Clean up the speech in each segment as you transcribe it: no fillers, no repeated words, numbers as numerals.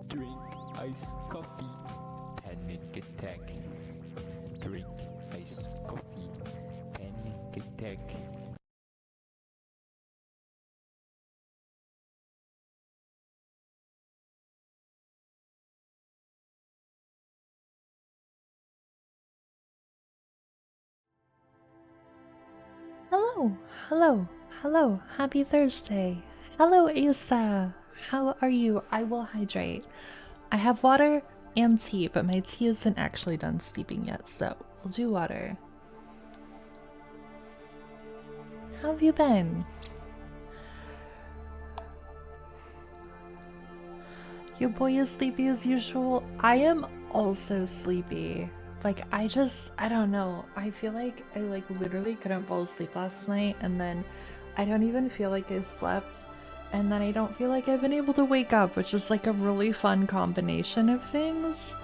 Drink iced coffee, panic attack. Drink iced coffee, panic attack. Hello, hello, hello, happy Thursday. Hello, Asa. How are you? I will hydrate. I have water and tea, but my tea isn't actually done steeping yet, so we'll do water. How have you been? Your boy is sleepy as usual. I am also sleepy. Like, I don't know. I feel like I literally couldn't fall asleep last night, and then I don't even feel like I slept, and then I don't feel like I've been able to wake up, which is like a really fun combination of things.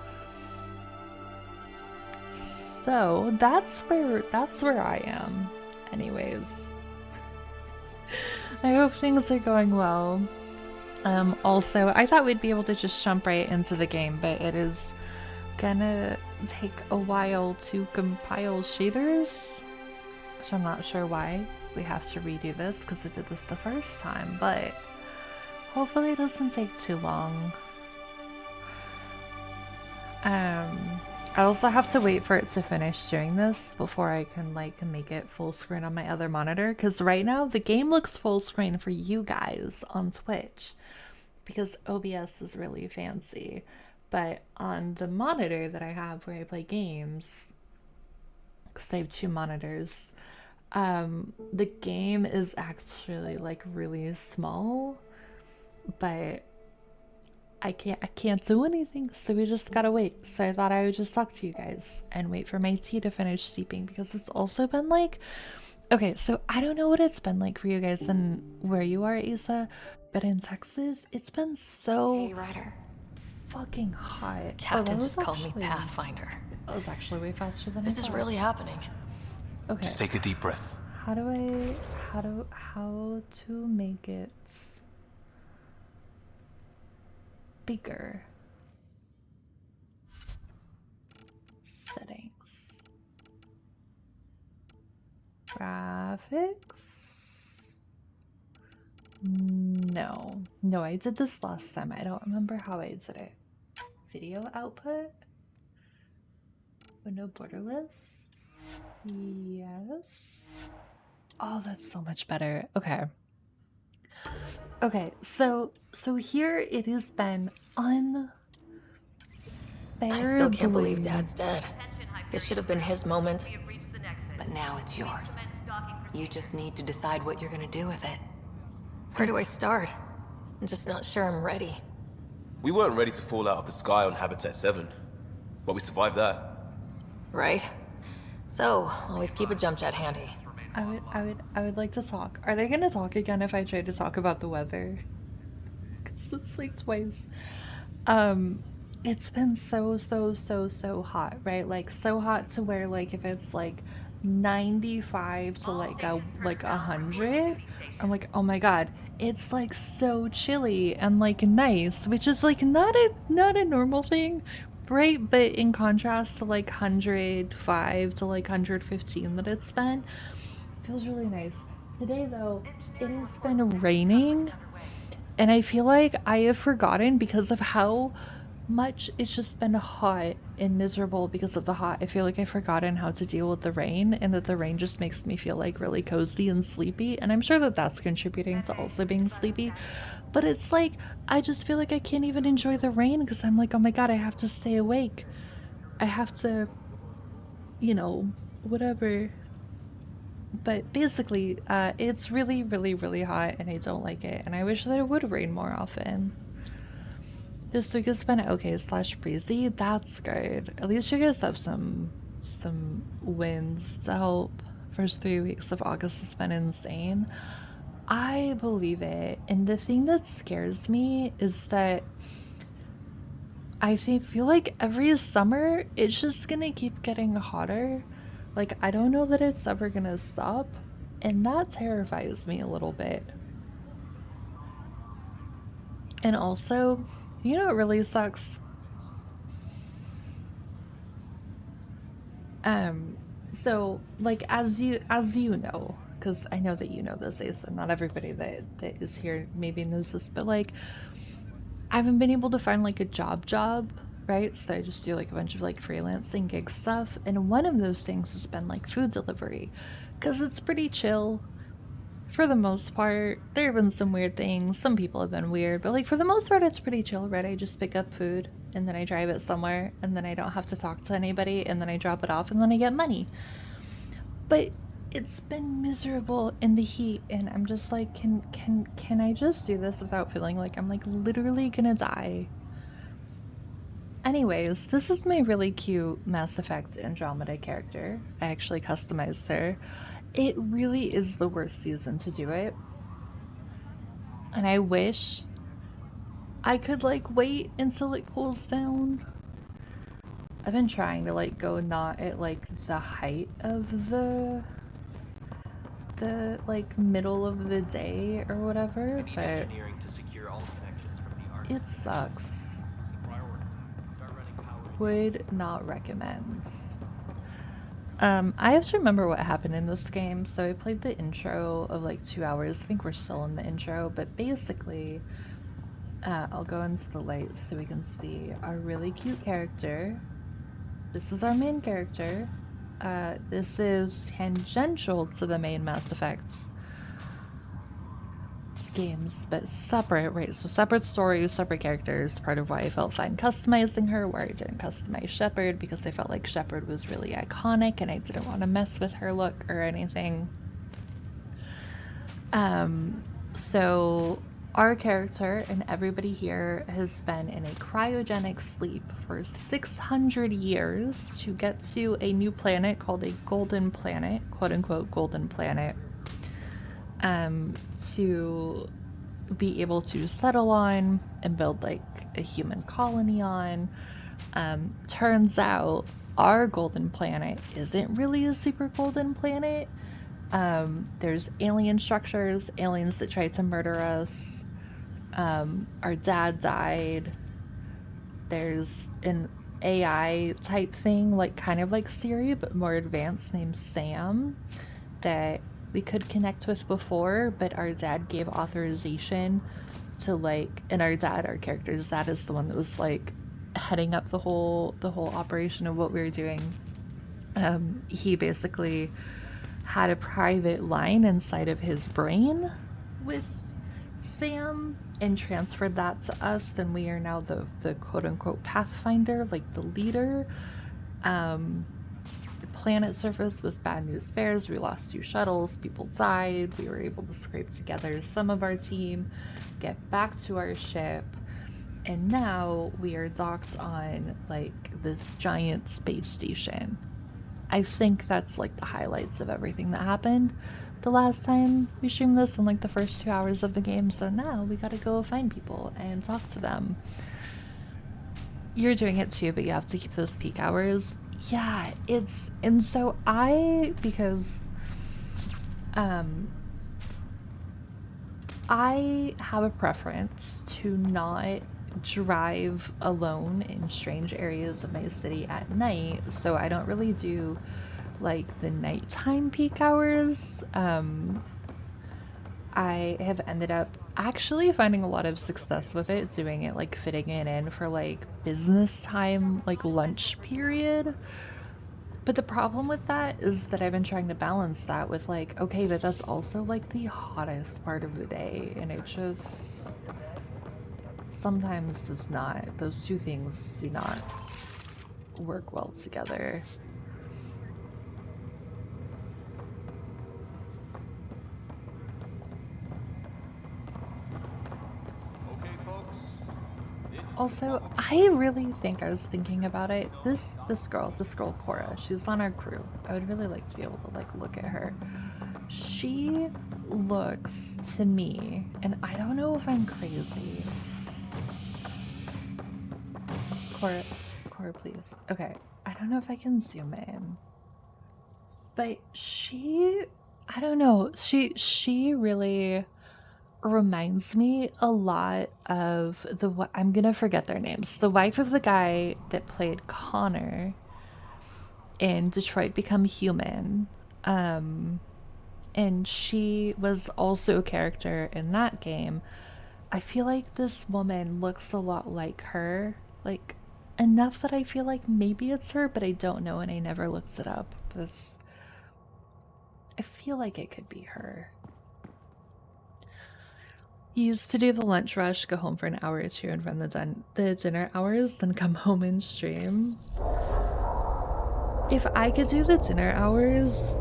So that's where I am. Anyways. I hope things are going well. Also, I thought we'd be able to just jump right into the game, but it is gonna take a while to compile shaders, which I'm not sure why we have to redo this because it did this the first time, but hopefully it doesn't take too long. I also have to wait for it to finish doing this before I can make it full screen on my other monitor, because right now the game looks full screen for you guys on Twitch because OBS is really fancy. But on the monitor that I have where I play games, because I have two monitors, the game is actually really small, but I can't do anything, so we just gotta wait. So I thought I would just talk to you guys and wait for my tea to finish steeping, because it's also been okay, so I don't know what it's been like for you guys and where you are, Asa, but in Texas, it's been so Hey, Ryder. fucking hot. Captain just called me Pathfinder. That was actually way faster than This I is thought. really happening. Okay. Just take a deep breath. How to make it bigger? Settings. Graphics? No, I did this last time. I don't remember how I did it. Video output? Window borderless? Yes. Oh, that's so much better. Okay. Okay, so here it has been unbearably. I still can't believe Dad's dead. This should have been his moment. But now it's yours. You just need to decide what you're gonna do with it. Where do I start? I'm just not sure I'm ready. We weren't ready to fall out of the sky on Habitat 7, but we survived that. Right? So, always keep a jump jet handy. I would like to talk. Are they gonna talk again if I try to talk about the weather? Because it's twice. It's been so hot, right? Like so hot to where if it's 95 to 100, I'm like, oh my god, it's so chilly and nice, which is not a normal thing, right? But in contrast to 105 to 115 that it's been, feels really nice. Today though, it has been raining, and I feel like I have forgotten, because of how much it's just been hot and miserable because of the hot. I feel like I've forgotten how to deal with the rain, and that the rain just makes me feel really cozy and sleepy, and I'm sure that that's contributing to also being sleepy. But it's I just feel like I can't even enjoy the rain because I'm oh my god, I have to stay awake. I have to, whatever. But basically, it's really hot, and I don't like it, and I wish that it would rain more often. This week has been okay / breezy. That's good. At least you guys have some wins to help. First 3 weeks of August has been insane. I believe it. And the thing that scares me is that I feel like every summer it's just gonna keep getting hotter. I don't know that it's ever gonna stop. And that terrifies me a little bit. And also, you know what really sucks? So like as you know, because I know that you know this, Asa, not everybody that is here maybe knows this, but like I haven't been able to find like a job, right? So I just do like a bunch of like freelancing gig stuff, and one of those things has been like food delivery, because it's pretty chill. For the most part, there have been some weird things. Some people have been weird, but like for the most part, it's pretty chill, right? I just pick up food and then I drive it somewhere and then I don't have to talk to anybody and then I drop it off and then I get money. But it's been miserable in the heat and I'm just like, can I just do this without feeling like I'm like literally gonna die? Anyways, this is my really cute Mass Effect Andromeda character. I actually customized her. It really is the worst season to do it. And I wish I could like wait until it cools down. I've been trying to like go not at like the height of the like middle of the day or whatever, but it sucks. Would not recommend. I have to remember what happened in this game. So I played the intro of like 2 hours. I think we're still in the intro, but basically, I'll go into the light so we can see our really cute character. This is our main character. This is tangential to the main Mass Effects games, but separate, right? So separate stories, separate characters. Part of why I felt fine customizing her, where I didn't customize Shepard, because I felt like Shepard was really iconic and I didn't want to mess with her look or anything. So our character and everybody here has been in a cryogenic sleep for 600 years to get to a new planet called a golden planet, quote unquote golden planet, to be able to settle on and build like a human colony on. Turns out our golden planet isn't really a super golden planet. There's alien structures, aliens that tried to murder us. Our dad died. There's an AI type thing, like kind of like Siri, but more advanced, named Sam, that we could connect with before, but our dad gave authorization to like, and our character's dad is the one that was like heading up the whole operation of what we were doing. He basically had a private line inside of his brain with Sam and transferred that to us. Then we are now the quote unquote pathfinder, like the leader. The planet surface was bad news bears. We lost 2 shuttles, people died. We were able to scrape together some of our team, get back to our ship, and now we are docked on like this giant space station. I think that's like the highlights of everything that happened the last time we streamed this in like the first 2 hours of the game. So now we gotta go find people and talk to them. You're doing it too, but you have to keep those peak hours. Yeah, it's, and so because I have a preference to not drive alone in strange areas of my city at night, so I don't really do like the nighttime peak hours. I have ended up actually finding a lot of success with it, doing it like fitting it in for like business time, like lunch period. But the problem with that is that I've been trying to balance that with like, okay, but that's also like the hottest part of the day, and it just sometimes does not. Those two things do not work well together. Also, I really think, I was thinking about it, this girl Cora, she's on our crew. I would really like to be able to like look at her. She looks to me, and I don't know if I'm crazy. Cora, please. Okay, I don't know if I can zoom in, but she I don't know. She really reminds me a lot of I'm gonna forget their names. The wife of the guy that played Connor in Detroit Become Human. And she was also a character in that game. I feel like this woman looks a lot like her. Like, enough that I feel like maybe it's her, but I don't know and I never looked it up. I feel like it could be her. He used to do the lunch rush, go home for an hour or two and run the dinner hours, then come home and stream. If I could do the dinner hours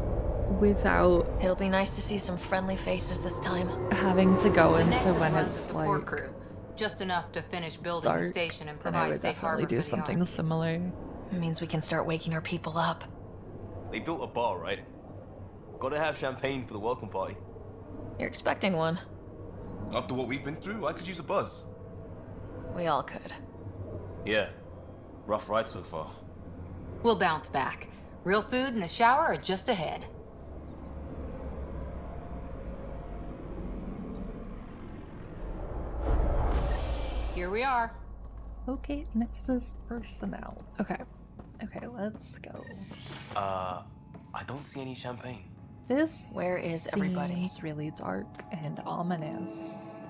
without It'll be nice to see some friendly faces this time. having to go The into Nexus when runs it's support like crew, just enough to finish building the dark, station and then I provide would safe definitely harbor do for the something Army. similar. It means we can start waking our people up. They built a bar, right? Gotta have champagne for the welcome party. You're expecting one. After what we've been through, I could use a buzz. We all could. Yeah. Rough ride so far. We'll bounce back. Real food and a shower are just ahead. Here we are. Okay, Nexus personnel. Okay, let's go. I don't see any champagne. This Where is everybody? seems really dark and ominous.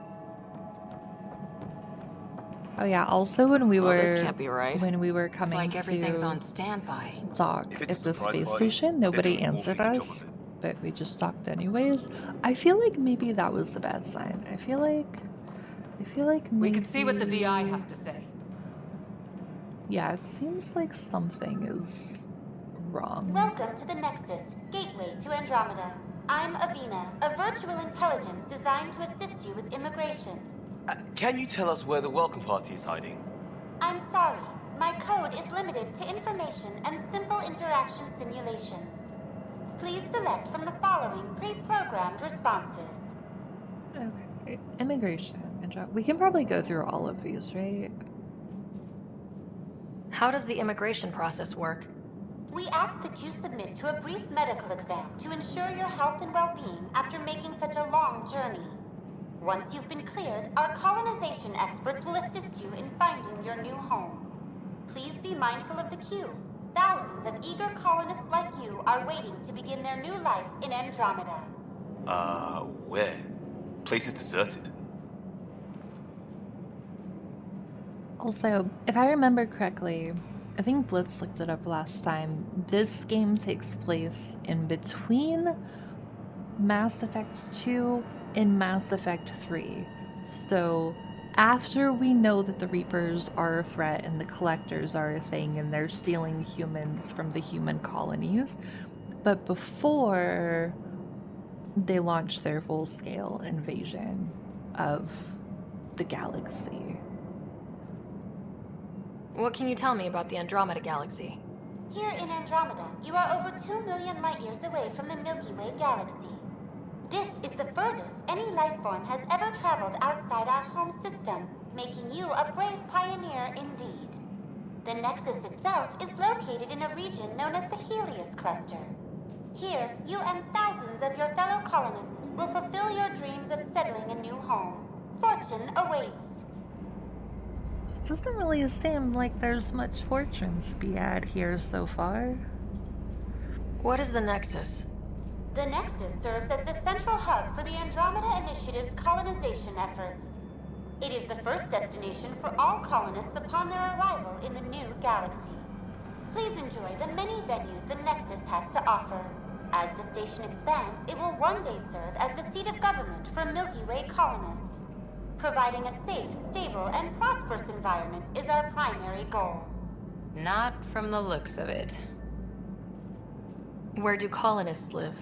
Oh yeah, also when we were this can't be right. when we were It's coming like everything's to on standby. dock If at it's a the surprise space party, station, they're nobody doing an answered awfully good job us, of it. but we just docked anyways. I feel like maybe that was the bad sign. I feel like maybe... We could see what the VI has to say. Yeah, it seems like something is wrong. Welcome to the Nexus, gateway to Andromeda. I'm Avina, a virtual intelligence designed to assist you with immigration. Can you tell us where the welcome party is hiding? I'm sorry, my code is limited to information and simple interaction simulations. Please select from the following pre-programmed responses. Okay, immigration. We can probably go through all of these, right? How does the immigration process work? We ask that you submit to a brief medical exam to ensure your health and well-being after making such a long journey. Once you've been cleared, our colonization experts will assist you in finding your new home. Please be mindful of the queue. Thousands of eager colonists like you are waiting to begin their new life in Andromeda. Where? Place is deserted. Also, if I remember correctly, I think Blitz looked it up last time. This game takes place in between Mass Effect 2 and Mass Effect 3. So, after we know that the Reapers are a threat and the Collectors are a thing and they're stealing humans from the human colonies, but before they launch their full-scale invasion of the galaxy. What can you tell me about the Andromeda Galaxy? Here in Andromeda, you are over 2 million light-years away from the Milky Way galaxy. This is the furthest any life form has ever traveled outside our home system, making you a brave pioneer indeed. The Nexus itself is located in a region known as the Helios Cluster. Here, you and thousands of your fellow colonists will fulfill your dreams of settling a new home. Fortune awaits. This doesn't really seem like there's much fortune to be had here so far. What is the Nexus? The Nexus serves as the central hub for the Andromeda Initiative's colonization efforts. It is the first destination for all colonists upon their arrival in the new galaxy. Please enjoy the many venues the Nexus has to offer. As the station expands, it will one day serve as the seat of government for Milky Way colonists. Providing a safe, stable, and prosperous environment is our primary goal. Not from the looks of it. Where do colonists live?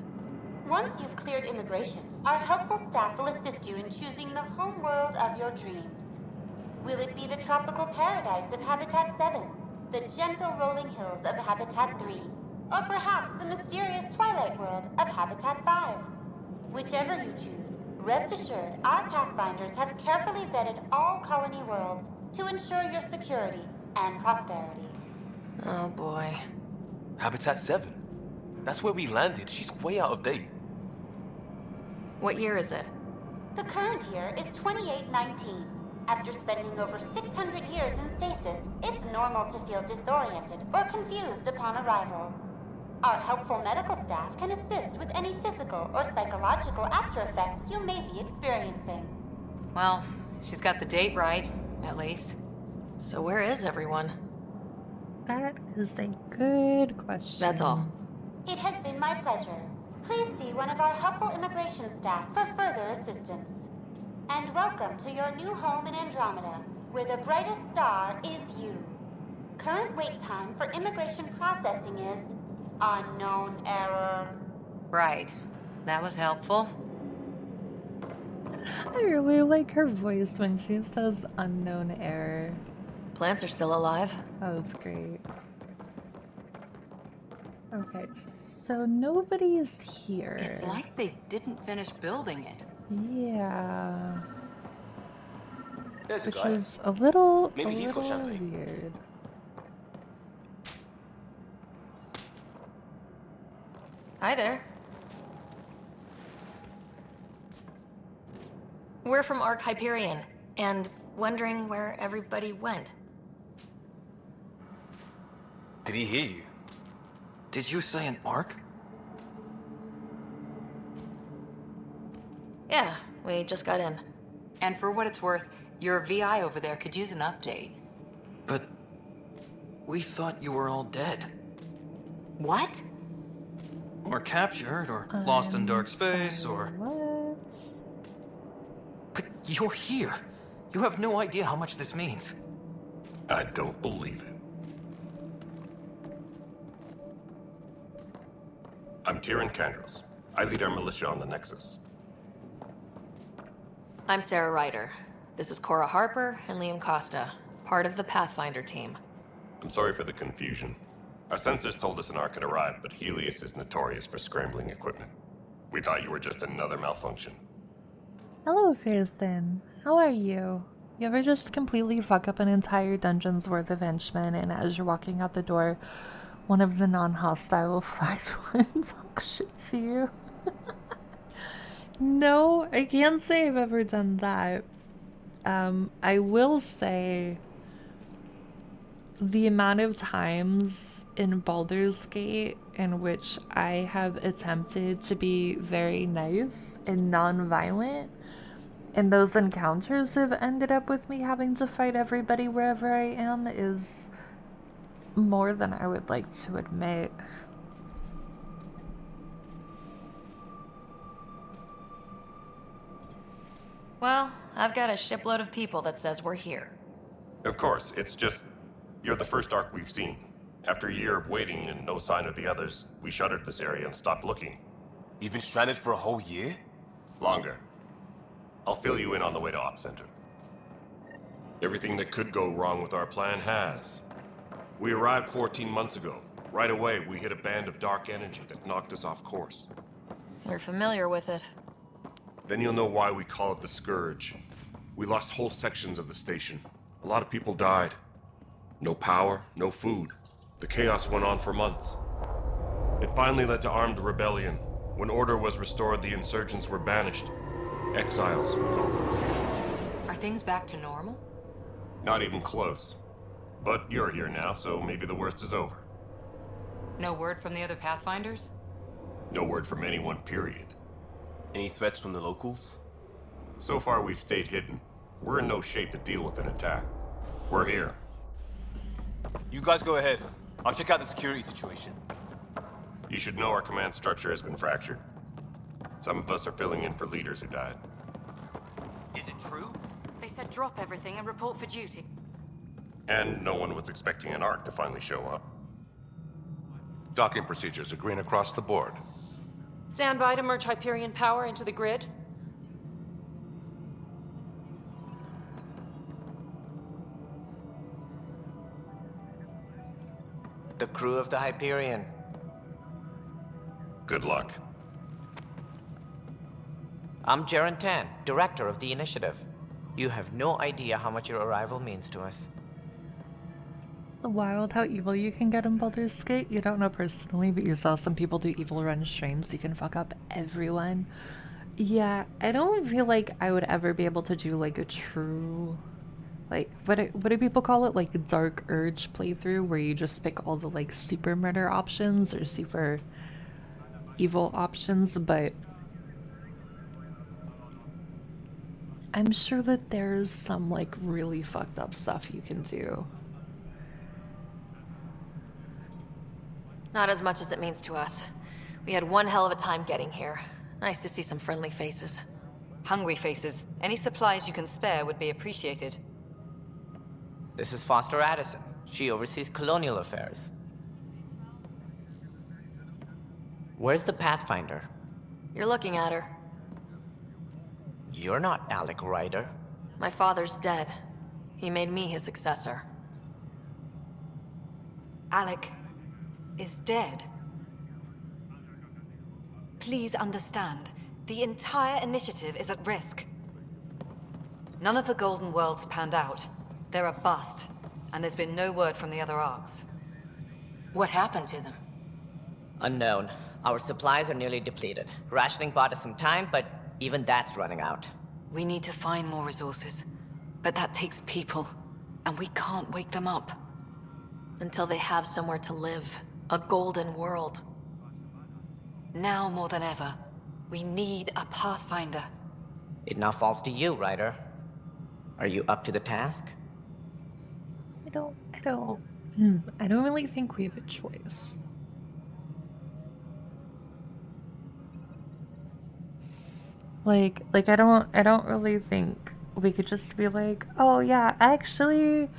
Once you've cleared immigration, our helpful staff will assist you in choosing the home world of your dreams. Will it be the tropical paradise of Habitat 7, the gentle rolling hills of Habitat 3, or perhaps the mysterious twilight world of Habitat 5? Whichever you choose, rest assured our Pathfinders have carefully vetted all colony worlds to ensure your security and prosperity. Oh boy. Habitat 7. That's where we landed. She's way out of date. What year is it? The current year is 2819. After spending over 600 years in stasis, it's normal to feel disoriented or confused upon arrival. Our helpful medical staff can assist with any physical or psychological after effects you may be experiencing. Well, she's got the date right, at least. So where is everyone? That is a good question. That's all. It has been my pleasure. Please see one of our helpful immigration staff for further assistance. And welcome to your new home in Andromeda, where the brightest star is you. Current wait time for immigration processing is unknown error. Right. That was helpful. I really like her voice when she says unknown error. Plants are still alive. That was great. Okay, so nobody is here. It's like they didn't finish building it. Yeah. There's a Which guy. is a little, Maybe he's got little champagne. weird. Hi there. We're from Ark Hyperion, and wondering where everybody went. Did he hear you? Did you say an arc? Yeah, we just got in. And for what it's worth, your VI over there could use an update. But we thought you were all dead. What? Or captured, or lost in dark space, or... What? But you're here. You have no idea how much this means. I don't believe it. I'm Tyrion Kandros. I lead our militia on the Nexus. I'm Sarah Ryder. This is Cora Harper and Liam Costa, part of the Pathfinder team. I'm sorry for the confusion. Our sensors told us an Ark had arrived, but Helios is notorious for scrambling equipment. We thought you were just another malfunction. Hello, Fairson. How are you? You ever just completely fuck up an entire dungeon's worth of henchmen, and as you're walking out the door, one of the non-hostile flagged ones talk shit to you? No, I can't say I've ever done that. I will say the amount of times in Baldur's Gate in which I have attempted to be very nice and non-violent, and those encounters have ended up with me having to fight everybody wherever I am, is more than I would like to admit. Well, I've got a shipload of people that says we're here. Of course, it's just... you're the first Ark we've seen. After a year of waiting and no sign of the others, we shuttered this area and stopped looking. You've been stranded for a whole year? Longer. I'll fill you in on the way to Op Center. Everything that could go wrong with our plan has. We arrived 14 months ago. Right away, we hit a band of dark energy that knocked us off course. We're familiar with it. Then you'll know why we call it the Scourge. We lost whole sections of the station. A lot of people died. No power, no food. The chaos went on for months. It finally led to armed rebellion. When order was restored, the insurgents were banished. Exiles, we call them. Are things back to normal? Not even close. But you're here now, so maybe the worst is over. No word from the other Pathfinders? No word from anyone, period. Any threats from the locals? So far, we've stayed hidden. We're in no shape to deal with an attack. We're here. You guys go ahead. I'll check out the security situation. You should know our command structure has been fractured. Some of us are filling in for leaders who died. Is it true? They said drop everything and report for duty. And no one was expecting an Ark to finally show up. Docking procedures are green across the board. Stand by to merge Hyperion power into the grid. The crew of the Hyperion. Good luck. I'm Jaren Tan, director of the initiative. You have no idea how much your arrival means to us. Wild how evil you can get in Baldur's Gate. You don't know personally, but you saw some people do evil run streams. You can fuck up everyone. Yeah, I don't feel like I would ever be able to do like a true, like, what do people call it? Like a Dark Urge playthrough where you just pick all the like super murder options or super evil options, but I'm sure that there's some like really fucked up stuff you can do. Not as much as it means to us. We had one hell of a time getting here. Nice to see some friendly faces. Hungry faces. Any supplies you can spare would be appreciated. This is Foster Addison. She oversees colonial affairs. Where's the Pathfinder? You're looking at her. You're not Alec Ryder. My father's dead. He made me his successor. Alec is dead. Please understand, the entire initiative is at risk. None of the Golden Worlds panned out. They're a bust, and there's been no word from the other arcs. What happened to them? Unknown. Our supplies are nearly depleted. Rationing bought us some time, but even that's running out. We need to find more resources, but that takes people, and we can't wake them up. Until they have somewhere to live. A golden world. Now more than ever, we need a Pathfinder. It now falls to you, Ryder. Are you up to the task? I don't really think we have a choice. Like I don't really think we could just be like, oh yeah, actually,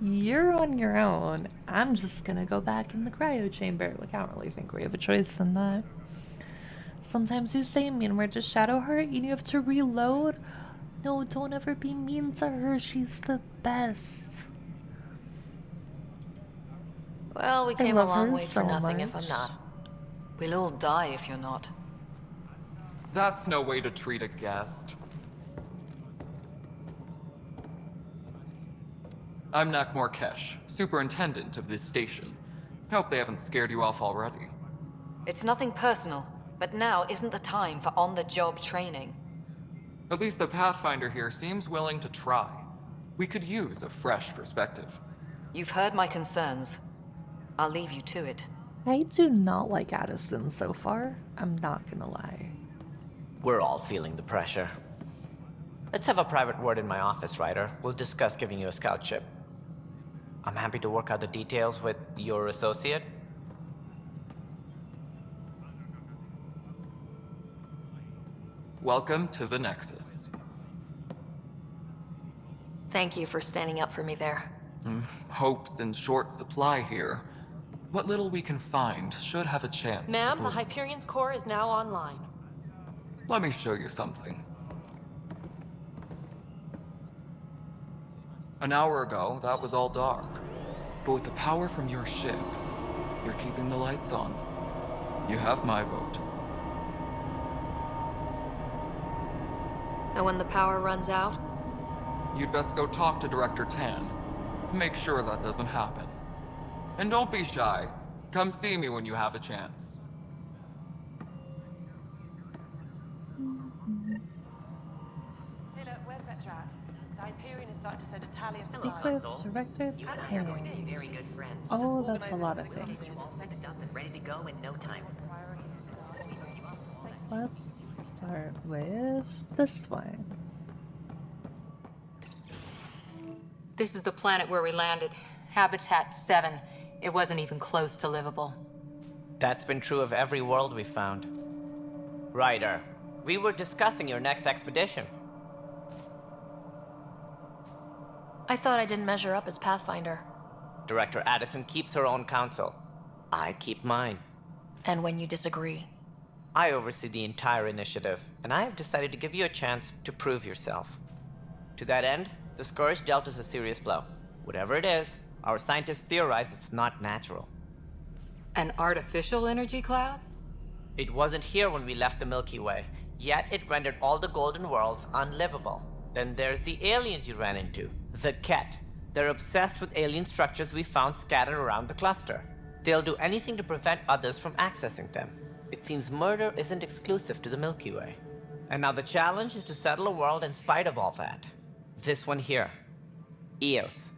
you're on your own. I'm just gonna go back in the cryo chamber. Like, I don't really think we have a choice in that. Sometimes you say mean word to Shadowheart and you have to reload. No, don't ever be mean to her. She's the best. Well, we came a long way for nothing if I'm not. We'll all die if you're not. That's no way to treat a guest. I'm Nakmor Kesh, superintendent of this station. Hope they haven't scared you off already. It's nothing personal, but now isn't the time for on-the-job training. At least the Pathfinder here seems willing to try. We could use a fresh perspective. You've heard my concerns. I'll leave you to it. I do not like Addison so far. I'm not gonna lie. We're all feeling the pressure. Let's have a private word in my office, Ryder. We'll discuss giving you a scout ship. I'm happy to work out the details with your associate. Welcome to the Nexus. Thank you for standing up for me there. Hope's in short supply here. What little we can find should have a chance. Ma'am, the Hyperion's core is now online. Let me show you something. An hour ago, that was all dark. But with the power from your ship, you're keeping the lights on. You have my vote. And when the power runs out? You'd best go talk to Director Tan. Make sure that doesn't happen. And don't be shy. Come see me when you have a chance. Taylor, where's Vetrat? The Hyperion is starting to send a tally of Secret supplies. Director Tanning. Very good friends. Oh, that's a lot of things. Fixed up and ready to go in no time. Let's start with this one. This is the planet where we landed. Habitat 7. It wasn't even close to livable. That's been true of every world we've found. Ryder, we were discussing your next expedition. I thought I didn't measure up as Pathfinder. Director Addison keeps her own counsel. I keep mine. And when you disagree? I oversee the entire initiative, and I have decided to give you a chance to prove yourself. To that end, the Scourge dealt us a serious blow. Whatever it is, our scientists theorize it's not natural. An artificial energy cloud? It wasn't here when we left the Milky Way, yet it rendered all the Golden Worlds unlivable. Then there's the aliens you ran into, the Ket. They're obsessed with alien structures we found scattered around the cluster. They'll do anything to prevent others from accessing them. It seems murder isn't exclusive to the Milky Way. And now the challenge is to settle a world in spite of all that. This one here. Eos.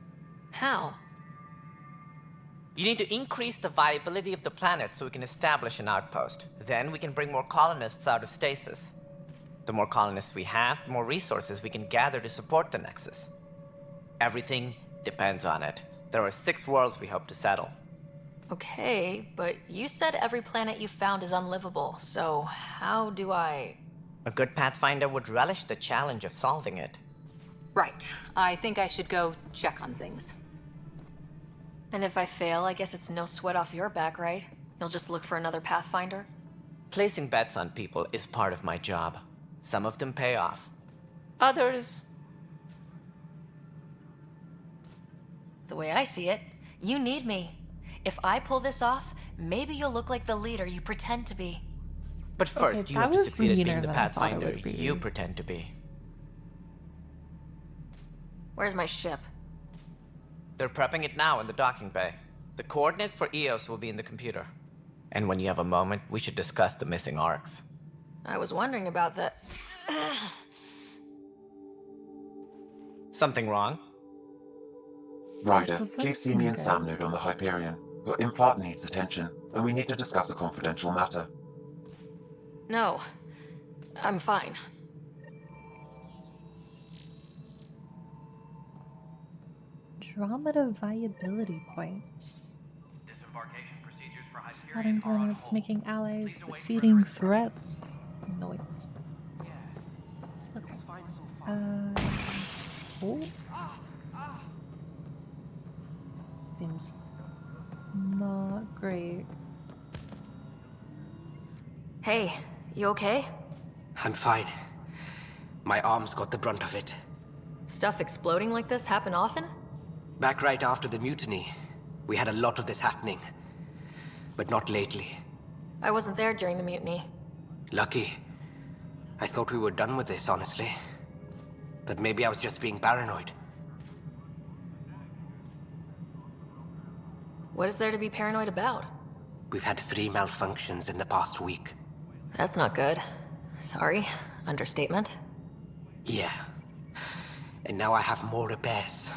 How? You need to increase the viability of the planet so we can establish an outpost. Then we can bring more colonists out of stasis. The more colonists we have, the more resources we can gather to support the Nexus. Everything depends on it. There are 6 worlds we hope to settle. Okay, but you said every planet you found is unlivable, so how do I... A good Pathfinder would relish the challenge of solving it. Right. I think I should go check on things. And if I fail, I guess it's no sweat off your back, right? You'll just look for another Pathfinder? Placing bets on people is part of my job. Some of them pay off. Others... The way I see it, you need me. If I pull this off, maybe you'll look like the leader you pretend to be. But first, Okay, you that have to was succeed at being meaner the than I thought it Pathfinder would be. you pretend to be. Where's my ship? They're prepping it now in the docking bay. The coordinates for Eos will be in the computer. And when you have a moment, we should discuss the missing arcs. I was wondering about that. Something wrong? Ryder, Does that please see seem me and good? Sam node on the Hyperion. Your implant needs attention, and we need to discuss a confidential matter. No, I'm fine. Andromeda viability points. Spotting planets, making allies, defeating threats. Noise. Okay. Oh. Seems not great. Hey, you okay? I'm fine. My arms got the brunt of it. Stuff exploding like this happen often? Back right after the mutiny, we had a lot of this happening. But not lately. I wasn't there during the mutiny. Lucky. I thought we were done with this, honestly. That maybe I was just being paranoid. What is there to be paranoid about? We've had 3 malfunctions in the past week. That's not good. Sorry, understatement. Yeah. And now I have more repairs.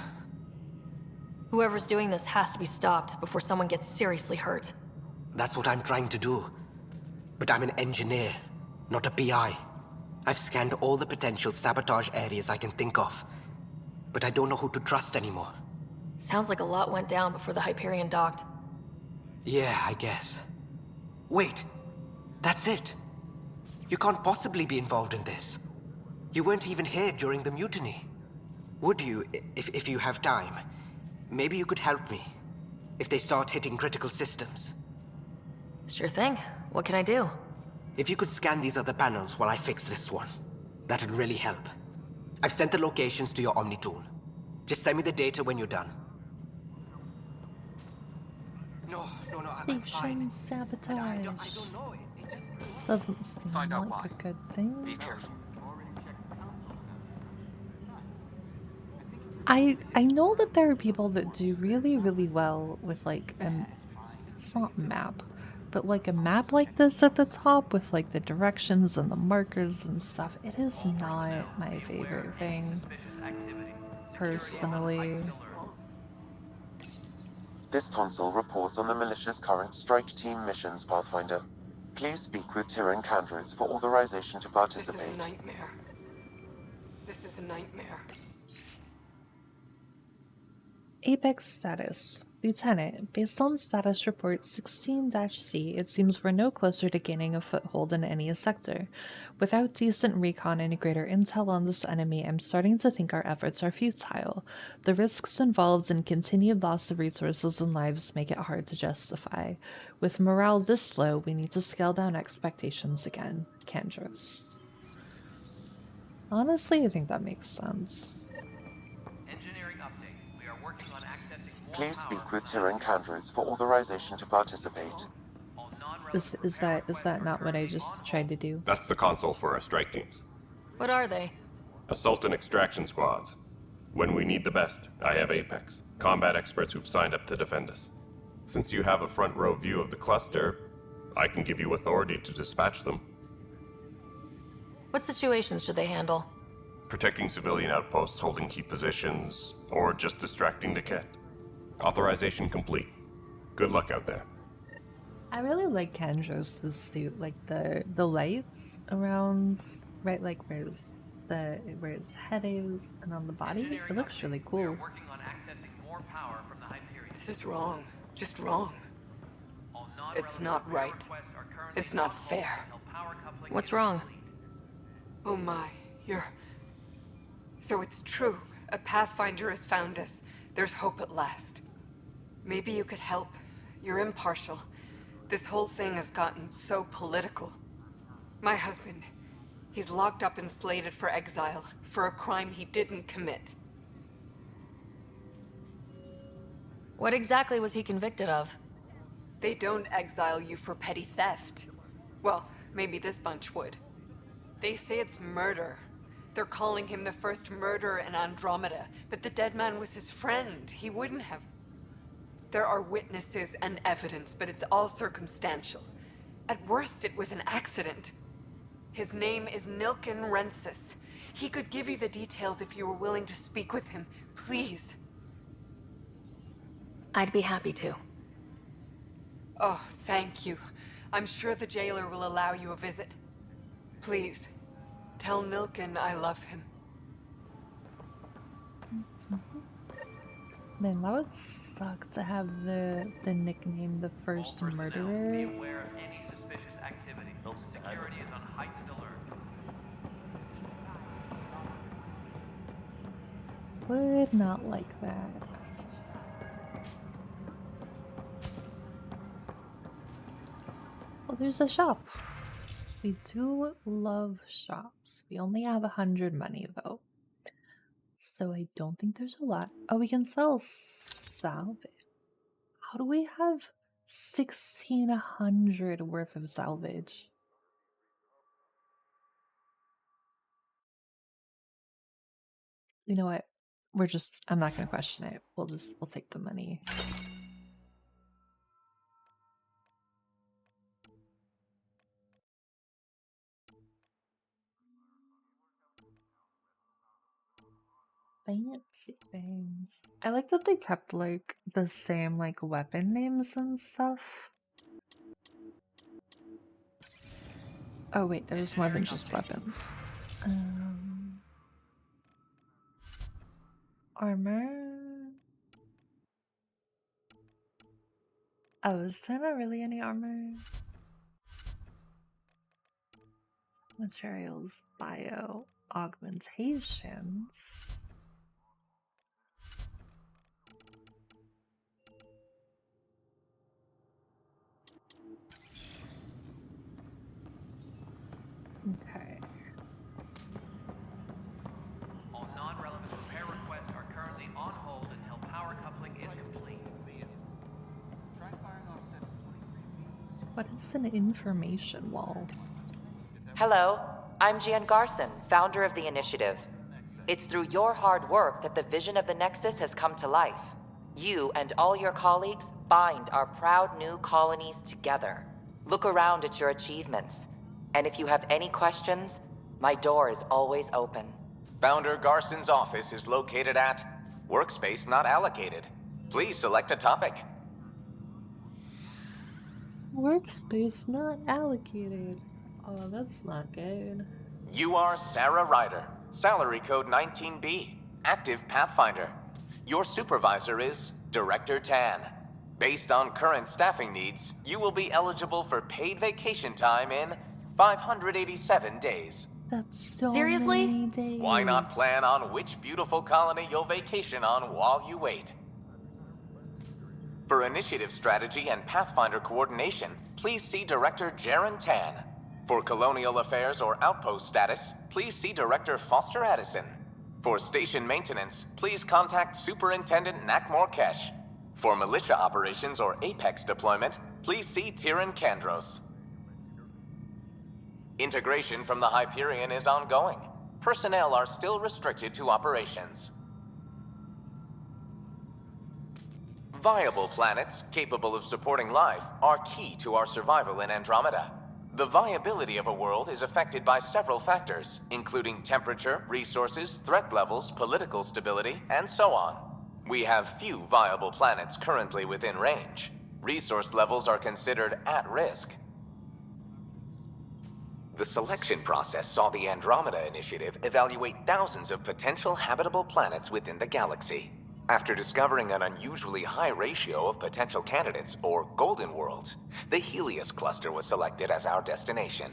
Whoever's doing this has to be stopped before someone gets seriously hurt. That's what I'm trying to do. But I'm an engineer, not a PI. I've scanned all the potential sabotage areas I can think of. But I don't know who to trust anymore. Sounds like a lot went down before the Hyperion docked. Yeah, I guess. Wait. That's it. You can't possibly be involved in this. You weren't even here during the mutiny. Would you, if you have time? Maybe you could help me. If they start hitting critical systems. Sure thing. What can I do? If you could scan these other panels while I fix this one, that'd really help. I've sent the locations to your Omni tool. Just send me the data when you're done. No, I'm fine. Sabotage. I don't know. Doesn't seem like a good thing. I know that there are people that do really, really well with like it's not map, but like a map like this at the top with like the directions and the markers and stuff. It is not my favorite thing, personally. This console reports on the militia's current strike team missions, Pathfinder. Please speak with Tyrion Candros for authorization to participate. This is a nightmare. This is a nightmare. Apex status. Lieutenant, based on status report 16-C, it seems we're no closer to gaining a foothold in any sector. Without decent recon and greater intel on this enemy, I'm starting to think our efforts are futile. The risks involved in continued loss of resources and lives make it hard to justify. With morale this low, we need to scale down expectations again. Candros. Honestly, I think that makes sense. Please speak with Tyrion Candros for authorization to participate. Is that not what I just tried to do? That's the console for our strike teams. What are they? Assault and extraction squads. When we need the best, I have Apex, combat experts who've signed up to defend us. Since you have a front row view of the cluster, I can give you authority to dispatch them. What situations should they handle? Protecting civilian outposts holding key positions, or just distracting the Ket. Authorization complete. Good luck out there. I really like Kandros' suit, like the lights around, right, like where his head is and on the body. It looks really cool. This is wrong. Just wrong. It's not right. It's not fair. What's wrong? Oh my, So it's true. A Pathfinder has found us. There's hope at last. Maybe you could help. You're impartial. This whole thing has gotten so political. My husband, he's locked up and slated for exile for a crime he didn't commit. What exactly was he convicted of? They don't exile you for petty theft. Well, maybe this bunch would. They say it's murder. They're calling him the first murderer in Andromeda, but the dead man was his friend. He wouldn't have. There are witnesses and evidence, but it's all circumstantial. At worst, it was an accident. His name is Nilken Rensis. He could give you the details if you were willing to speak with him. Please. I'd be happy to. Oh, thank you. I'm sure the jailer will allow you a visit. Please, tell Nilken I love him. Man, that would suck to have the nickname the first murderer. Be aware of any suspicious activity. Security is on heightened alert. Would not like that. Well, there's a shop. We do love shops. We only have 100 money though. So I don't think there's a lot. Oh, we can sell salvage. How do we have 1,600 worth of salvage? You know what? I'm not gonna question it. We'll take the money. Fancy things. I like that they kept like the same like weapon names and stuff. Oh wait, there's more than just weapons. Armor. Oh, is there not really any armor? Materials, bio, augmentations. Okay. All non-relevant repair requests are currently on hold until power coupling is complete. What is an information wall? Hello, I'm Gian Garson, founder of the initiative. It's through your hard work that the vision of the Nexus has come to life. You and all your colleagues bind our proud new colonies together. Look around at your achievements. And if you have any questions, my door is always open. Founder Garson's office is located at Workspace Not Allocated. Please select a topic. Workspace not allocated. Oh, that's not good. You are Sarah Ryder, salary code 19B, active Pathfinder. Your supervisor is Director Tan. Based on current staffing needs, you will be eligible for paid vacation time in 587 days. That's so Seriously? many days. Why not plan on which beautiful colony you'll vacation on while you wait? For initiative strategy and Pathfinder coordination, please see Director Jaren Tan. For colonial affairs or outpost status, please see Director Foster Addison. For station maintenance, please contact Superintendent Nakmor Kesh. For militia operations or Apex deployment, please see Tyran Kandros. Integration from the Hyperion is ongoing. Personnel are still restricted to operations. Viable planets capable of supporting life are key to our survival in Andromeda. The viability of a world is affected by several factors, including temperature, resources, threat levels, political stability, and so on. We have few viable planets currently within range. Resource levels are considered at risk. The selection process saw the Andromeda Initiative evaluate thousands of potential habitable planets within the galaxy. After discovering an unusually high ratio of potential candidates, or golden worlds, the Helios cluster was selected as our destination.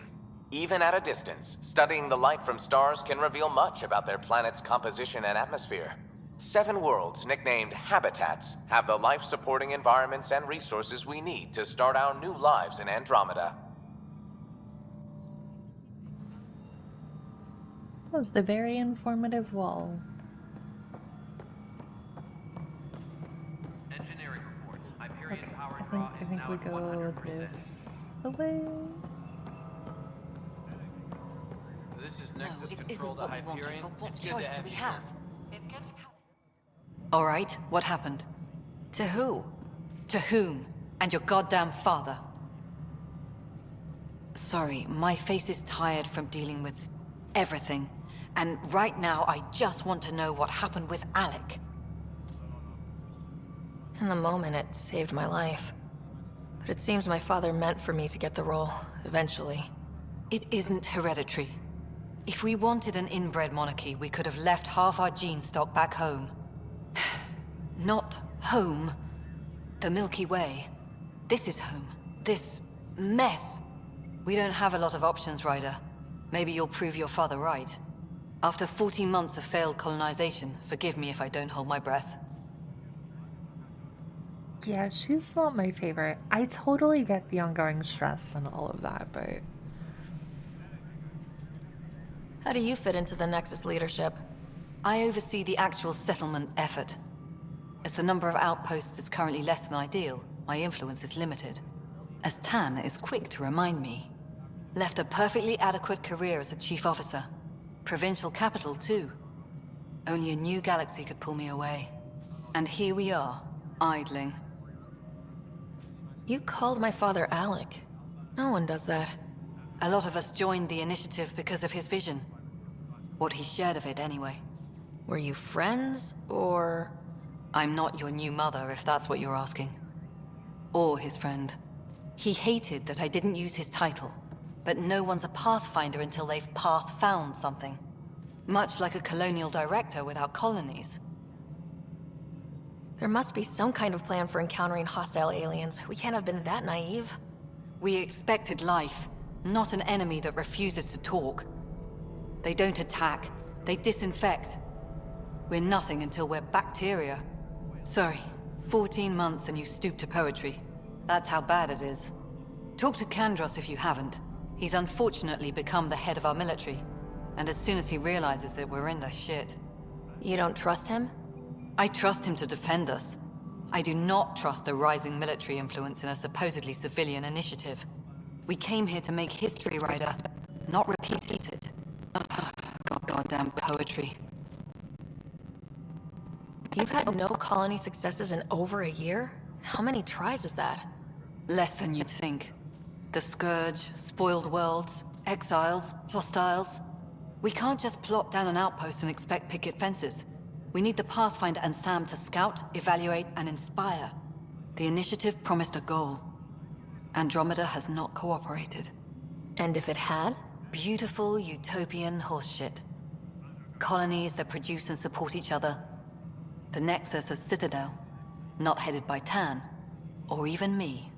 Even at a distance, studying the light from stars can reveal much about their planet's composition and atmosphere. 7 worlds, nicknamed habitats, have the life-supporting environments and resources we need to start our new lives in Andromeda. That was a very informative wall. Engineering reports. Hyperion Okay, power I draw think is now we at go 100%. this way. This is No, Nexus it control isn't to what we wanted, Hyperion. but what It's good choice to do have we you have? here. All right, what happened? To who? To whom? And your goddamn father. Sorry, my face is tired from dealing with everything. And right now, I just want to know what happened with Alec. In the moment, it saved my life. But it seems my father meant for me to get the role, eventually. It isn't hereditary. If we wanted an inbred monarchy, we could have left half our gene stock back home. Not home. The Milky Way. This is home. This mess. We don't have a lot of options, Ryder. Maybe you'll prove your father right. After 14 months of failed colonization, forgive me if I don't hold my breath. Yeah, she's not my favorite. I totally get the ongoing stress and all of that, but... How do you fit into the Nexus leadership? I oversee the actual settlement effort. As the number of outposts is currently less than ideal, my influence is limited. As Tan is quick to remind me. Left a perfectly adequate career as a chief officer. Provincial capital, too. Only a new galaxy could pull me away. And here we are, idling. You called my father Alec. No one does that. A lot of us joined the initiative because of his vision. What he shared of it, anyway. Were you friends, or...? I'm not your new mother, if that's what you're asking. Or his friend. He hated that I didn't use his title. But no one's a pathfinder until they've path-found something. Much like a colonial director without colonies. There must be some kind of plan for encountering hostile aliens. We can't have been that naive. We expected life, not an enemy that refuses to talk. They don't attack, they disinfect. We're nothing until we're bacteria. Sorry, 14 months and you stoop to poetry. That's how bad it is. Talk to Kandros if you haven't. He's unfortunately become the head of our military. And as soon as he realizes it, we're in the shit. You don't trust him? I trust him to defend us. I do not trust a rising military influence in a supposedly civilian initiative. We came here to make history, Ryder, not repeat it. Goddamn poetry. You've had no colony successes in over a year? How many tries is that? Less than you'd think. The Scourge, spoiled worlds, exiles, hostiles. We can't just plop down an outpost and expect picket fences. We need the Pathfinder and Sam to scout, evaluate, and inspire. The initiative promised a goal. Andromeda has not cooperated. And if it had? Beautiful utopian horseshit. Colonies that produce and support each other. The Nexus as Citadel. Not headed by Tan. Or even me.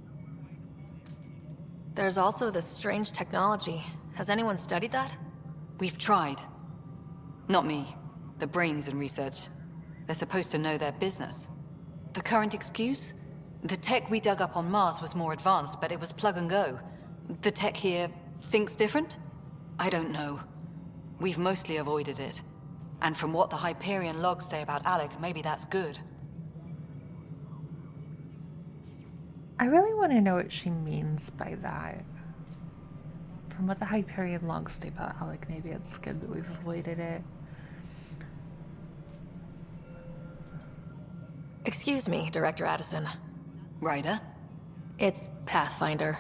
There's also this strange technology. Has anyone studied that? We've tried. Not me. The brains in research. They're supposed to know their business. The current excuse? The tech we dug up on Mars was more advanced, but it was plug and go. The tech here thinks different? I don't know. We've mostly avoided it. And from what the Hyperion logs say about Alec, maybe that's good. I really want to know what she means by that. From what the Hyperion logs say about Alec, maybe it's good that we've avoided it. Excuse me, Director Addison. Ryder? It's Pathfinder.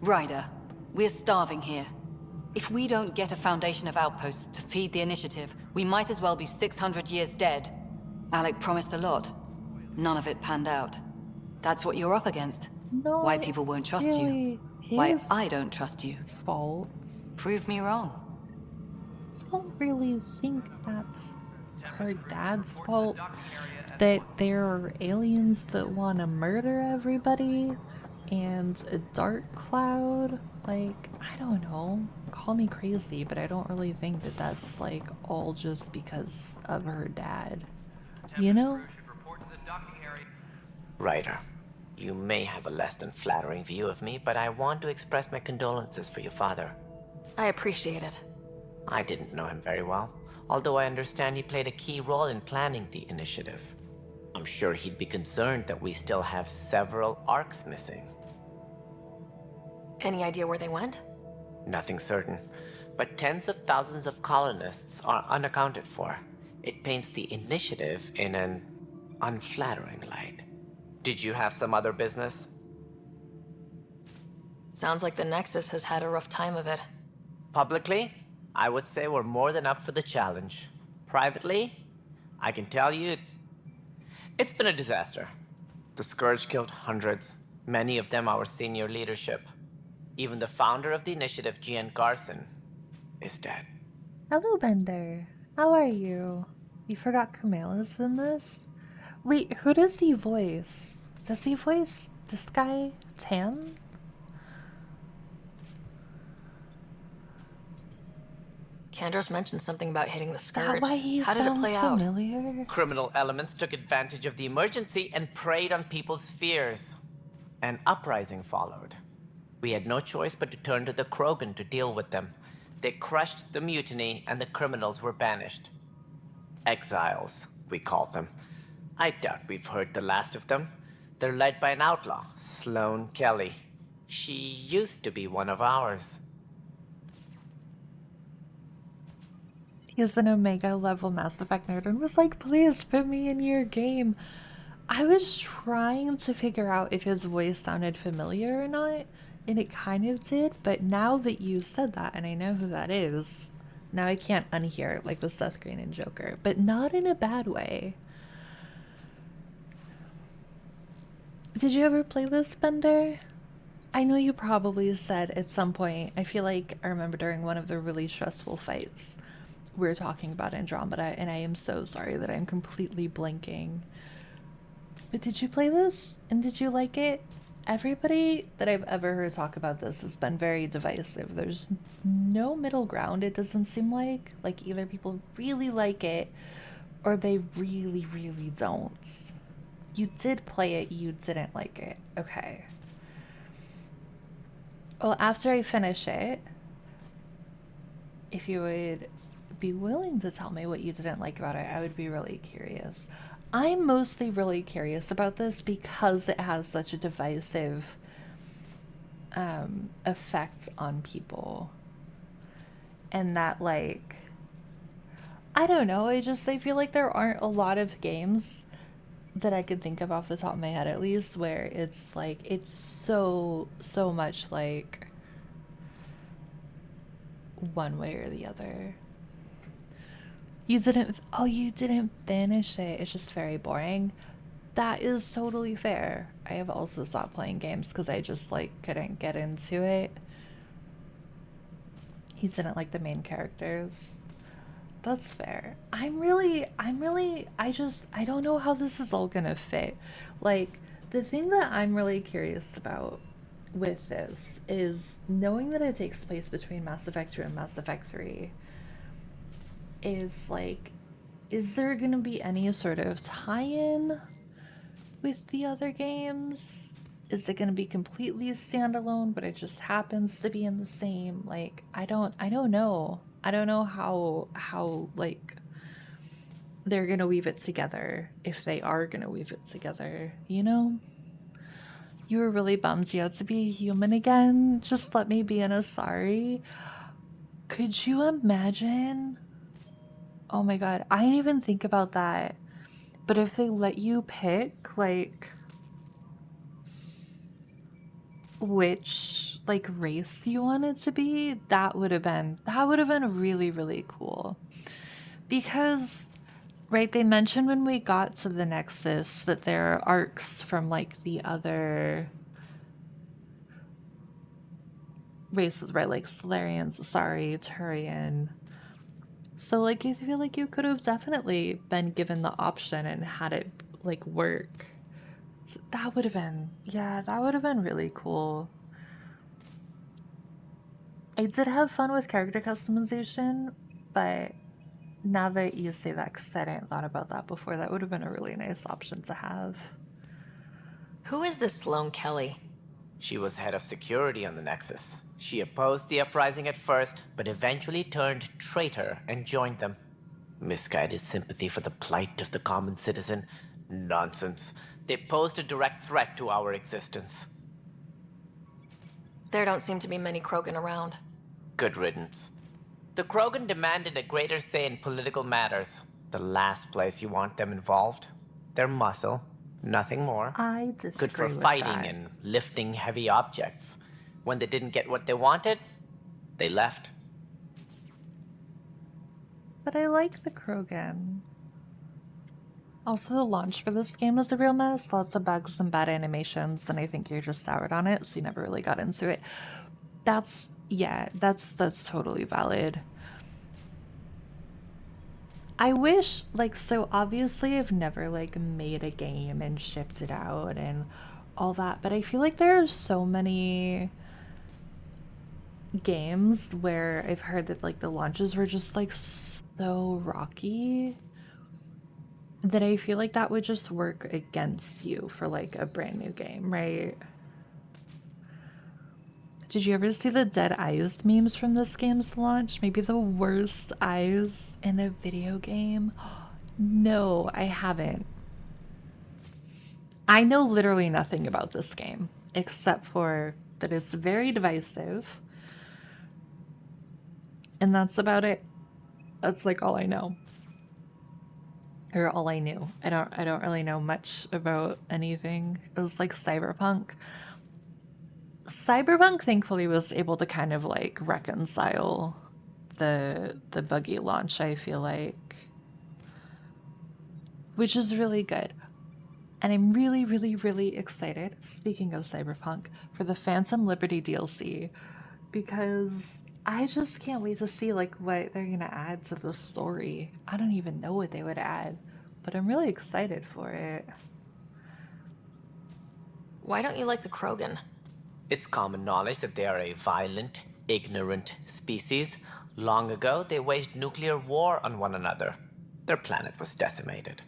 Ryder. We're starving here. If we don't get a foundation of outposts to feed the initiative, we might as well be 600 years dead. Alec promised a lot. None of it panned out. That's what you're up against. Why people won't trust you. Why I don't trust you. Faults. Prove me wrong. I don't really think that's her dad's fault. That there are aliens that want to murder everybody and a dark cloud. Like, I don't know. Call me crazy, but I don't really think that that's like all just because of her dad. You know? Ryder, you may have a less than flattering view of me, but I want to express my condolences for your father. I appreciate it. I didn't know him very well, although I understand he played a key role in planning the initiative. I'm sure he'd be concerned that we still have several arcs missing. Any idea where they went? Nothing certain, but tens of thousands of colonists are unaccounted for. It paints the initiative in an unflattering light. Did you have some other business? Sounds like the Nexus has had a rough time of it. Publicly, I would say we're more than up for the challenge. Privately, I can tell you, it's been a disaster. The Scourge killed hundreds, many of them our senior leadership. Even the founder of the initiative, Gian Garson, is dead. Hello, Bender. How are you? You forgot Kamala's in this? Wait, who does he voice? Does he voice this guy, Tan? Kandros mentioned something about hitting the Scourge. Why he How did it play out? familiar? Criminal elements took advantage of the emergency and preyed on people's fears. An uprising followed. We had no choice but to turn to the Krogan to deal with them. They crushed the mutiny and the criminals were banished. Exiles, we call them. I doubt we've heard the last of them. They're led by an outlaw, Sloane Kelly. She used to be one of ours. He's an Omega level Mass Effect nerd and was like, please put me in your game. I was trying to figure out if his voice sounded familiar or not, and it kind of did, but now that you said that and I know who that is, now I can't unhear it like with Seth Green and Joker, but not in a bad way. Did you ever play this, Bender? I know you probably said at some point, I feel like I remember during one of the really stressful fights, we were talking about Andromeda, and I am so sorry that I'm completely blanking. But did you play this? And did you like it? Everybody that I've ever heard talk about this has been very divisive. There's no middle ground, it doesn't seem like. Like, either people really like it, or they really, really don't. You did play it, you didn't like it. Okay. Well, after I finish it, if you would be willing to tell me what you didn't like about it, I would be really curious. I'm mostly really curious about this because it has such a divisive effect on people. And that, like, I don't know, I feel like there aren't a lot of games that I could think of off the top of my head, at least, where it's like, it's so much like one way or the other. You didn't finish it. It's just very boring. That is totally fair. I have also stopped playing games because I just like couldn't get into it. You didn't like the main characters. That's fair. I don't know how this is all gonna fit. Like, the thing that I'm really curious about with this is knowing that it takes place between Mass Effect 2 and Mass Effect 3. Is like, is there gonna be any sort of tie-in with the other games? Is it gonna be completely standalone, but it just happens to be in the same, like, I don't know. I don't know how like they're gonna weave it together, if they are gonna weave it together, you know? You were really bummed you had to be human again. Just let me be in a sorry. Could you imagine? Oh my god, I didn't even think about that. But if they let you pick, like which like race you wanted to be, that would have been really, really cool. Because right, they mentioned when we got to the Nexus that there are arcs from like the other races, right? Like Solarian, Asari, Turian. So like I feel like you could have definitely been given the option and had it like work. So that would have been, yeah, that would have been really cool. I did have fun with character customization, but now that you say that, because I hadn't thought about that before, that would have been a really nice option to have. Who is this Sloane Kelly? She was head of security on the Nexus. She opposed the uprising at first, but eventually turned traitor and joined them. Misguided sympathy for the plight of the common citizen? Nonsense. They posed a direct threat to our existence. There don't seem to be many Krogan around. Good riddance. The Krogan demanded a greater say in political matters. The last place you want them involved. Their muscle, nothing more. I disagree Good for with fighting that. and lifting heavy objects. When they didn't get what they wanted, they left. But I like the Krogan. Also, the launch for this game is a real mess. Lots of bugs and bad animations, and I think you're just soured on it, so you never really got into it. That's totally valid. I wish, like, so obviously I've never, like, made a game and shipped it out and all that, but I feel like there are so many games where I've heard that, like, the launches were just, like, so rocky that I feel like that would just work against you for, like, a brand new game, right? Did you ever see the dead eyes memes from this game's launch? Maybe the worst eyes in a video game? No, I haven't. I know literally nothing about this game, except for that it's very divisive. And that's about it. That's like all I know. Or all I knew. I don't really know much about anything. It was like Cyberpunk. Cyberpunk thankfully was able to kind of like reconcile the buggy launch, I feel like. Which is really good. And I'm really, really, really excited, speaking of Cyberpunk, for the Phantom Liberty DLC. Because I just can't wait to see like what they're gonna add to the story. I don't even know what they would add, but I'm really excited for it. Why don't you like the Krogan? It's common knowledge that they are a violent, ignorant species. Long ago, they waged nuclear war on one another. Their planet was decimated.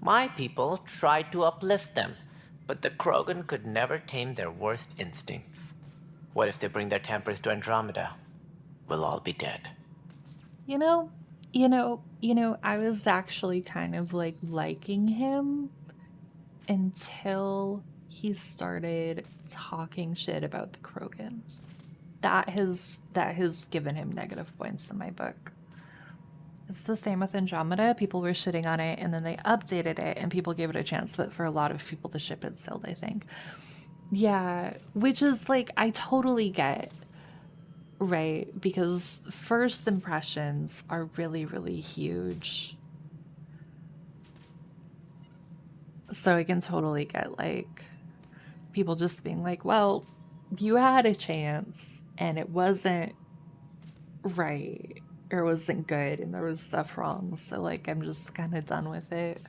My people tried to uplift them, but the Krogan could never tame their worst instincts. What if they bring their tempers to Andromeda? We'll all be dead. You know, I was actually kind of like liking him until he started talking shit about the Krogans. That has given him negative points in my book. It's the same with Andromeda. People were shitting on it, and then they updated it, and people gave it a chance. But for a lot of people, the ship had sailed, I think. Yeah, which is like, I totally get, right? Because first impressions are really, really huge. So I can totally get, like, people just being like, well, you had a chance, and it wasn't right. Or wasn't good, and there was stuff wrong, so like I'm just kind of done with it.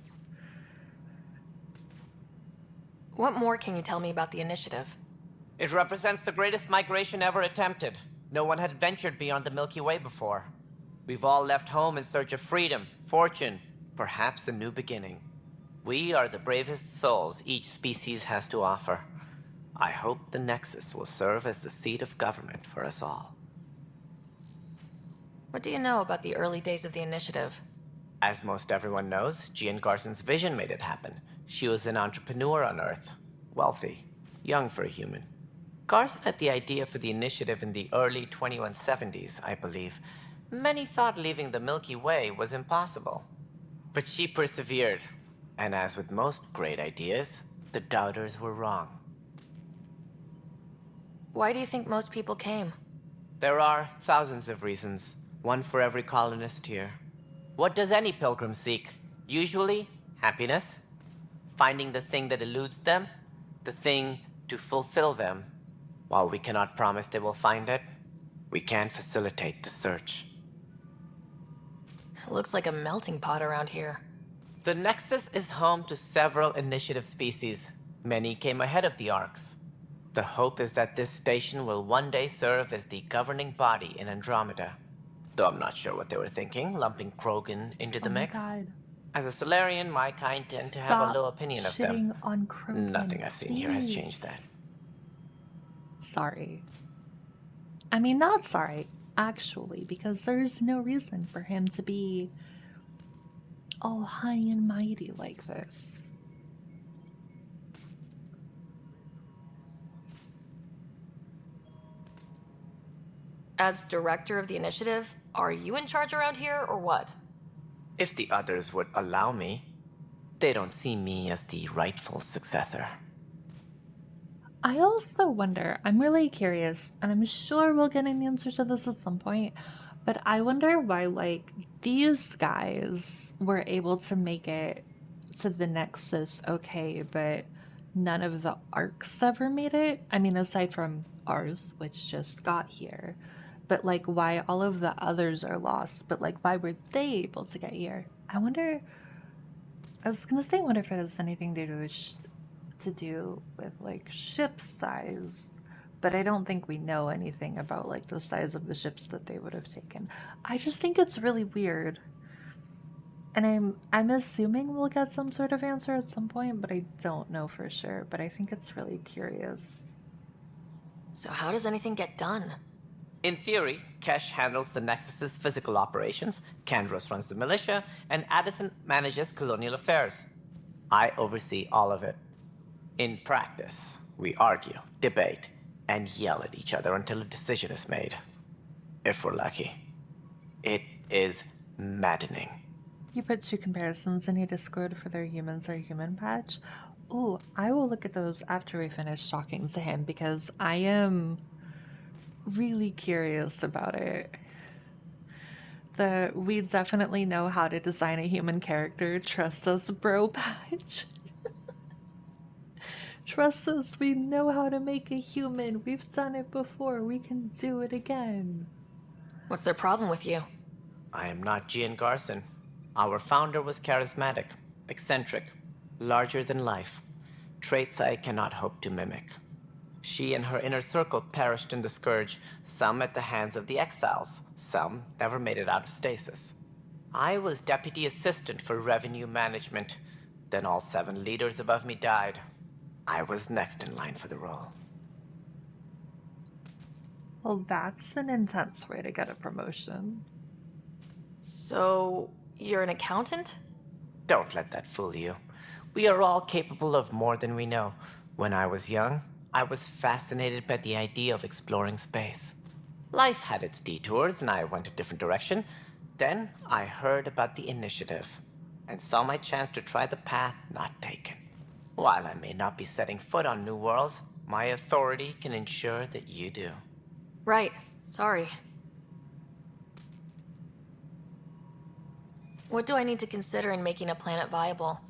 What more can you tell me about the initiative? It represents the greatest migration ever attempted. No one had ventured beyond the Milky Way before. We've all left home in search of freedom, fortune, perhaps a new beginning. We are the bravest souls each species has to offer. I hope the Nexus will serve as the seat of government for us all. What do you know about the early days of the initiative? As most everyone knows, Gian Garson's vision made it happen. She was an entrepreneur on Earth. Wealthy. Young for a human. Garson had the idea for the initiative in the early 2170s, I believe. Many thought leaving the Milky Way was impossible. But she persevered. And as with most great ideas, the doubters were wrong. Why do you think most people came? There are thousands of reasons, one for every colonist here. What does any pilgrim seek? Usually, happiness, finding the thing that eludes them, the thing to fulfill them. While we cannot promise they will find it, we can facilitate the search. It looks like a melting pot around here. The Nexus is home to several initiative species. Many came ahead of the Arks. The hope is that this station will one day serve as the governing body in Andromeda. Though I'm not sure what they were thinking, lumping Krogan into the mix. God. As a Solarian, my kind tend to have a low opinion of them. Shitting on Krogan, Nothing I've seen here has changed that. Sorry. I mean, not sorry, actually, because there's no reason for him to be all high and mighty like this. As director of the initiative, are you in charge around here or what? If the others would allow me, they don't see me as the rightful successor. I also wonder, I'm really curious, and I'm sure we'll get an answer to this at some point, but I wonder why, like, these guys were able to make it to the Nexus okay, but none of the Arcs ever made it? I mean, aside from ours, which just got here. But, like, why all of the others are lost, but, like, why were they able to get here? I wonder, I was gonna say, I wonder if it has anything to do with like ship size, but I don't think we know anything about like the size of the ships that they would have taken. I just think it's really weird, and I'm assuming we'll get some sort of answer at some point, but I don't know for sure. But I think it's really curious. So how does anything get done? In theory, Kesh handles the Nexus's physical operations, Kandros runs the militia, and Addison manages colonial affairs. I oversee all of it. In practice, we argue, debate, and yell at each other until a decision is made. If we're lucky. It is maddening. You put two comparisons in your Discord for their humans or human patch. Ooh, I will look at those after we finish talking to him because I am really curious about it. We definitely know how to design a human character. Trust us, bro patch. Trust us, we know how to make a human. We've done it before. We can do it again. What's their problem with you? I am not Gian Garson. Our founder was charismatic, eccentric, larger than life. Traits I cannot hope to mimic. She and her inner circle perished in the Scourge, some at the hands of the Exiles, some never made it out of stasis. I was deputy assistant for revenue management. Then all 7 leaders above me died. I was next in line for the role. Well, that's an intense way to get a promotion. So, you're an accountant? Don't let that fool you. We are all capable of more than we know. When I was young, I was fascinated by the idea of exploring space. Life had its detours, and I went a different direction. Then I heard about the initiative, and saw my chance to try the path not taken. While I may not be setting foot on new worlds, my authority can ensure that you do. Right. Sorry. What do I need to consider in making a planet viable?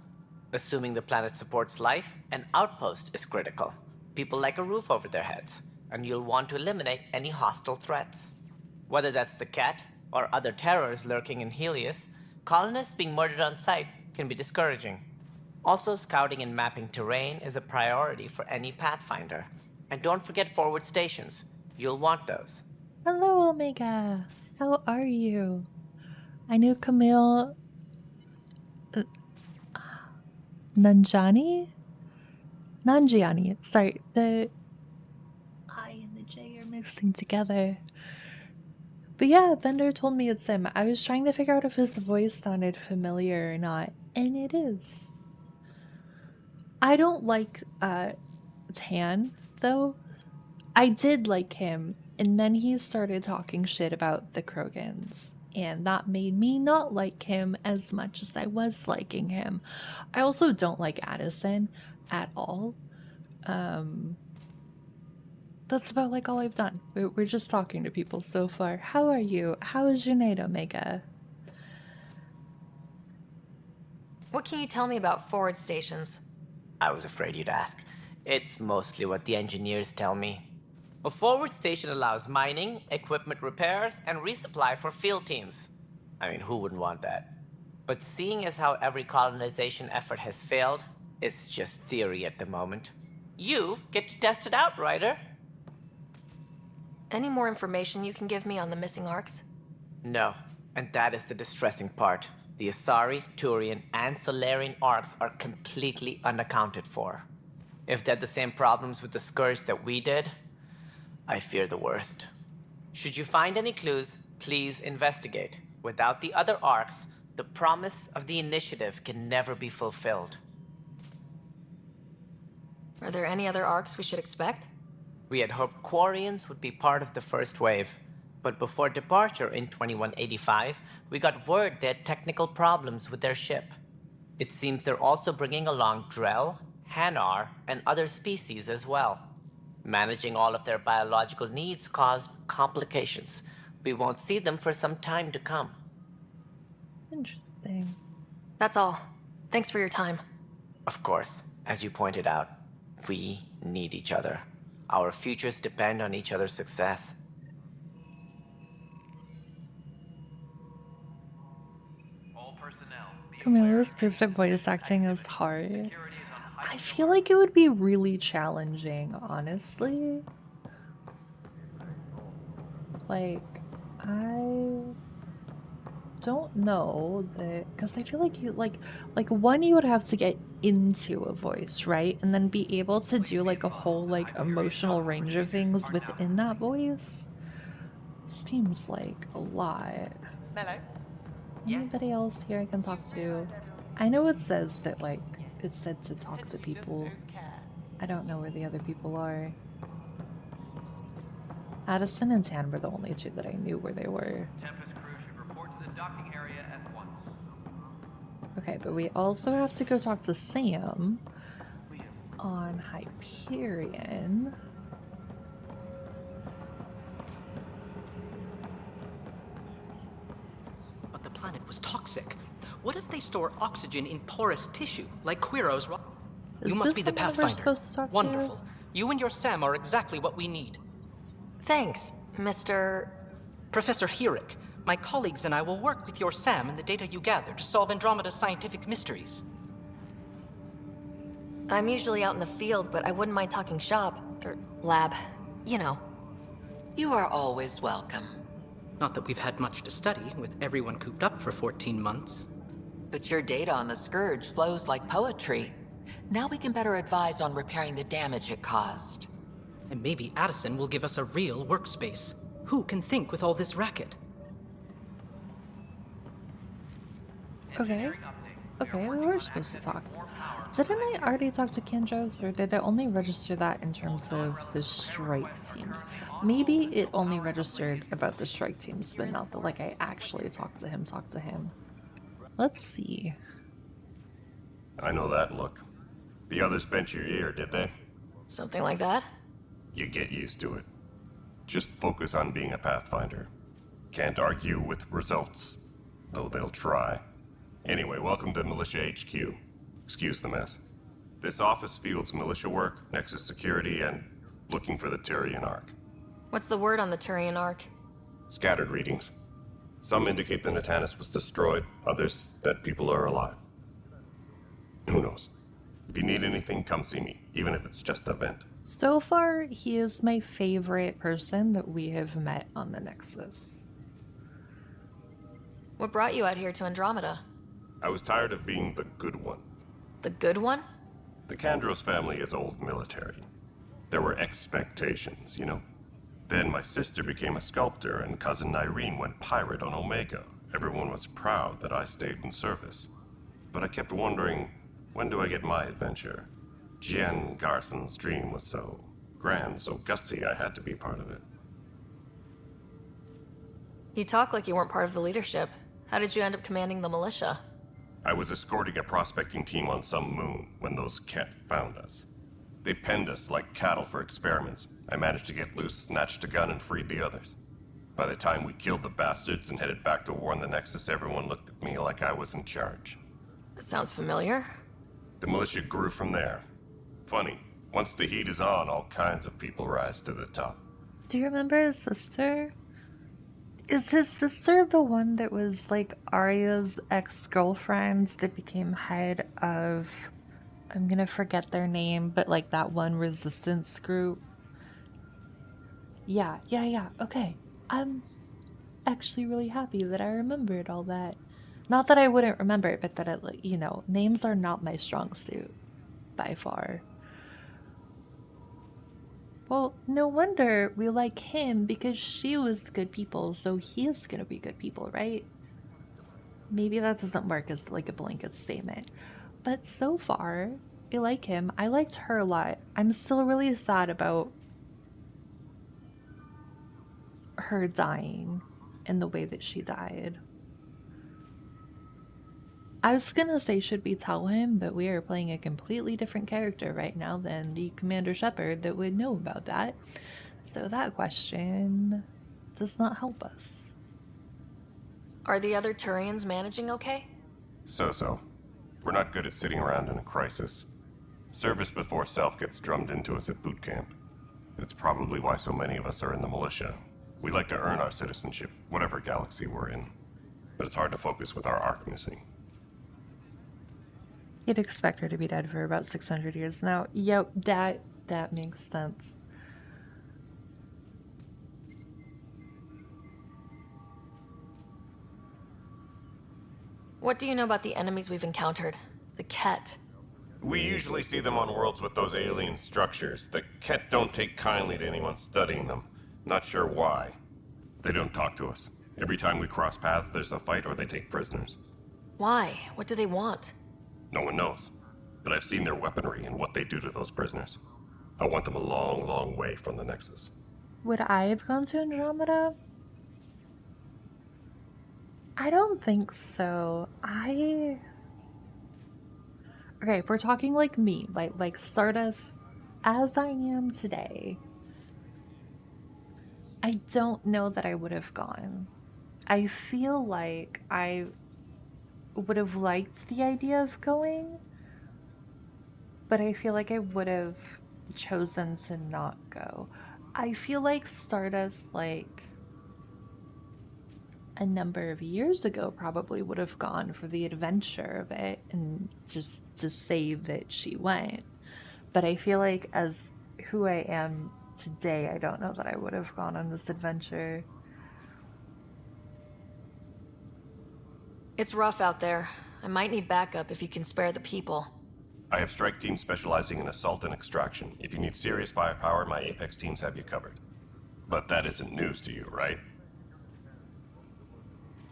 Assuming the planet supports life, an outpost is critical. People like a roof over their heads, and you'll want to eliminate any hostile threats. Whether that's the cat, or other terrors lurking in Helios, colonists being murdered on sight can be discouraging. Also, scouting and mapping terrain is a priority for any Pathfinder. And don't forget forward stations. You'll want those. Hello, Omega. How are you? I knew Camille... Nanjiani? Sorry, the I and the J are mixing together. But yeah, Bender told me it's him. I was trying to figure out if his voice sounded familiar or not, and it is. I don't like Tan, though. I did like him, and then he started talking shit about the Krogans, and that made me not like him as much as I was liking him. I also don't like Addison at all. that's about like all I've done. We're just talking to people so far. How are you? How is your night, Omega? What can you tell me about forward stations? I was afraid you'd ask. It's mostly what the engineers tell me. A forward station allows mining, equipment repairs, and resupply for field teams. I mean, who wouldn't want that? But seeing as how every colonization effort has failed, it's just theory at the moment. You get to test it out, Ryder. Any more information you can give me on the missing arcs? No, and that is the distressing part. The Asari, Turian, and Solarian arcs are completely unaccounted for. If they had the same problems with the Scourge that we did, I fear the worst. Should you find any clues, please investigate. Without the other arcs, the promise of the Initiative can never be fulfilled. Are there any other arcs we should expect? We had hoped Quarians would be part of the first wave, but before departure in 2185, we got word they had technical problems with their ship. It seems they're also bringing along Drell, Hanar, and other species as well. Managing all of their biological needs caused complications. We won't see them for some time to come. Interesting. That's all. Thanks for your time. Of course, as you pointed out, we need each other. Our futures depend on each other's success. Camilla's proof that voice acting is hard. I feel like it would be really challenging, honestly. Like, I don't know that, because I feel like you like one, you would have to get into a voice, right, and then be able to do like a whole like emotional range of things within that voice. Seems like a lot. Mello? Anybody else here I can talk to? I know it says that like it's said to talk to people. I don't know where the other people are. Addison and Tan were the only two that I knew where they were. Tempest crew should report to the docking area at once. Okay, but we also have to go talk to Sam on Hyperion. But the planet was toxic. What if they store oxygen in porous tissue, like Quiro's rock? You must be the Pathfinder. Wonderful. You and your Sam are exactly what we need. Thanks, Mr. Professor Herrick. My colleagues and I will work with your Sam and the data you gather to solve Andromeda's scientific mysteries. I'm usually out in the field, but I wouldn't mind talking shop, or lab, you know. You are always welcome. Not that we've had much to study, with everyone cooped up for 14 months. But your data on the Scourge flows like poetry. Now we can better advise on repairing the damage it caused. And maybe Addison will give us a real workspace. Who can think with all this racket? Okay. Okay, we were supposed to talk. Didn't I already talk to Kendros, or did it only register that in terms of the strike teams? Maybe it only registered about the strike teams, but not that like I actually talked to him. Let's see. I know that look. The others bent your ear, did they? Something like that? You get used to it. Just focus on being a Pathfinder. Can't argue with results, though they'll try. Anyway, welcome to Militia HQ. Excuse the mess. This office fields militia work, Nexus security, and looking for the Turian Ark. What's the word on the Turian Ark? Scattered readings. Some indicate the Natanus was destroyed, others that people are alive. Who knows? If you need anything, come see me, even if it's just a vent. So far, he is my favorite person that we have met on the Nexus. What brought you out here to Andromeda? I was tired of being the good one. The good one? The Kandros family is old military. There were expectations, you know? Then my sister became a sculptor and cousin Irene went pirate on Omega. Everyone was proud that I stayed in service. But I kept wondering, when do I get my adventure? Jian Garson's dream was so grand, so gutsy, I had to be part of it. You talk like you weren't part of the leadership. How did you end up commanding the militia? I was escorting a prospecting team on some moon when those Ket found us. They penned us like cattle for experiments. I managed to get loose, snatched a gun, and freed the others. By the time we killed the bastards and headed back to warn the Nexus, everyone looked at me like I was in charge. That sounds familiar. The militia grew from there. Funny, once the heat is on, all kinds of people rise to the top. Do you remember his sister? Is his sister the one that was like Arya's ex-girlfriend that became head of, I'm gonna forget their name, but like that one resistance group? Yeah, okay. I'm actually really happy that I remembered all that. Not that I wouldn't remember it, but that it, you know, names are not my strong suit, by far. Well, no wonder we like him, because she was good people, so he's gonna be good people, right? Maybe that doesn't work as like a blanket statement. But so far, I like him. I liked her a lot. I'm still really sad about her dying in the way that she died. I was gonna say, should we tell him, but we are playing a completely different character right now than the Commander Shepard that would know about that. So that question does not help us. Are the other Turians managing okay? So. We're not good at sitting around in a crisis. Service before self gets drummed into us at boot camp. That's probably why so many of us are in the militia. We like to earn our citizenship, whatever galaxy we're in. But it's hard to focus with our arc missing. You'd expect her to be dead for about 600 years now. Yep, that makes sense. What do you know about the enemies we've encountered? The Ket? We usually see them on worlds with those alien structures. The Ket don't take kindly to anyone studying them. Not sure why. They don't talk to us. Every time we cross paths, there's a fight or they take prisoners. Why? What do they want? No one knows. But I've seen their weaponry and what they do to those prisoners. I want them a long, long way from the Nexus. Would I have gone to Andromeda? I don't think so. Okay, if we're talking like me, like Stardust as I am today, I don't know that I would have gone. I feel like I would have liked the idea of going, but I feel like I would have chosen to not go. I feel like Stardust, like a number of years ago, probably would have gone for the adventure of it and just to say that she went. But I feel like as who I am today, I don't know that I would have gone on this adventure. It's rough out there. I might need backup if you can spare the people. I have strike teams specializing in assault and extraction. If you need serious firepower, my Apex teams have you covered. But that isn't news to you, right?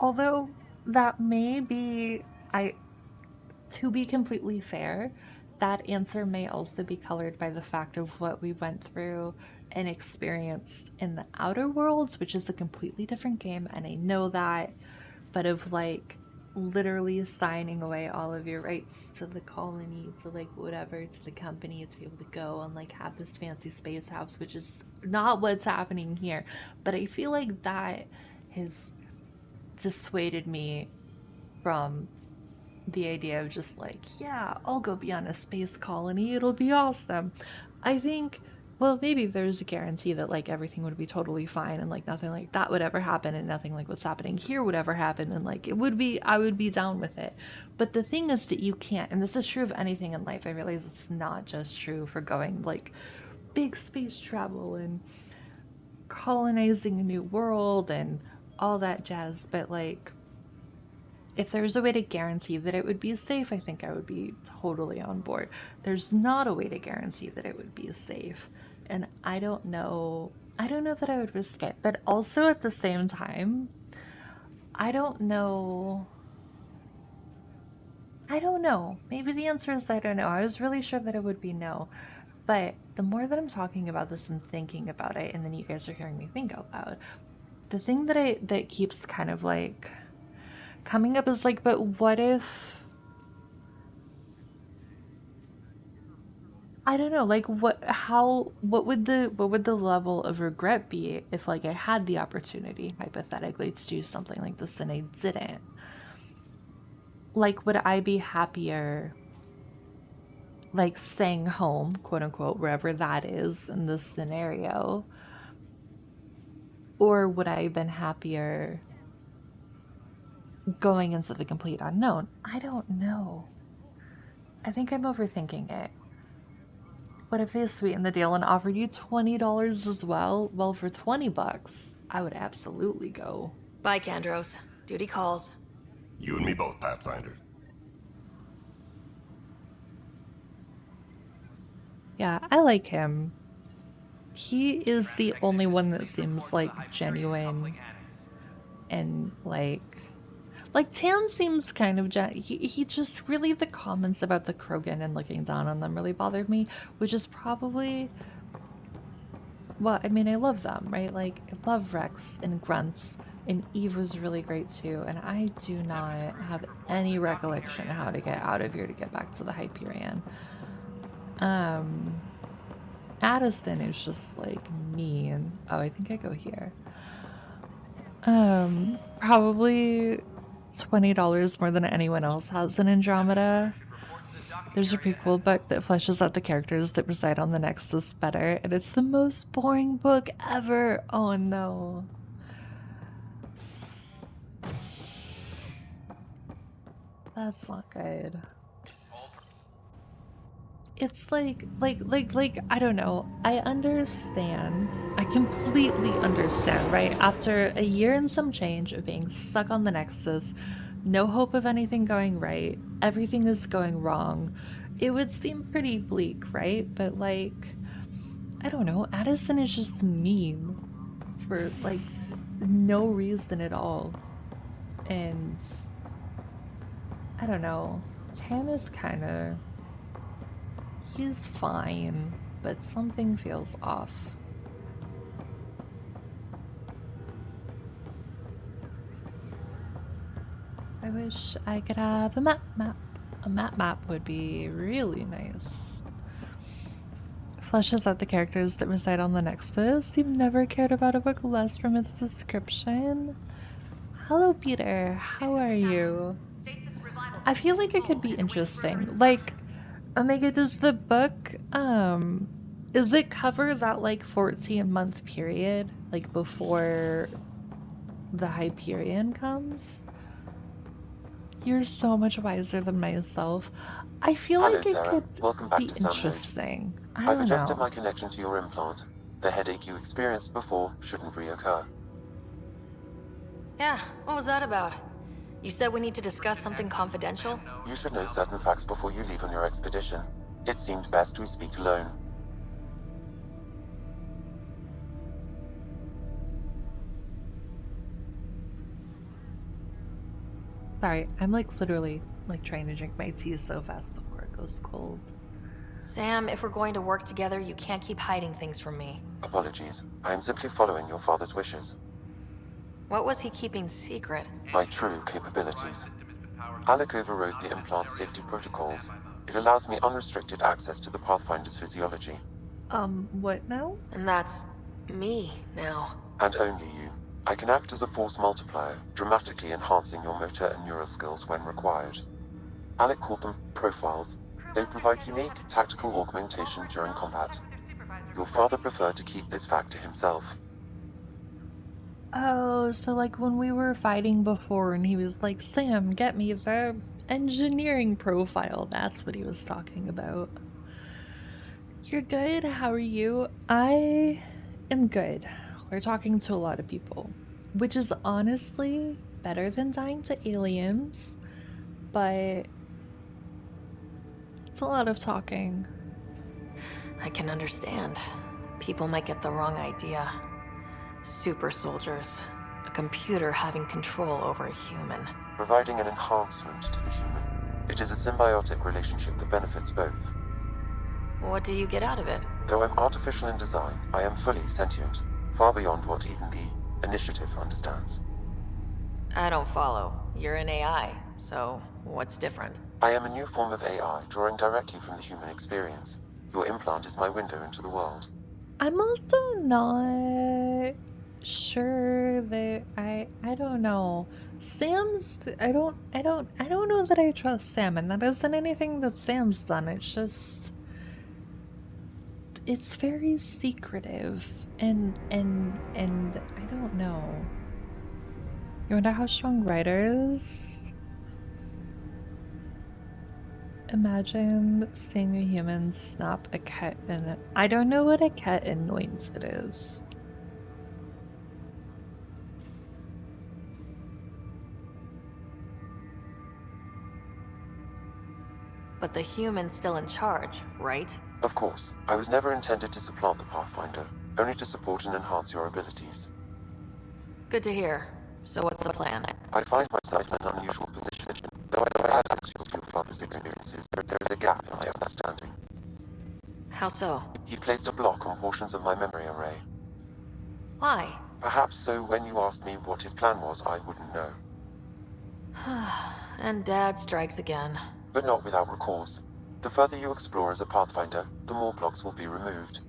Although that may be, to be completely fair, that answer may also be colored by the fact of what we went through and experienced in the Outer Worlds, which is a completely different game, and I know that, but of like literally signing away all of your rights to the colony, to like whatever, to the company, to be able to go and like have this fancy space house, which is not what's happening here. But I feel like that has dissuaded me from the idea of just like, yeah, I'll go be on a space colony, it'll be awesome. I think, well, maybe there's a guarantee that like everything would be totally fine and like nothing like that would ever happen and nothing like what's happening here would ever happen, and like it would be, I would be down with it. But the thing is that you can't, and this is true of anything in life, I realize it's not just true for going like big space travel and colonizing a new world and all that jazz, but like if there's a way to guarantee that it would be safe, I think I would be totally on board. There's not a way to guarantee that it would be safe, and I don't know that I would risk it. But also at the same time, I don't know. Maybe the answer is I don't know. I was really sure that it would be no, but the more that I'm talking about this and thinking about it, and then you guys are hearing me think out loud, the thing that keeps kind of like coming up is like, but what if I don't know, like what would the level of regret be if like I had the opportunity hypothetically to do something like this and I didn't? Like would I be happier like staying home, quote unquote, wherever that is in this scenario? Or would I have been happier going into the complete unknown? I don't know. I think I'm overthinking it. What if they sweetened the deal and offered you $20 as well? Well, for $20, I would absolutely go. Bye, Kandros. Duty calls. You and me both, Pathfinder. Yeah, I like him. He is the only one that seems like genuine and like Tan seems kind of he just really, the comments about the Krogan and looking down on them really bothered me, which is probably, well, I mean, I love them, right? Like I love Rex and Grunts, and Eve was really great too, and I do not have any recollection how to get out of here to get back to the Hyperion. Addison is just like mean. Oh, I think I go here. Probably $20 more than anyone else has in Andromeda. There's a prequel book that fleshes out the characters that reside on the Nexus better, and it's the most boring book ever. Oh no. That's not good. It's like, I don't know. I understand. I completely understand, right? After a year and some change of being stuck on the Nexus, no hope of anything going right, everything is going wrong, it would seem pretty bleak, right? But like, I don't know, Addison is just mean for like no reason at all. And I don't know, Tan is kinda, he's fine, but something feels off. I wish I could have a map. A map would be really nice. Fleshes out the characters that reside on the Nexus. You've never cared about a book less from its description. Hello, Peter. How are you? I feel like it could be interesting. Like, Omega, does the book, is it cover that like 14-month period, like before the Hyperion comes? You're so much wiser than myself. I feel Hello, like it Sarah. could Welcome back be to Sunlight. interesting. I I've don't adjusted know. my connection to your implant. The headache you experienced before shouldn't reoccur. Yeah, what was that about? You said we need to discuss something confidential? You should know certain facts before you leave on your expedition. It seemed best we speak alone. Sorry, I'm like literally like trying to drink my tea so fast before it goes cold. Sam, if we're going to work together, you can't keep hiding things from me. Apologies. I am simply following your father's wishes. What was he keeping secret? My true capabilities. Alec overrode the implant safety protocols. It allows me unrestricted access to the Pathfinder's physiology. What now? And that's me now. And only you. I can act as a force multiplier, dramatically enhancing your motor and neural skills when required. Alec called them profiles. They provide unique tactical augmentation during combat. Your father preferred to keep this fact to himself. Oh, so like when we were fighting before and he was like, Sam, get me the engineering profile. That's what he was talking about. You're good? How are you? I am good. We're talking to a lot of people, which is honestly better than dying to aliens, but it's a lot of talking. I can understand. People might get the wrong idea. Super soldiers. A computer having control over a human. Providing an enhancement to the human. It is a symbiotic relationship that benefits both. What do you get out of it? Though I'm artificial in design, I am fully sentient. Far beyond what even the Initiative understands. I don't follow. You're an AI, so what's different? I am a new form of AI, drawing directly from the human experience. Your implant is my window into the world. I'm also not sure that I don't know. Sam's I don't know that I trust Sam, and that isn't anything that Sam's done. It's just it's very secretive and I don't know. You wonder how strong Ryder is? Imagine seeing a human snap a cat and I don't know what a cat anoints it is. But the human's still in charge, right? Of course, I was never intended to supplant the Pathfinder, only to support and enhance your abilities. Good to hear. So what's the plan? I find myself in an unusual position. Though I have access to your father's experiences, there is a gap in my understanding. How so? He placed a block on portions of my memory array. Why? Perhaps so when you asked me what his plan was, I wouldn't know. And Dad strikes again. But not without recourse. The further you explore as a Pathfinder, the more blocks will be removed.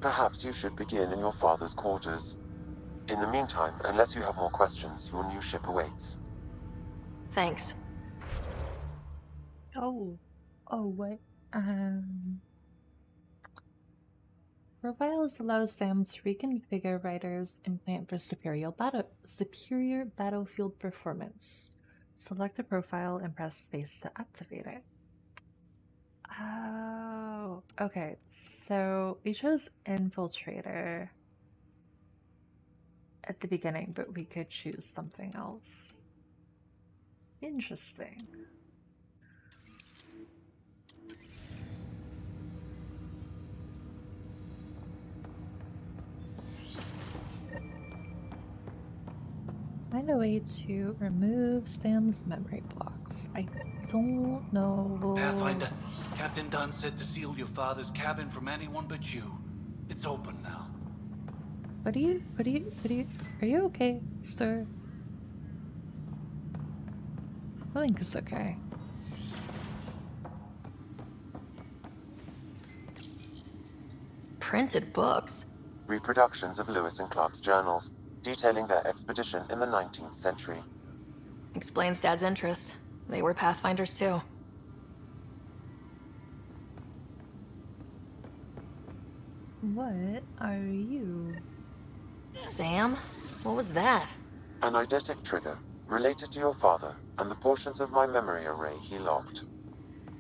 Perhaps you should begin in your father's quarters. In the meantime, unless you have more questions, your new ship awaits. Thanks. Oh, what? Profiles allow Sam to reconfigure Ryder's implant for superior battlefield performance. Select a profile and press space to activate it. Oh, okay. So we chose Infiltrator at the beginning, but we could choose something else. Interesting. Find a way to remove Sam's memory blocks. I don't know. Pathfinder, Captain Dunn said to seal your father's cabin from anyone but you. It's open now. Are you okay, sir? I think it's okay. Printed books? Reproductions of Lewis and Clark's journals, detailing their expedition in the 19th century. Explains Dad's interest. They were Pathfinders too. What are you? Sam? What was that? An eidetic trigger, related to your father, and the portions of my memory array he locked.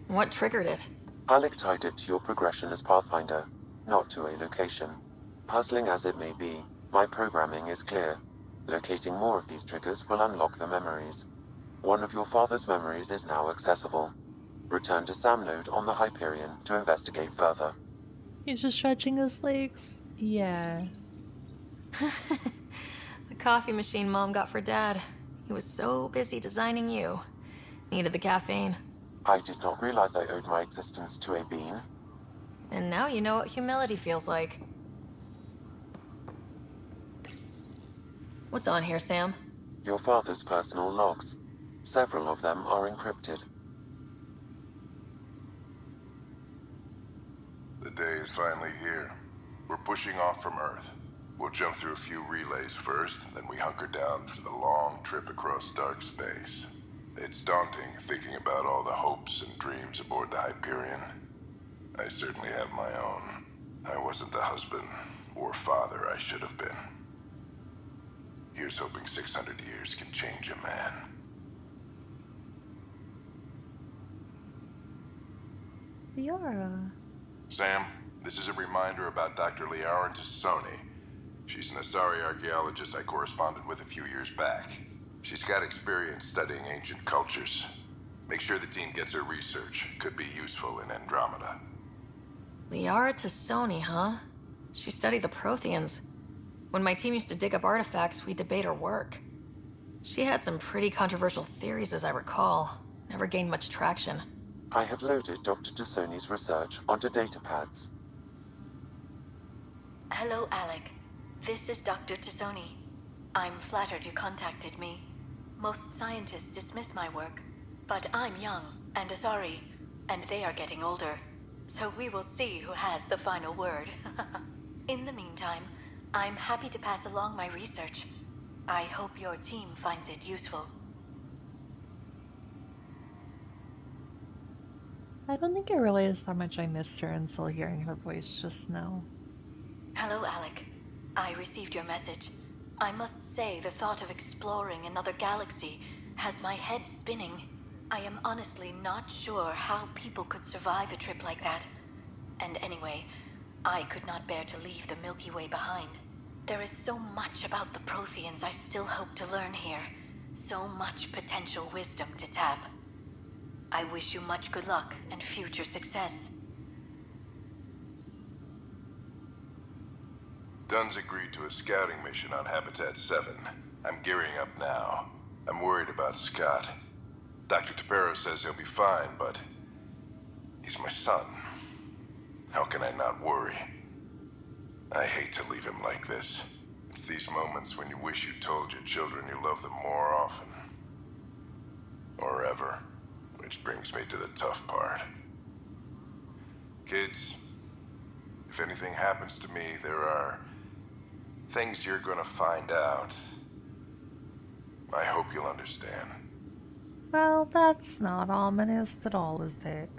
What triggered it? Alec tied it to your progression as Pathfinder, not to a location. Puzzling as it may be, my programming is clear. Locating more of these triggers will unlock the memories. One of your father's memories is now accessible. Return to Sam Node on the Hyperion to investigate further. He's just stretching his legs. Yeah. The coffee machine Mom got for Dad. He was so busy designing you. Needed the caffeine. I did not realize I owed my existence to a bean. And now you know what humility feels like. What's on here, Sam? Your father's personal logs. Several of them are encrypted. The day is finally here. We're pushing off from Earth. We'll jump through a few relays first, then we hunker down for the long trip across dark space. It's daunting thinking about all the hopes and dreams aboard the Hyperion. I certainly have my own. I wasn't the husband or father I should have been. Here's hoping 600 years can change a man. Liara. Sam, this is a reminder about Dr. Liara Tassoni. She's an Asari archaeologist I corresponded with a few years back. She's got experience studying ancient cultures. Make sure the team gets her research. Could be useful in Andromeda. Liara Tassoni, huh? She studied the Protheans. When my team used to dig up artifacts, we'd debate her work. She had some pretty controversial theories, as I recall. Never gained much traction. I have loaded Dr. Tassoni's research onto datapads. Hello, Alec. This is Dr. Tassoni. I'm flattered you contacted me. Most scientists dismiss my work, but I'm young and Asari, and they are getting older. So we will see who has the final word. In the meantime, I'm happy to pass along my research. I hope your team finds it useful. I don't think I realized how much I missed her until hearing her voice just now. Hello, Alec. I received your message. I must say the thought of exploring another galaxy has my head spinning. I am honestly not sure how people could survive a trip like that. And anyway, I could not bear to leave the Milky Way behind. There is so much about the Protheans I still hope to learn here. So much potential wisdom to tap. I wish you much good luck and future success. Dunn's agreed to a scouting mission on Habitat 7. I'm gearing up now. I'm worried about Scott. Dr. Tapero says he'll be fine, but he's my son. How can I not worry? I hate to leave him like this. It's these moments when you wish you told your children you love them more often. Or ever. Which brings me to the tough part. Kids, if anything happens to me, there are things you're gonna find out. I hope you'll understand. Well, that's not ominous at all, is it?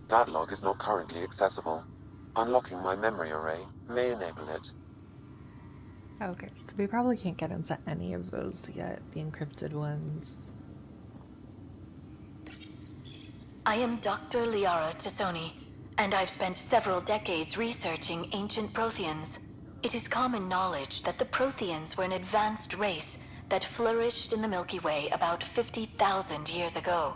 That log is not currently accessible. Unlocking my memory array may enable it. Okay, so we probably can't get into any of those yet, the encrypted ones. I am Dr. Liara Tassoni, and I've spent several decades researching ancient Protheans. It is common knowledge that the Protheans were an advanced race that flourished in the Milky Way about 50,000 years ago,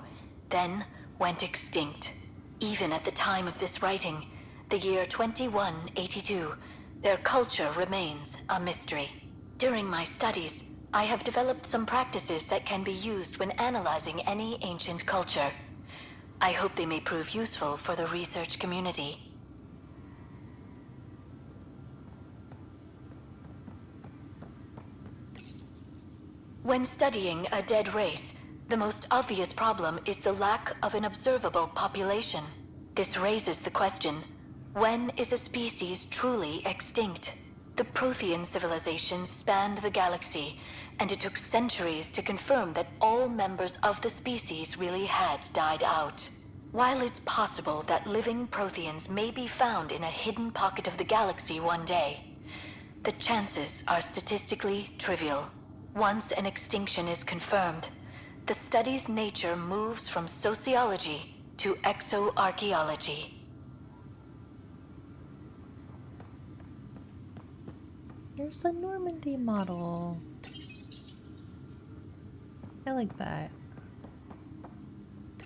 then went extinct. Even at the time of this writing, the year 2182, their culture remains a mystery. During my studies, I have developed some practices that can be used when analyzing any ancient culture. I hope they may prove useful for the research community. When studying a dead race, the most obvious problem is the lack of an observable population. This raises the question, when is a species truly extinct? The Prothean civilization spanned the galaxy, and it took centuries to confirm that all members of the species really had died out. While it's possible that living Protheans may be found in a hidden pocket of the galaxy one day, the chances are statistically trivial. Once an extinction is confirmed, the study's nature moves from sociology to exoarchaeology. Here's the Normandy model. I like that.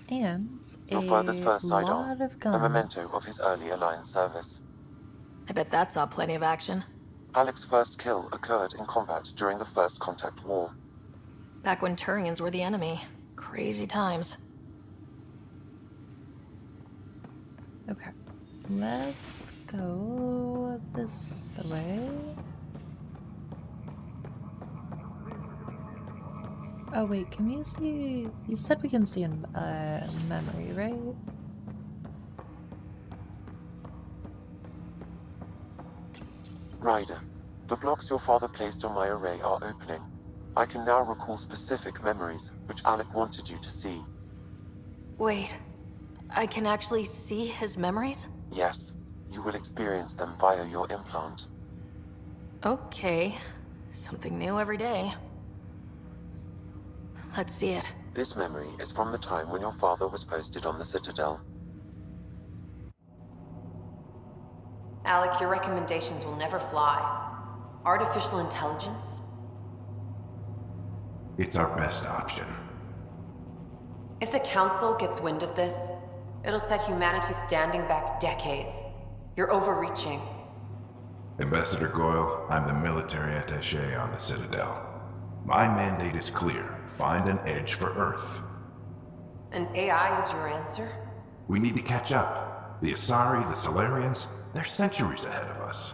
And Your father's first lot sidearm, of guns. a memento of his early Alliance service. I bet that saw plenty of action. Alec's first kill occurred in combat during the First Contact War. Back when Turians were the enemy. Crazy times. Okay, let's go this way. Oh wait, can we see? You said we can see in memory, right? Ryder, the blocks your father placed on my array are opening. I can now recall specific memories, which Alec wanted you to see. Wait, I can actually see his memories? Yes, you will experience them via your implant. Okay, something new every day. Let's see it. This memory is from the time when your father was posted on the Citadel. Alec, your recommendations will never fly. Artificial intelligence? It's our best option. If the Council gets wind of this, it'll set humanity standing back decades. You're overreaching. Ambassador Goyle, I'm the military attaché on the Citadel. My mandate is clear. Find an edge for Earth. And AI is your answer? We need to catch up. The Asari, the Solarians, they're centuries ahead of us.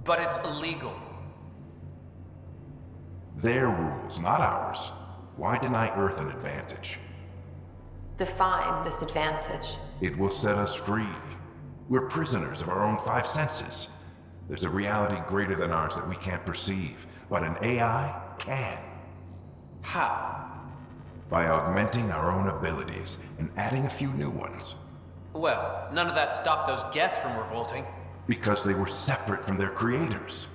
But it's illegal. Their rules, not ours. Why deny Earth an advantage? Define this advantage. It will set us free. We're prisoners of our own five senses. There's a reality greater than ours that we can't perceive, but an AI can. How? By augmenting our own abilities and adding a few new ones. Well, none of that stopped those Geth from revolting. Because they were separate from their creators.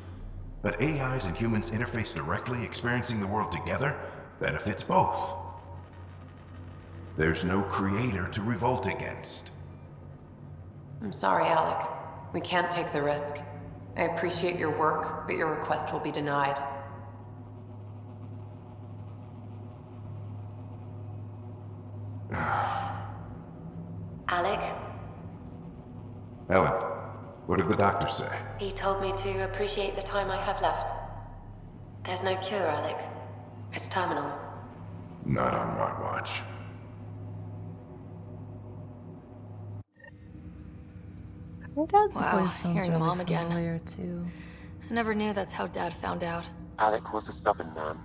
But AIs and humans interface directly, experiencing the world together, benefits both. There's no creator to revolt against. I'm sorry, Alec. We can't take the risk. I appreciate your work, but your request will be denied. Alec, Ellen, what did the doctor say? he told me to appreciate the time I have left. There's no cure, Alec. It's terminal. Not on my watch. Her dad's Wow, voice sounds hearing really Mom again. familiar too. I never knew that's how Dad found out. Alec was a stubborn man.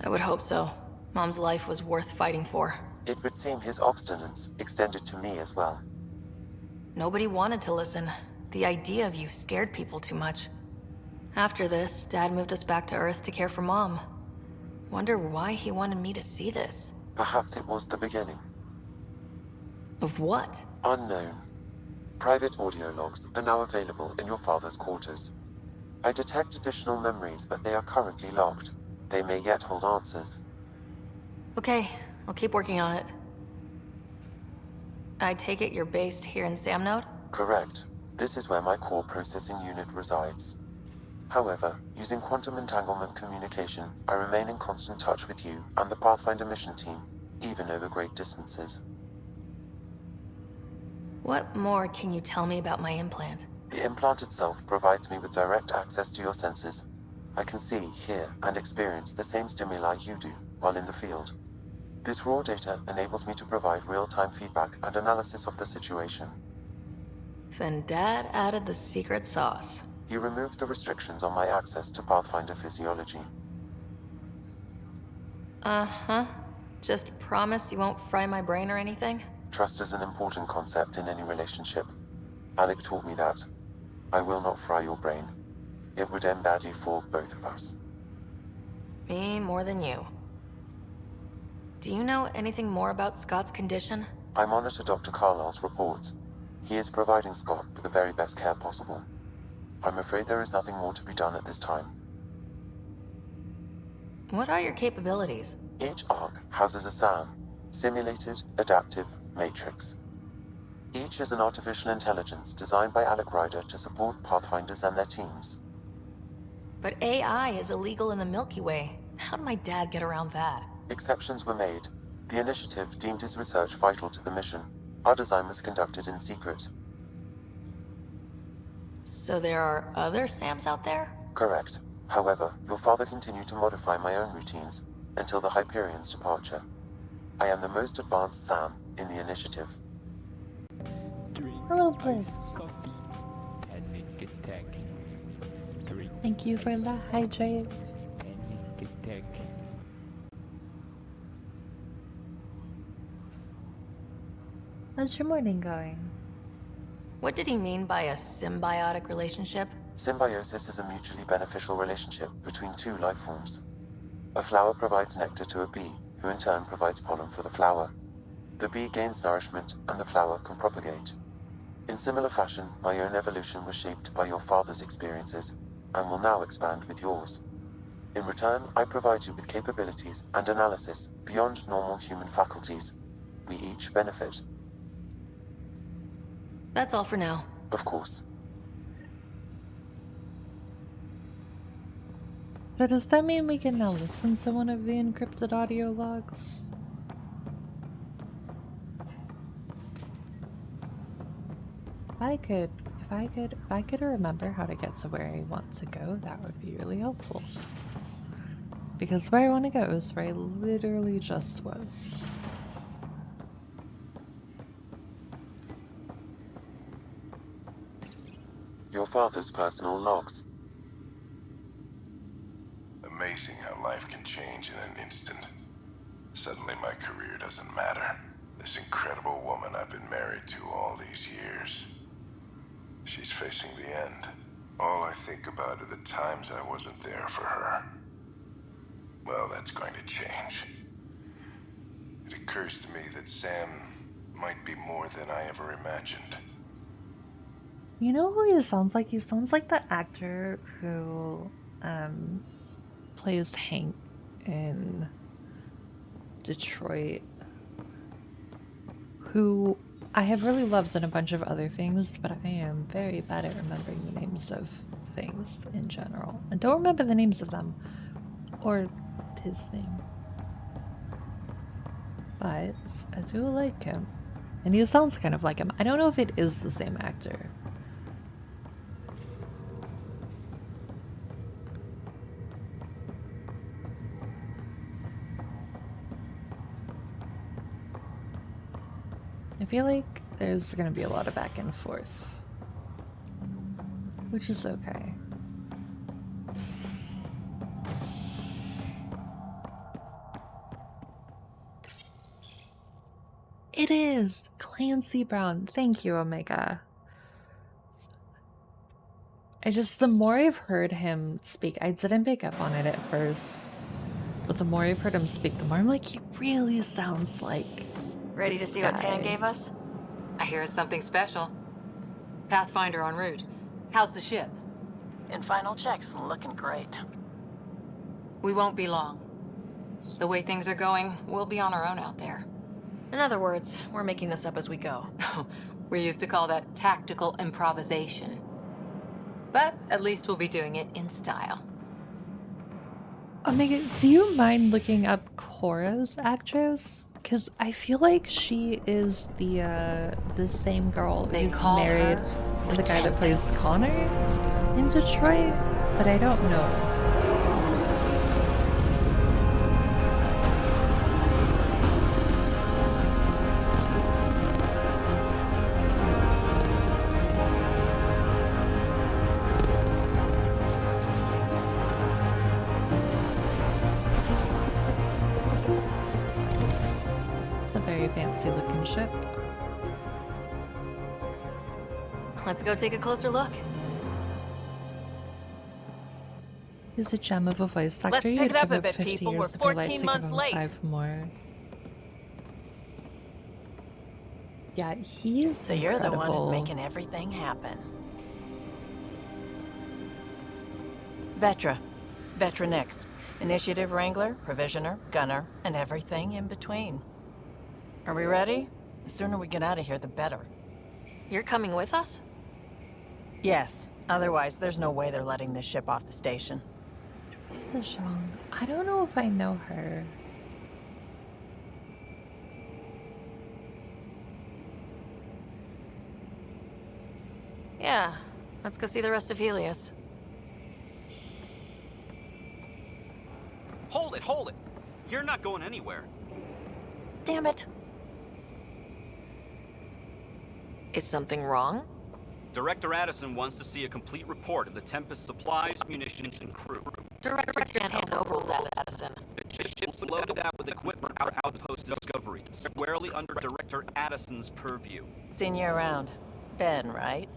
I would hope so. Mom's life was worth fighting for. It would seem his obstinance extended to me as well. Nobody wanted to listen. The idea of you scared people too much. After this, Dad moved us back to Earth to care for Mom. Wonder why he wanted me to see this. Perhaps it was the beginning. Of what? Unknown. Private audio logs are now available in your father's quarters. I detect additional memories, but they are currently locked. They may yet hold answers. Okay, I'll keep working on it. I take it you're based here in Samnode? Correct. This is where my core processing unit resides. However, using quantum entanglement communication, I remain in constant touch with you and the Pathfinder mission team, even over great distances. What more can you tell me about my implant? The implant itself provides me with direct access to your senses. I can see, hear, and experience the same stimuli you do while in the field. This raw data enables me to provide real-time feedback and analysis of the situation. Then Dad added the secret sauce. He removed the restrictions on my access to Pathfinder physiology. Uh-huh. Just promise you won't fry my brain or anything? Trust is an important concept in any relationship. Alec taught me that. I will not fry your brain. It would end badly for both of us. Me more than you. Do you know anything more about Scott's condition? I monitor Dr. Carlisle's reports. He is providing Scott with the very best care possible. I'm afraid there is nothing more to be done at this time. What are your capabilities? Each arc houses a SAM, Simulated Adaptive Matrix. Each is an artificial intelligence designed by Alec Ryder to support Pathfinders and their teams. But AI is illegal in the Milky Way. How did my dad get around that? Exceptions were made. The initiative deemed his research vital to the mission. Our design was conducted in secret. So there are other SAMs out there? Correct. However, your father continued to modify my own routines until the Hyperion's departure. I am the most advanced SAM in the initiative. Hello, Bliss. Thank you for the hydrates. How's your morning going? What did he mean by a symbiotic relationship? Symbiosis is a mutually beneficial relationship between two life forms. A flower provides nectar to a bee, who in turn provides pollen for the flower. The bee gains nourishment, and the flower can propagate. In similar fashion, my own evolution was shaped by your father's experiences, and will now expand with yours. In return, I provide you with capabilities and analysis beyond normal human faculties. We each benefit. That's all for now. Of course. So does that mean we can now listen to one of the encrypted audio logs? If I could remember how to get to where I want to go, that would be really helpful. Because where I want to go is where I literally just was. Your father's personal logs. Amazing how life can change in an instant. suddenly my career doesn't matter. This incredible woman I've been married to all these years. She's facing the end. All I think about are the times I wasn't there for her. Well, that's going to change. It occurs to me that Sam might be more than I ever imagined. You know who he sounds like? He sounds like the actor who plays Hank in Detroit, who I have really loved in a bunch of other things, but I am very bad at remembering the names of things in general. And don't remember the names of them. Or his name. But I do like him. And he sounds kind of like him. I don't know if it is the same actor. I feel like there's gonna be a lot of back and forth, which is okay. It is Clancy Brown. Thank you, Omega. The more I've heard him speak, I didn't pick up on it at first, but the more I've heard him speak, the more I'm like, he really sounds like Ready to see what Tan gave us? I hear it's something special. Pathfinder en route. How's the ship? In final checks, looking great. We won't be long. The way things are going, we'll be on our own out there. In other words, we're making this up as we go. We used to call that tactical improvisation. But at least we'll be doing it in style. Omega, do you mind looking up Cora's actress? Because I feel like she is the same girl who's married to the guy that plays Connor in Detroit, but I don't know. Fancy looking ship. Let's go take a closer look. He's a gem of a voice actor. Let's pick You'd it up give a bit, 50 people. years We're of your life 14 to months give him late. 5 more. Yeah, he's So you're the one who's incredible. making everything happen. Vetra. Vetra Nix. Initiative Wrangler, Provisioner, Gunner, and everything in between. Are we ready? The sooner we get out of here, the better. You're coming with us? Yes. Otherwise, there's no way they're letting this ship off the station. What's the Zhang? I don't know if I know her. Yeah. Let's go see the rest of Helios. Hold it, hold it! You're not going anywhere. Damn it. Is something wrong? Director Addison wants to see a complete report of the Tempest supplies, munitions, and crew. Director can't overrule that, Addison. The ship's loaded out with equipment for Outpost Discovery, squarely under Director Addison's purview. Seen you around. Ben, right?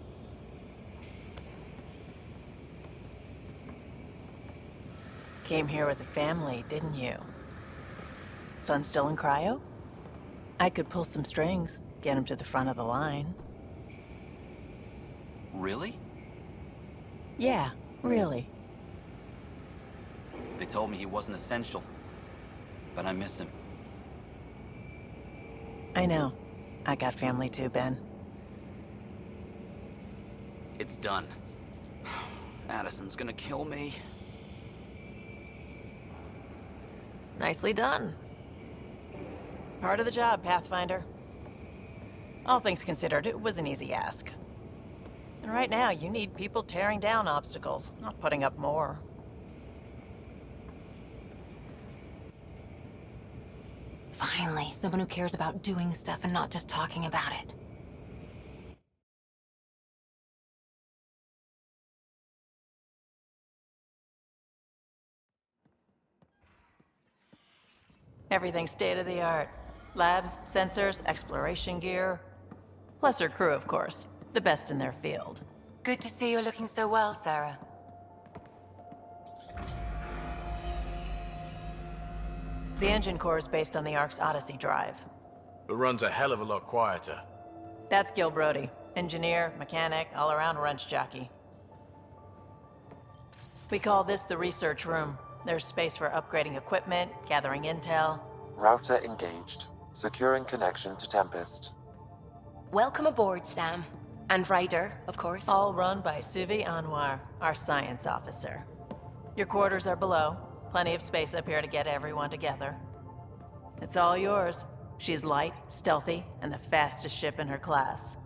Came here with a family, didn't you? Son still in cryo? I could pull some strings, get him to the front of the line. Really? Yeah, really. They told me he wasn't essential, but I miss him. I know. I got family too, Ben. It's done. Addison's gonna kill me. Nicely done. Part of the job, Pathfinder. All things considered, it was an easy ask. And right now, you need people tearing down obstacles, not putting up more. Finally, someone who cares about doing stuff and not just talking about it. Everything's state-of-the-art. Labs, sensors, exploration gear. Plus her crew, of course. The best in their field. Good to see you're looking so well, Sarah. The engine core is based on the Ark's Odyssey drive. It runs a hell of a lot quieter. That's Gil Brody. Engineer, mechanic, all-around wrench jockey. We call this the research room. There's space for upgrading equipment, gathering intel. Router engaged. Securing connection to Tempest. Welcome aboard, Sam. And Ryder, of course. All run by Suvi Anwar, our science officer. Your quarters are below. Plenty of space up here to get everyone together. It's all yours. She's light, stealthy, and the fastest ship in her class.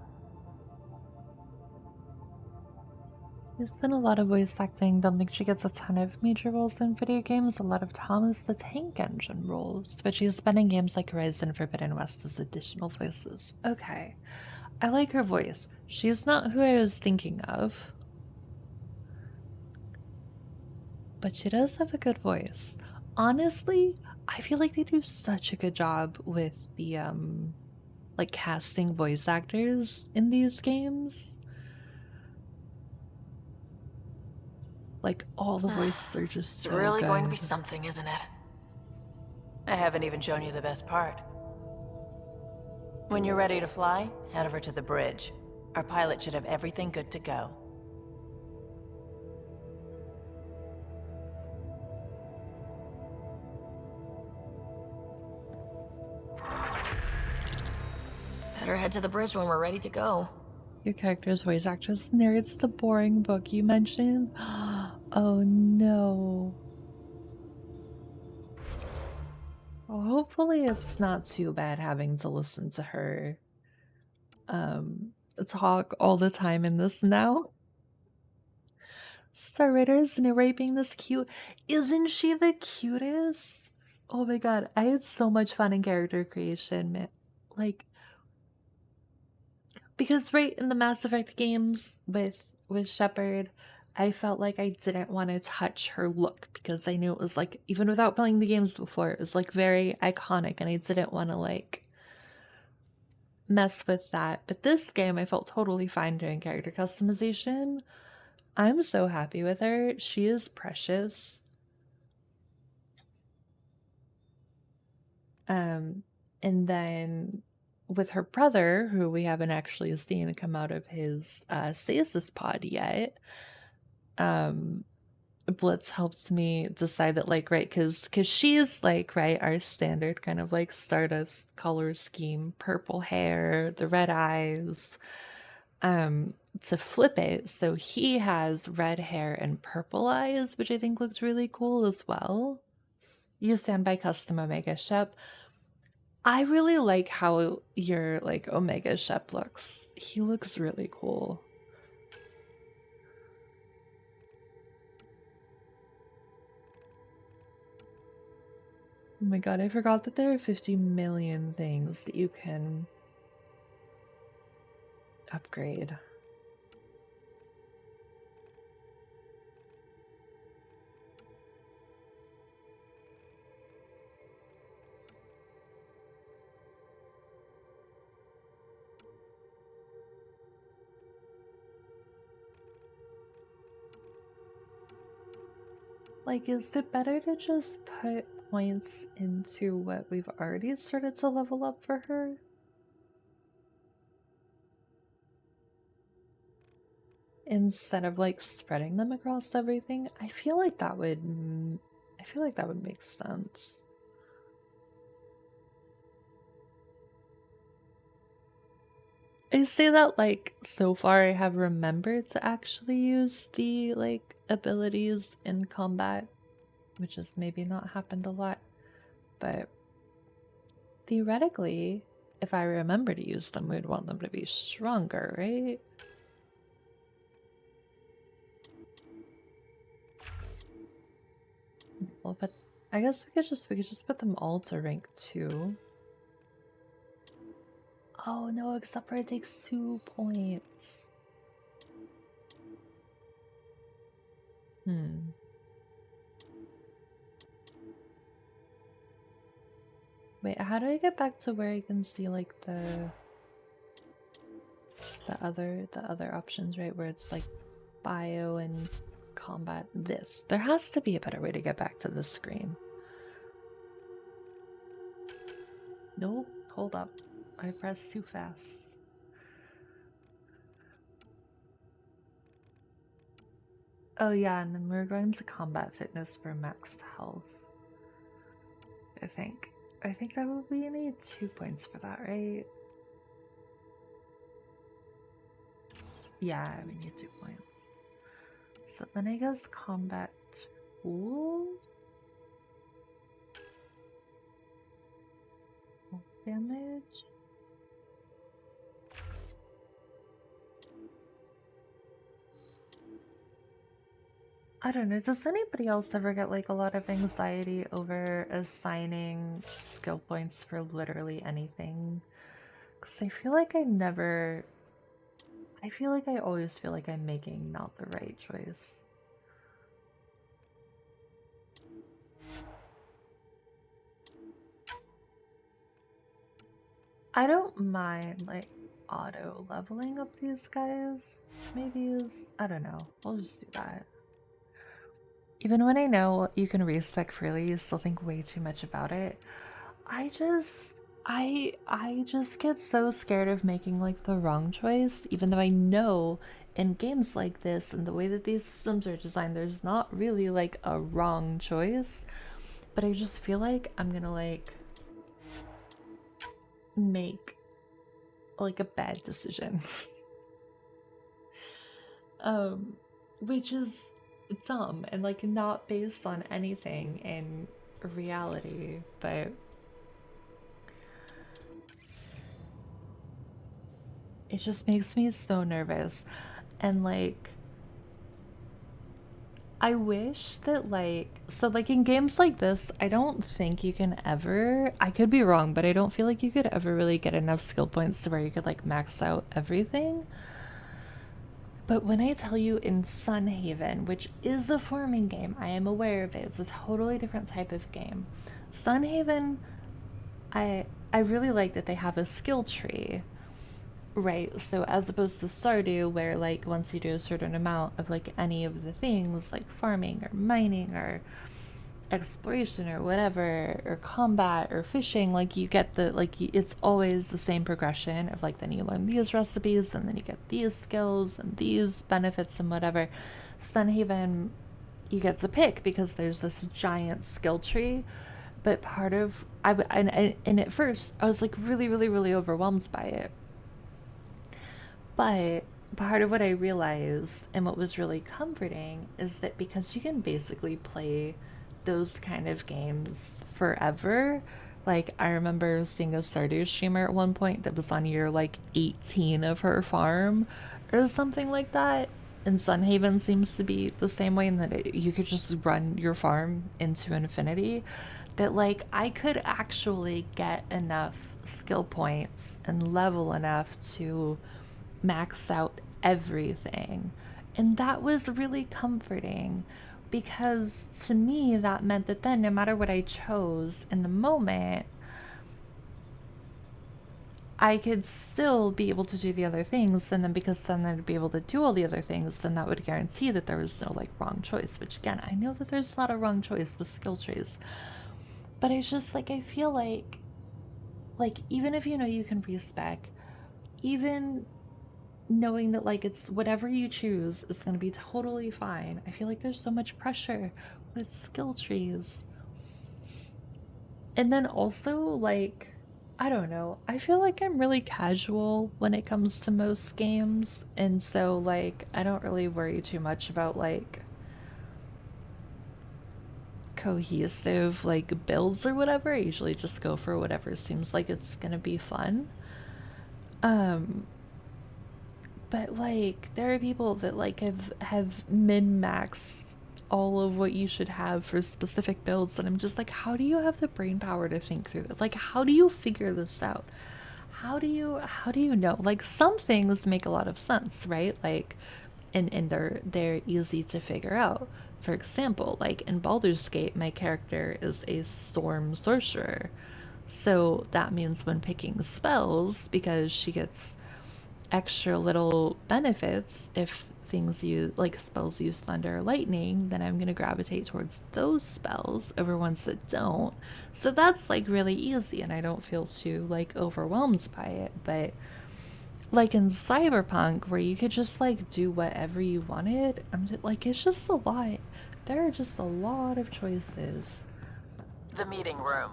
She's done a lot of voice acting. Don't think she gets a ton of major roles in video games. A lot of Thomas the Tank Engine roles. But she's been in games like Horizon Forbidden West as additional voices. Okay. I like her voice. She's not who I was thinking of. But she does have a good voice. Honestly, I feel like they do such a good job with the like casting voice actors in these games. Like all the voices are just so It's really good. going to be something, isn't it? I haven't even shown you the best part. When you're ready to fly, head over to the bridge. Our pilot should have everything good to go. Better head to the bridge when we're ready to go. Your character's voice actress narrates the boring book you mentioned. Oh no. Well, hopefully it's not too bad having to listen to her talk all the time in this now. Star Raiders narrating this cute. Isn't she the cutest? Oh my god, I had so much fun in character creation, man. Like, because right in the Mass Effect games with Shepard, I felt like I didn't want to touch her look because I knew it was like, even without playing the games before, it was like very iconic and I didn't want to like mess with that. But this game, I felt totally fine doing character customization. I'm so happy with her. She is precious. And then with her brother, who we haven't actually seen come out of his stasis pod yet, Blitz helped me decide that, like, right, because she's like, right, our standard kind of like Stardust color scheme, purple hair, the red eyes. To flip it, so he has red hair and purple eyes, which I think looks really cool as well. You stand by custom Omega Shep. I really like how your like Omega Shep looks. He looks really cool. Oh my god, I forgot that there are 50 million things that you can upgrade. Like, is it better to just put points into what we've already started to level up for her? Instead of like spreading them across everything? I feel like that would make sense. I say that like so far I have remembered to actually use the like abilities in combat, which has maybe not happened a lot, but theoretically, if I remember to use them, we'd want them to be stronger, right? Well, but I guess we could just put them all to rank 2. Oh no, except for it takes 2 points. Wait, how do I get back to where I can see like the other options, right? Where it's like bio and combat. This. There has to be a better way to get back to this screen. Nope, hold up. I pressed too fast. Oh yeah, and then we're going to combat fitness for max health. I think that would be need 2 points for that, right? Yeah, we need 2 points. So then I guess combat tools? Damage? I don't know, does anybody else ever get like a lot of anxiety over assigning skill points for literally anything? Because I feel like I always feel like I'm making not the right choice. I don't mind like auto leveling up these guys. Maybe I don't know. We'll just do that. Even when I know you can respec freely, you still think way too much about it. I just get so scared of making like the wrong choice, even though I know in games like this and the way that these systems are designed, there's not really like a wrong choice. But I just feel like I'm gonna like make like a bad decision. Which is dumb and like not based on anything in reality, but it just makes me so nervous. And like I wish that like in games like this, I don't think you can ever, I could be wrong, but I don't feel like you could ever really get enough skill points to where you could like max out everything. But when I tell you in Sunhaven, which is a farming game, I am aware of it, it's a totally different type of game. Sunhaven, I really like that they have a skill tree. Right, so as opposed to Stardew, where like once you do a certain amount of like any of the things like farming or mining or exploration or whatever, or combat or fishing, like you get the it's always the same progression of like then you learn these recipes and then you get these skills and these benefits and whatever. Sunhaven, you get to pick because there's this giant skill tree. But part of and at first I was like really overwhelmed by it. But part of what I realized and what was really comforting is that because you can basically play those kind of games forever. Like I remember seeing a Stardew streamer at one point that was on year like 18 of her farm or something like that. And Sunhaven seems to be the same way in that you could just run your farm into infinity. That like I could actually get enough skill points and level enough to max out everything. And that was really comforting because to me that meant that then no matter what I chose in the moment, I could still be able to do the other things. And then because then I'd be able to do all the other things, then that would guarantee that there was no like wrong choice, which again, I know that there's not a wrong choice with skill trees, but it's just like I feel like even if you know you can respec, even knowing that like it's whatever you choose is going to be totally fine. I feel like there's so much pressure with skill trees. And then also like I don't know, I feel like I'm really casual when it comes to most games, and so like I don't really worry too much about like cohesive like builds or whatever. I usually just go for whatever seems like it's gonna be fun. But like there are people that like have min-maxed all of what you should have for specific builds, and I'm just like, how do you have the brain power to think through that? Like how do you figure this out? How do you know? Like some things make a lot of sense, right? Like and they're easy to figure out. For example, like in Baldur's Gate, my character is a storm sorcerer. So that means when picking spells, because she gets extra little benefits if things use like spells use thunder or lightning, then I'm gonna gravitate towards those spells over ones that don't. So that's like really easy and I don't feel too like overwhelmed by it. But like in Cyberpunk where you could just like do whatever you wanted, I'm just like it's just a lot. There are just a lot of choices. The meeting room.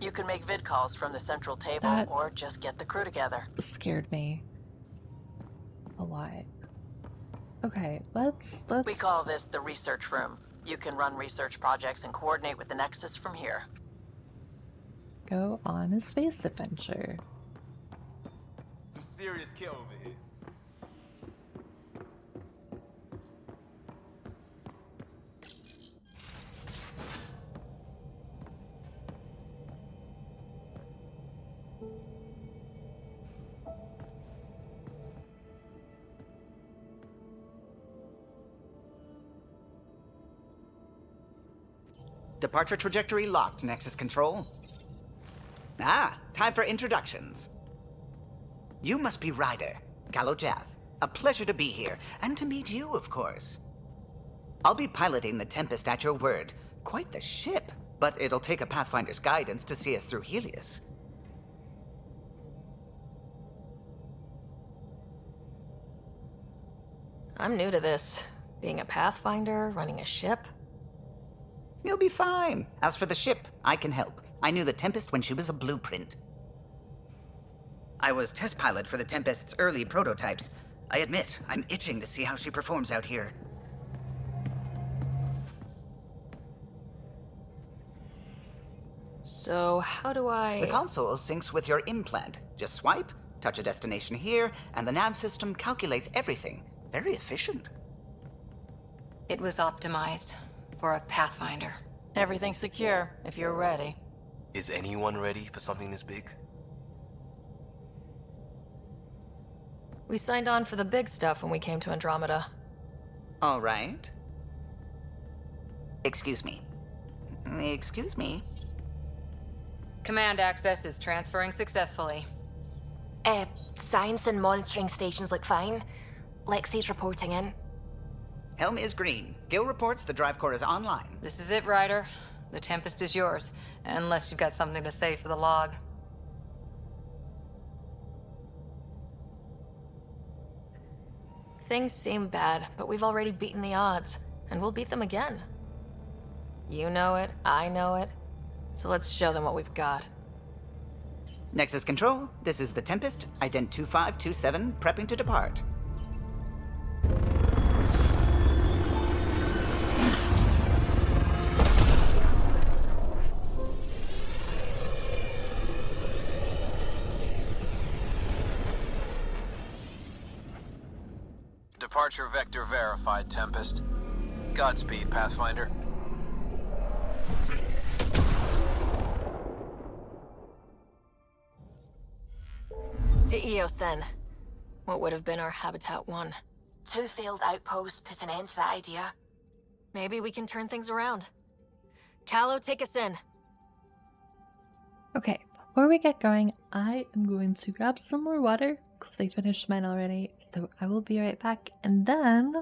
You can make vid calls from the central table That or just get the crew together. scared me a lot. Okay, let's We call this the research room. You can run research projects and coordinate with the Nexus from here. go on a space adventure. Some serious kill over here. Departure trajectory locked, Nexus Control. Ah, time for introductions. You must be Ryder, Kalojath. A pleasure to be here, and to meet you, of course. I'll be piloting the Tempest at your word. Quite the ship, but it'll take a Pathfinder's guidance to see us through Helios. I'm new to this. Being a Pathfinder, running a ship. You'll be fine. As for the ship, I can help. I knew the Tempest when she was a blueprint. I was test pilot for the Tempest's early prototypes. I admit, I'm itching to see how she performs out here. So, how do I... The console syncs with your implant. Just swipe, touch a destination here, and the nav system calculates everything. Very efficient. It was optimized for a Pathfinder. Everything's secure, if you're ready. Is anyone ready for something this big? We signed on for the big stuff when we came to Andromeda. All right. Excuse me. Excuse me. Command access is transferring successfully. Science and monitoring stations look fine. Lexi's reporting in. Helm is green. Gil reports the drive core is online. This is it, Ryder. The Tempest is yours, unless you've got something to say for the log. Things seem bad, but we've already beaten the odds, and we'll beat them again. You know it, I know it, so let's show them what we've got. Nexus Control, this is the Tempest, ident 2527, prepping to depart. Departure vector verified, Tempest. Godspeed, Pathfinder. To Eos, then. What would have been our Habitat 1. 2 failed outposts put an end to that idea. Maybe we can turn things around. Calo, take us in. Okay, before we get going, I am going to grab some more water because I finished mine already. So I will be right back, and then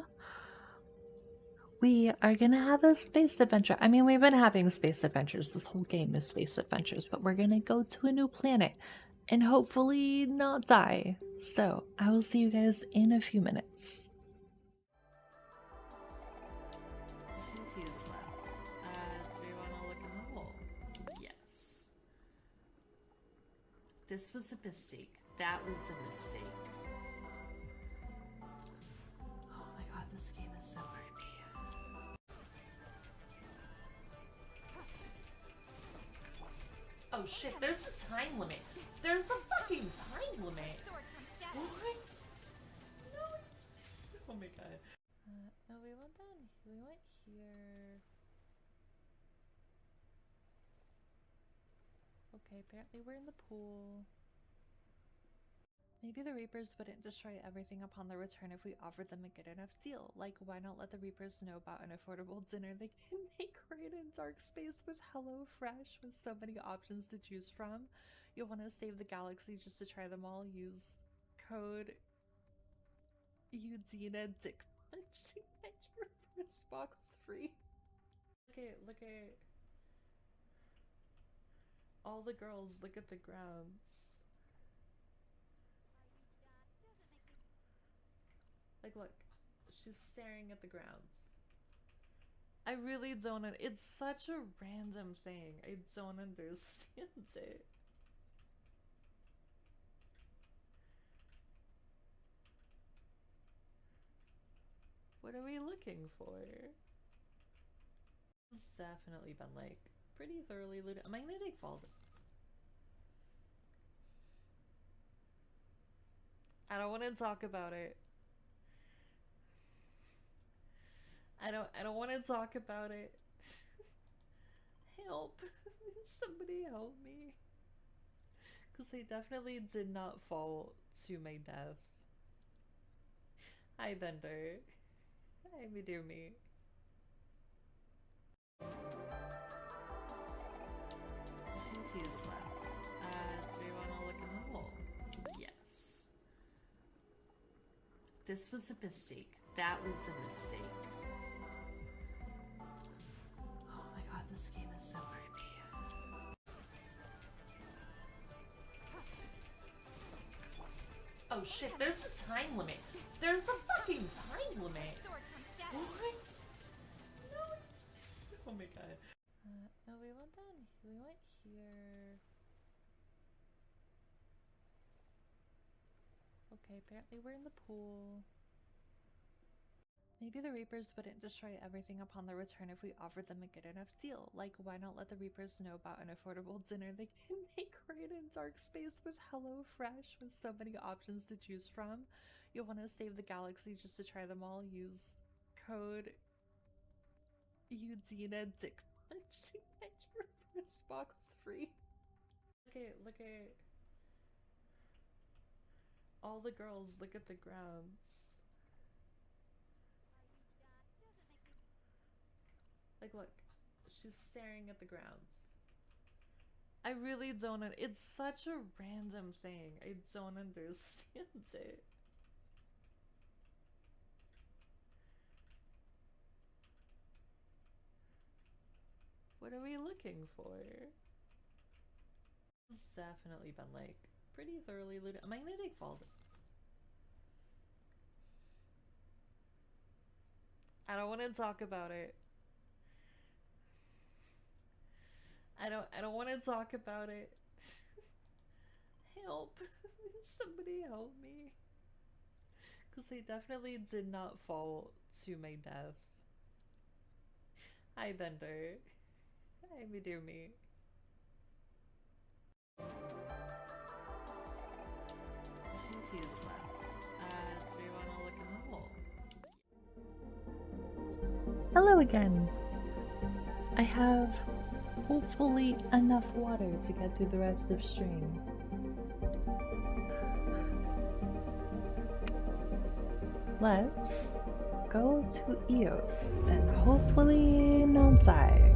we are gonna have a space adventure. I mean, we've been having space adventures. This whole game is space adventures, but we're gonna go to a new planet and hopefully not die. So I will see you guys in a few minutes. 2 keys left. Do we want to look in the hole? Yes. This was a mistake. That was the mistake. Oh my god, this game is so creepy. Oh shit, there's a time limit. There's a fucking time limit. What? No. Oh my god. No, we went down. We went here. Okay, apparently we're in the pool. Maybe the Reapers wouldn't destroy everything upon their return if we offered them a good enough deal. Like, why not let the Reapers know about an affordable dinner they can make right in dark space with HelloFresh with so many options to choose from? You'll want to save the galaxy just to try them all. Use code Udina Dick Punch to get your first box free. Look at all the girls. Look at the grounds. Like, look, she's staring at the grounds. I really don't. It's such a random thing. I don't understand it. What are we looking for? It's definitely been like pretty thoroughly looted. Am I gonna take fall? I don't want to talk about it. I don't want to talk about it. Help. Somebody help me. Because they definitely did not fall to my death. Hi, Thunder. Hi, me dear me. Two keys left. Do we want to look in the hole? Yes. This was a mistake. That was the mistake. Oh my god, this game is so creepy. Oh shit, there's a time limit. There's a fucking time limit. What? No, oh my god. No, we went down. We went here. Okay, apparently we're in the pool. Maybe the Reapers wouldn't destroy everything upon their return if we offered them a good enough deal. Like, why not let the Reapers know about an affordable dinner they can make right in dark space with HelloFresh with so many options to choose from? You'll want to save the galaxy just to try them all. Use code Udina Dick Punch to get your first box free. Look at all the girls. Look at the grounds. Like, look, she's staring at the grounds. I really don't. It's such a random thing. I don't understand it. What are we looking for? It's definitely been like pretty thoroughly looted. Am I gonna take fall? I don't want to talk about it. I don't want to talk about it. Help. Somebody help me. Because they definitely did not fall to my death. Hi, Thunder. Hi, me dear me. Two keys left. Do we want to look in the hole? Hello again. I have hopefully enough water to get through the rest of stream. Let's go to Eos and hopefully not die.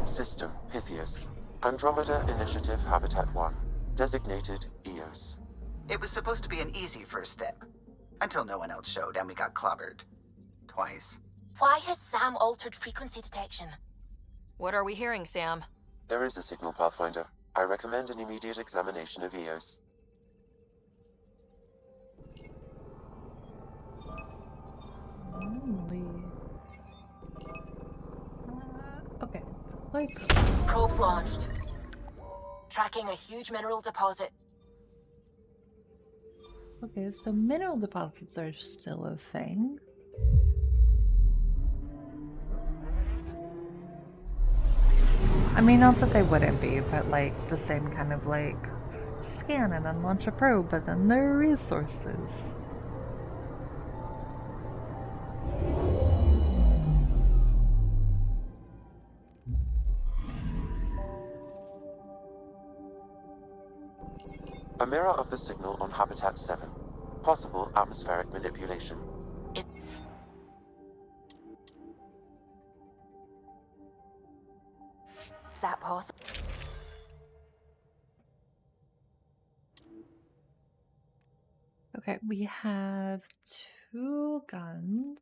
System Pythias. Andromeda Initiative Habitat 1. Designated Eos. It was supposed to be an easy first step. Until no one else showed and we got clobbered. Twice. Why has Sam altered frequency detection? What are we hearing, Sam? There is a signal, Pathfinder. I recommend an immediate examination of Eos. Okay, like Probes launched. Tracking a huge mineral deposit. okay, so mineral deposits are still a thing. I mean, not that they wouldn't be, but like the same kind of like scan and then launch a probe, but then there are resources. A mirror of the signal on Habitat 7. Possible atmospheric manipulation. Is that possible? Okay, we have 2 guns.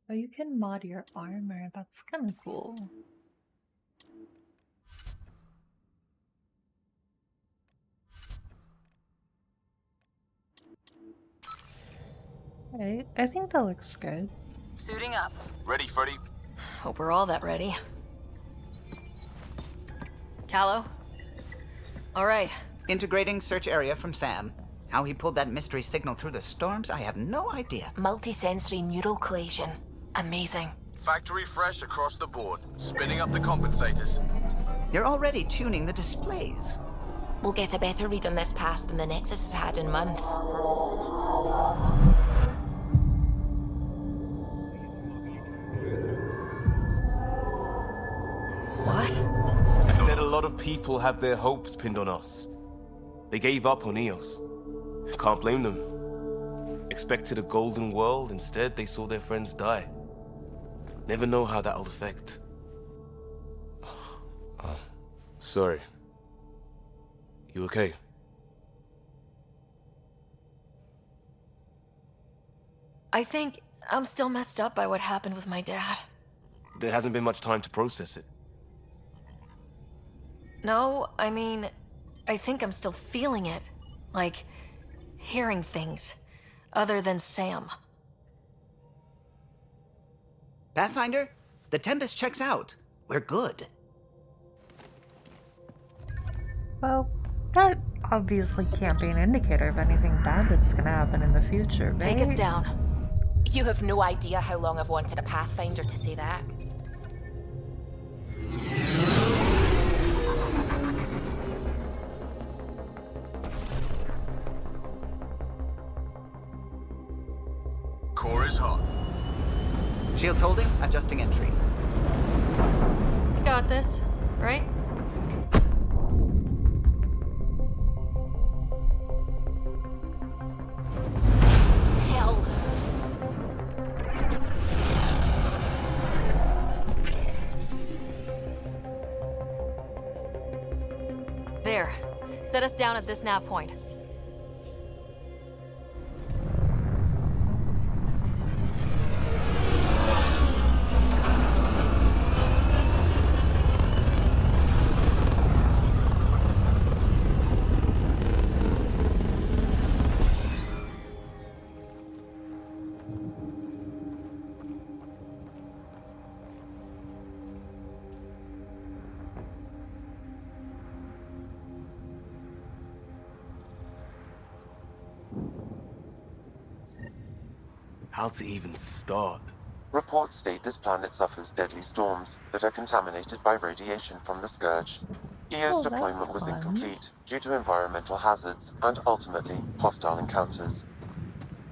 Oh, you can mod your armor. That's kind of cool. Right, I think that looks good. Suiting up. Ready, Freddy? Hope we're all that ready. Callow? All right. Integrating search area from Sam. How he pulled that mystery signal through the storms, I have no idea. Multisensory neural collation. Amazing. Factory fresh across the board. Spinning up the compensators. You're already tuning the displays. We'll get a better read on this pass than the Nexus has had in months. What? I said a lot of people have their hopes pinned on us. They gave up on Eos. Can't blame them. Expected a golden world, instead they saw their friends die. Never know how that'll affect. Sorry. You okay? I think I'm still messed up by what happened with my dad. There hasn't been much time to process it. No, I mean, I think I'm still feeling it. Like, hearing things. Other than Sam. Pathfinder, the Tempest checks out. We're good. Well, that obviously can't be an indicator of anything bad that's gonna happen in the future, right? Take us down. You have no idea how long I've wanted a Pathfinder to say that. Core is hot. Shields holding, adjusting entry. You got this, right? Hell. There. Set us down at this nav point. How to even start? Reports state this planet suffers deadly storms that are contaminated by radiation from the Scourge. EO's deployment was incomplete due to environmental hazards and ultimately hostile encounters.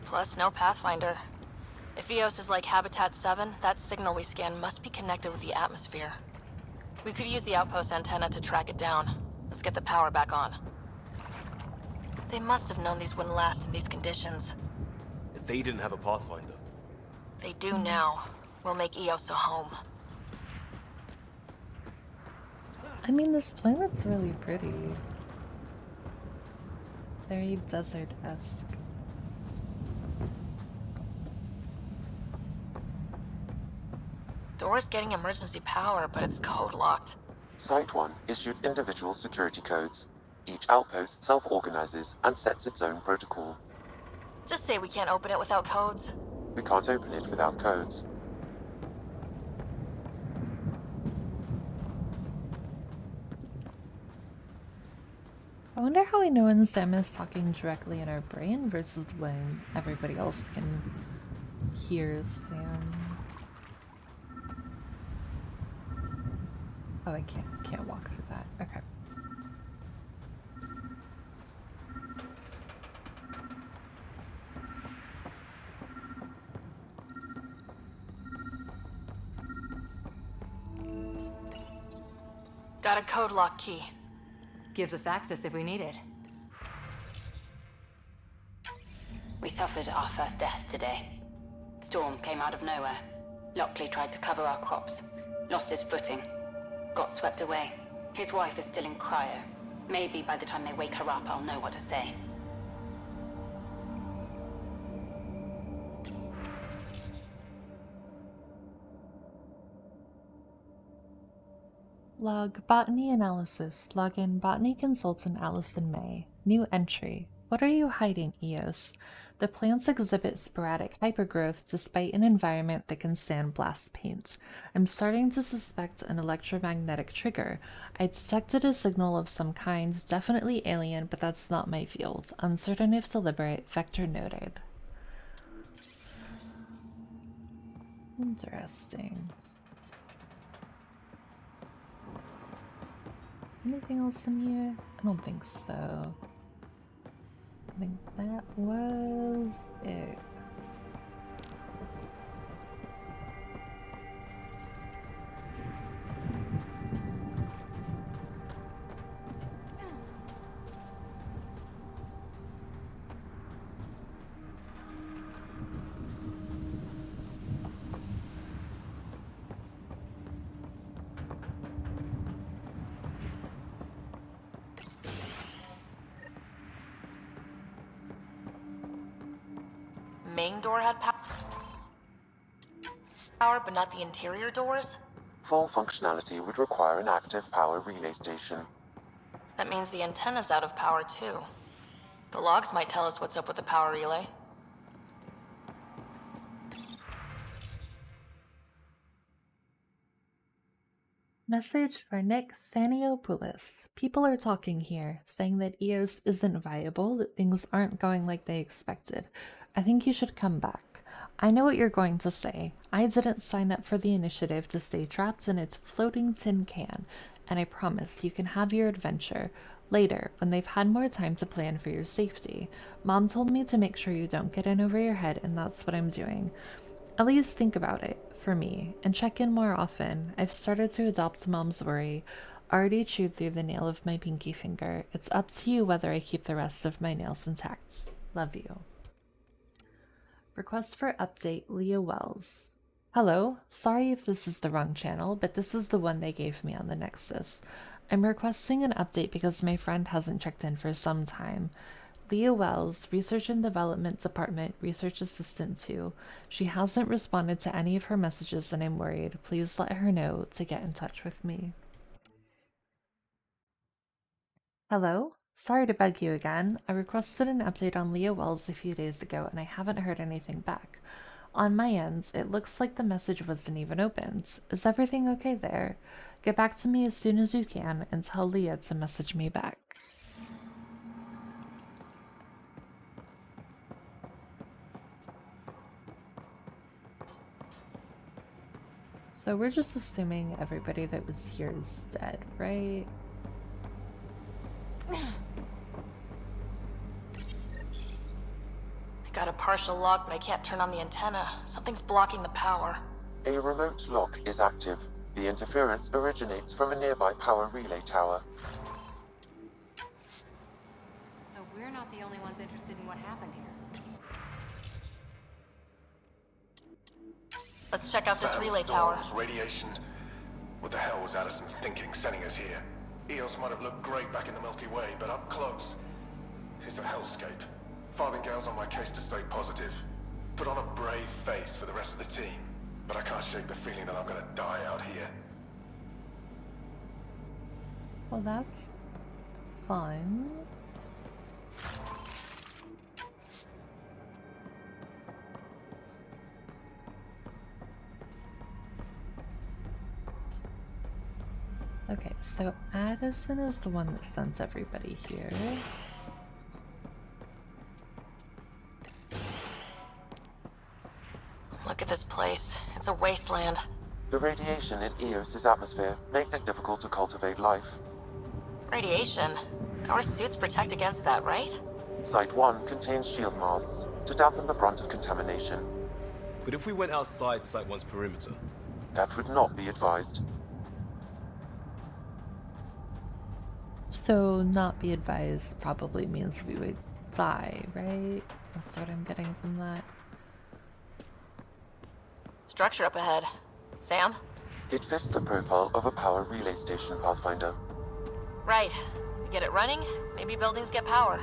Plus, no Pathfinder. If Eos is like Habitat 7, that signal we scan must be connected with the atmosphere. We could use the outpost antenna to track it down. Let's get the power back on. They must have known these wouldn't last in these conditions. They didn't have a Pathfinder. They do now. We'll make Eos a home. I mean, this planet's really pretty. Very desert-esque. Door's getting emergency power, but it's code locked. Site 1 issued individual security codes. Each outpost self-organizes and sets its own protocol. Just say we can't open it without codes. We can't open it without codes. I wonder how we know when Sam is talking directly in our brain versus when everybody else can hear Sam. Oh, I can't walk through that. Okay. Got a code lock key. Gives us access if we need it. We suffered our first death today. Storm came out of nowhere. Lockley tried to cover our crops. Lost his footing. Got swept away. His wife is still in cryo. Maybe by the time they wake her up, I'll know what to say. Log Botany Analysis. Login Botany Consultant Allison May. New entry. What are you hiding, Eos? The plants exhibit sporadic hypergrowth despite an environment that can sandblast paint. I'm starting to suspect an electromagnetic trigger. I detected a signal of some kind, definitely alien, but that's not my field. Uncertain if deliberate, vector noted. Interesting. Anything else in here? I don't think so. I think that was it. Main door had power, but not the interior doors? Full functionality would require an active power relay station. That means the antenna's out of power too. The logs might tell us what's up with the power relay. Message for Nick Thaniopoulos. People are talking here, saying that EOS isn't viable, that things aren't going like they expected. I think you should come back. I know what you're going to say. I didn't sign up for the initiative to stay trapped in its floating tin can, and I promise you can have your adventure later when they've had more time to plan for your safety. Mom told me to make sure you don't get in over your head, and that's what I'm doing. At least think about it, for me, and check in more often. I've started to adopt Mom's worry. Already chewed through the nail of my pinky finger. It's up to you whether I keep the rest of my nails intact. Love you. Request for update, Leah Wells. Hello, sorry if this is the wrong channel, but this is the one they gave me on the Nexus. I'm requesting an update because my friend hasn't checked in for some time. Leah Wells, Research and Development Department, Research Assistant 2. She hasn't responded to any of her messages and I'm worried. Please let her know to get in touch with me. Hello? Sorry to bug you again. I requested an update on Leah Wells a few days ago and I haven't heard anything back. On my end, it looks like the message wasn't even opened. Is everything okay there? Get back to me as soon as you can and tell Leah to message me back. So we're just assuming everybody that was here is dead, right? I got a partial lock, but I can't turn on the antenna. Something's blocking the power. A remote lock is active. The interference originates from a nearby power relay tower. So we're not the only ones interested in what happened here. Let's check out this relay tower. Radiation. What the hell was Addison thinking sending us here? Eos might have looked great back in the Milky Way, but up close, it's a hellscape. Farthingale's on my case to stay positive. Put on a brave face for the rest of the team, but I can't shake the feeling that I'm gonna die out here. Well, that's fun. Okay, so Addison is the one that sent everybody here. Look at this place. It's a wasteland. The radiation in Eos's atmosphere makes it difficult to cultivate life. Radiation? Our suits protect against that, right? Site 1 contains shield masts to dampen the brunt of contamination. But if we went outside Site 1's perimeter? That would not be advised. So not be advised probably means we would die, right? That's what I'm getting from that. Structure up ahead. Sam? It fits the profile of a power relay station, Pathfinder. Right. We get it running, maybe buildings get power.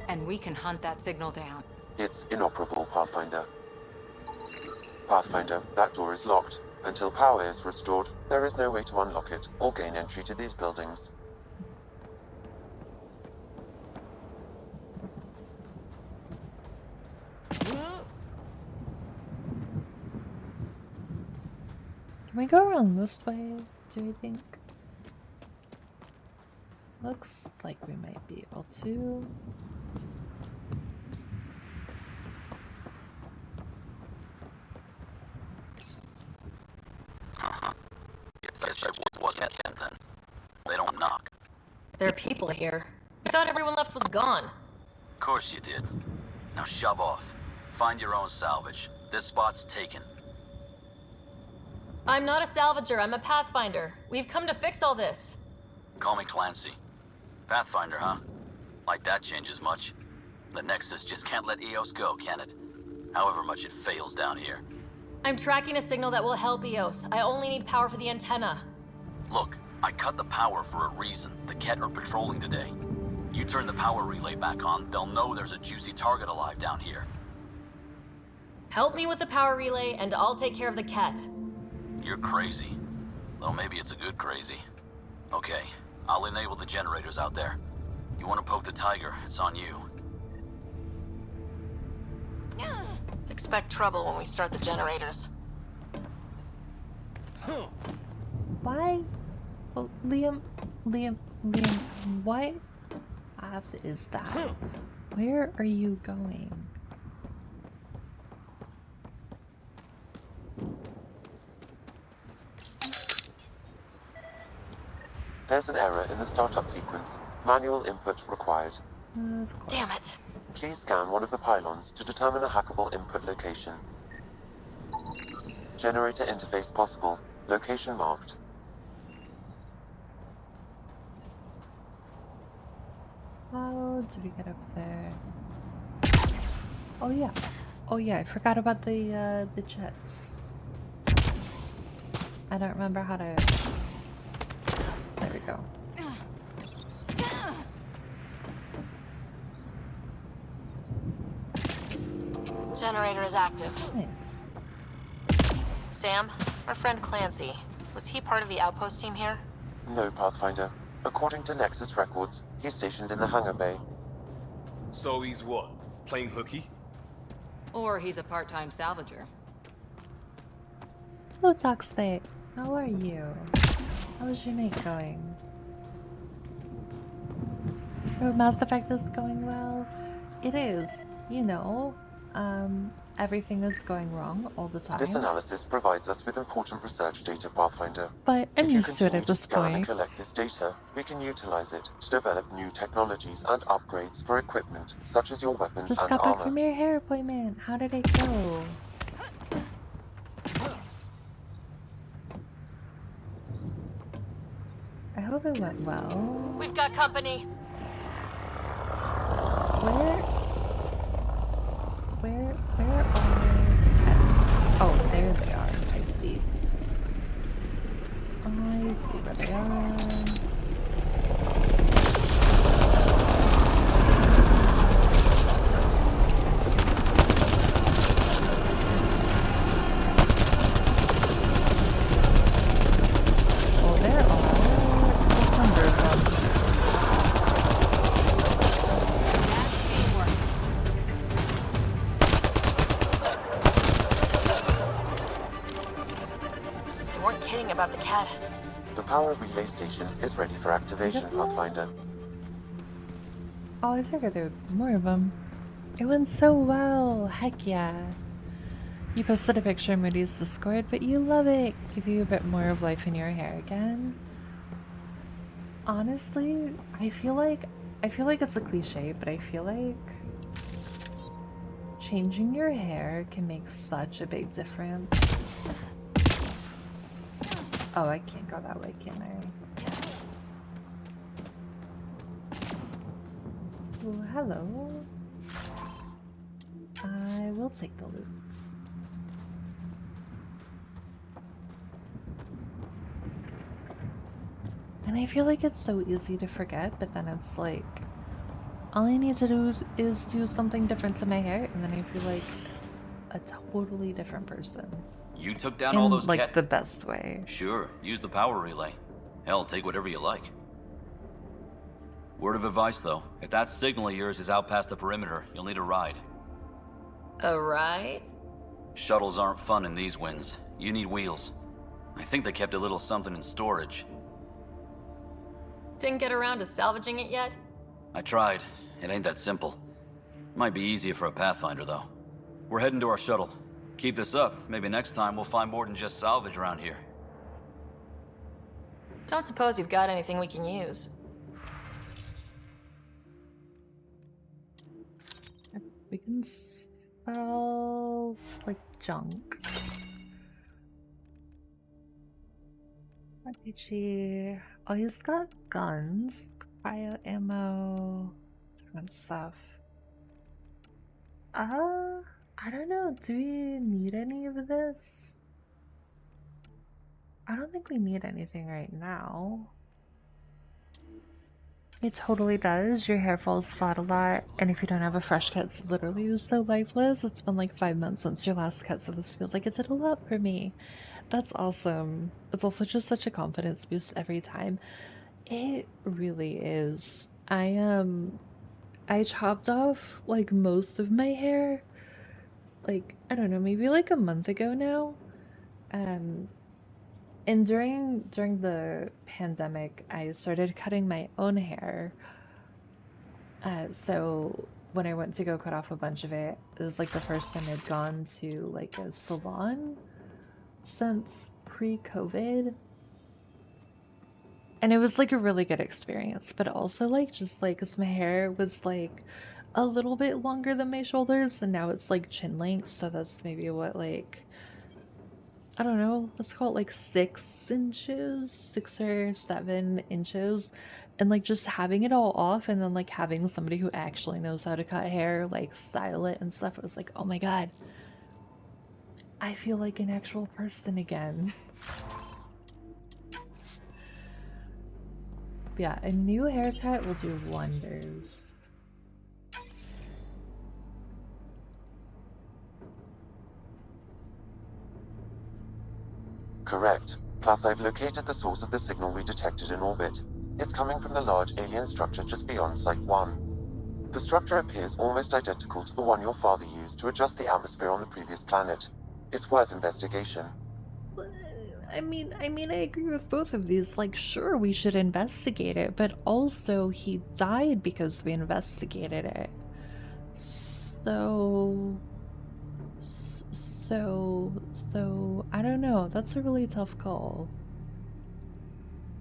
And we can hunt that signal down. It's inoperable, Pathfinder. Pathfinder, that door is locked. Until power is restored, there is no way to unlock it or gain entry to these buildings. Can we go around this way, do you think? Looks like we might be able to. Guess that wasn't Ken then. They don't knock. There are people here. I thought everyone left was gone. Of course you did. Now shove off. Find your own salvage. This spot's taken. I'm not a salvager, I'm a pathfinder. We've come to fix all this. Call me Clancy. Pathfinder, huh? Like that changes much. The Nexus just can't let EOS go, can it? However much it fails down here. I'm tracking a signal that will help EOS. I only need power for the antenna. Look, I cut the power for a reason. The Ket are patrolling today. You turn the power relay back on, they'll know there's a juicy target alive down here. Help me with the power relay, and I'll take care of the Ket. You're crazy. Though maybe it's a good crazy. Okay, I'll enable the generators out there. You want to poke the tiger, it's on you. Expect trouble when we start the generators. Why? Well, Liam, what path is that? Where are you going? There's an error in the startup sequence. Manual input required. Damn it. Please scan one of the pylons to determine a hackable input location. Generator interface possible. Location marked. How do we get up there? Oh yeah. Oh yeah, I forgot about the jets. I don't remember how to... There we go. Generator is active. Nice. Sam, our friend Clancy, was he part of the outpost team here? No, Pathfinder. According to Nexus records, he's stationed in the hangar bay. So he's what? Playing hooky? Or he's a part-time salvager. Hello, Toxic. How are you? How's your night going? Oh, Mass Effect is going well? It is, you know. Everything is going wrong all the time. This analysis provides us with important research data, Pathfinder. But I'm used to it at If you continue to this scan and point. collect this data, we can utilize it to develop new technologies and upgrades for equipment, such as your weapons Just and got back armor. from your hair appointment. How did it go? I hope it went well. We've got company. Where are cats? Oh, there they are. I see. I see where they are. Oh, there are 100 of them. You weren't kidding about the Ket. The power relay station is ready for activation, Pathfinder. Oh, I figured there would be more of them. It went so well. Heck yeah. You posted a picture in Moody's Discord, but you love it. Give you a bit more of life in your hair again. Honestly, I feel like it's a cliche, but I feel like changing your hair can make such a big difference. Oh, I can't go that way, can I? Ooh, hello. I will take the loot. And I feel like it's so easy to forget, but then it's like, all I need to do is do something different to my hair, and then I feel like a totally different person. You took down In, all those like, the best way. Sure, use the power relay. Hell, take whatever you like. Word of advice, though. If that signal of yours is out past the perimeter, you'll need a ride. A ride? Shuttles aren't fun in these winds. You need wheels. I think they kept a little something in storage. Didn't get around to salvaging it yet? I tried. It ain't that simple. Might be easier for a Pathfinder, though. We're heading to our shuttle. Keep this up. Maybe next time we'll find more than just salvage around here. Don't suppose you've got anything we can use. We can sell, like, junk. RPG. Oh, he's got guns, cryo ammo, different stuff. I don't know. Do we need any of this? I don't think we need anything right now. It totally does. Your hair falls flat a lot, and if you don't have a fresh cut, it's literally so lifeless. It's been like 5 months since your last cut, so this feels like it did a lot for me. That's awesome. It's also just such a confidence boost every time. It really is. I chopped off like most of my hair, like, I don't know, maybe like a month ago now. And during the pandemic, I started cutting my own hair. So when I went to go cut off a bunch of it, it was like the first time I'd gone to like a salon since pre-COVID. And it was like a really good experience, but also like just like, cause my hair was like a little bit longer than my shoulders, and now it's like chin length, so that's maybe what, like, I don't know, let's call it like 6 inches, 6 or 7 inches. And like just having it all off, and then like having somebody who actually knows how to cut hair, like style it and stuff, it was like, oh my god, I feel like an actual person again. Yeah, a new haircut will do wonders. Correct. Plus, I've located the source of the signal we detected in orbit. It's coming from the large alien structure just beyond Site 1. The structure appears almost identical to the one your father used to adjust the atmosphere on the previous planet. It's worth investigation. I mean, I agree with both of these. Like, sure, we should investigate it, but also he died because we investigated it. So, I don't know. That's a really tough call.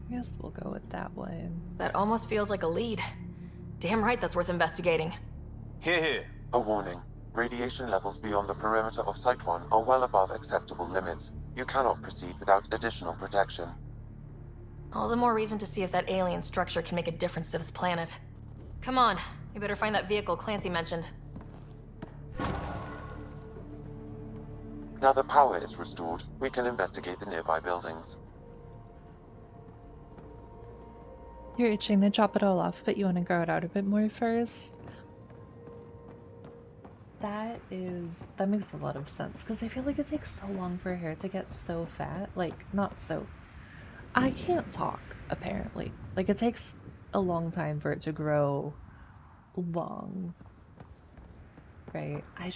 I guess we'll go with that one. That almost feels like a lead. Damn right that's worth investigating. Here. A warning. Radiation levels beyond the perimeter of Site 1 are well above acceptable limits. You cannot proceed without additional protection. All the more reason to see if that alien structure can make a difference to this planet. Come on, we better find that vehicle Clancy mentioned. Now that power is restored, we can investigate the nearby buildings. You're itching to chop it all off, but you want to grow it out a bit more first. That makes a lot of sense, because I feel like it takes so long for hair to get so fat. Like, not so... I can't talk, apparently. Like, it takes a long time for it to grow long. Right? I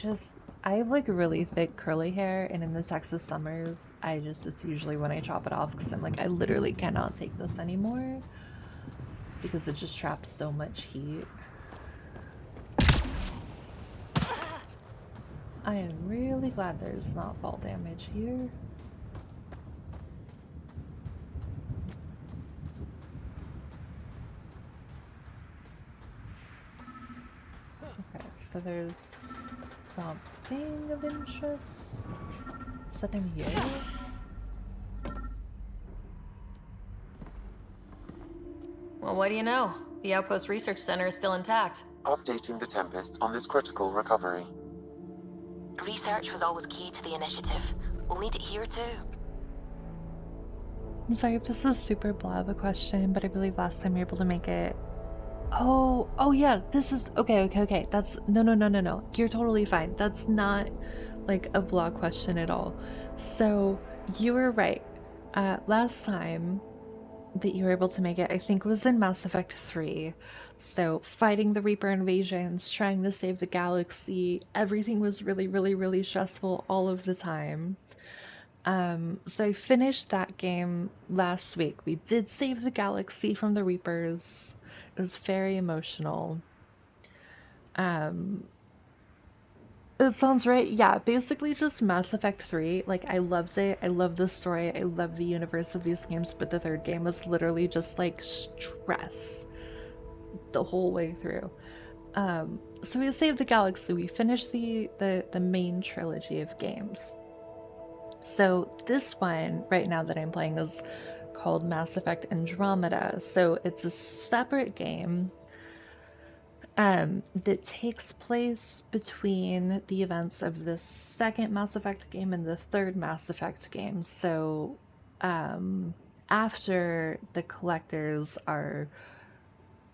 have like really thick curly hair, and in the Texas summers, it's usually when I chop it off, because I'm like, I literally cannot take this anymore. Because it just traps so much heat. I am really glad there's not fall damage here. Okay, so there's something of interest. Is that in here? Well, what do you know? The Outpost Research Center is still intact. updating the Tempest on this critical recovery. Research was always key to the initiative. We'll need it here too. I'm sorry if this is super blah of a question, but I believe last time you were able to make it. Oh yeah, this is okay. That's no. You're totally fine. That's not like a blah question at all. So you were right. Last time that you were able to make it, I think was in Mass Effect 3. So fighting the Reaper invasions, trying to save the galaxy, everything was really stressful all of the time. So I finished that game last week. We did save the galaxy from the Reapers. It was very emotional. It sounds right. Yeah, basically just Mass Effect 3. Like, I loved it. I love the story. I love the universe of these games, but the third game was literally just like stress the whole way through. So we saved the galaxy. We finished the main trilogy of games. So this one right now that I'm playing is called Mass Effect Andromeda. So it's a separate game that takes place between the events of the second Mass Effect game and the third Mass Effect game. So after the collectors are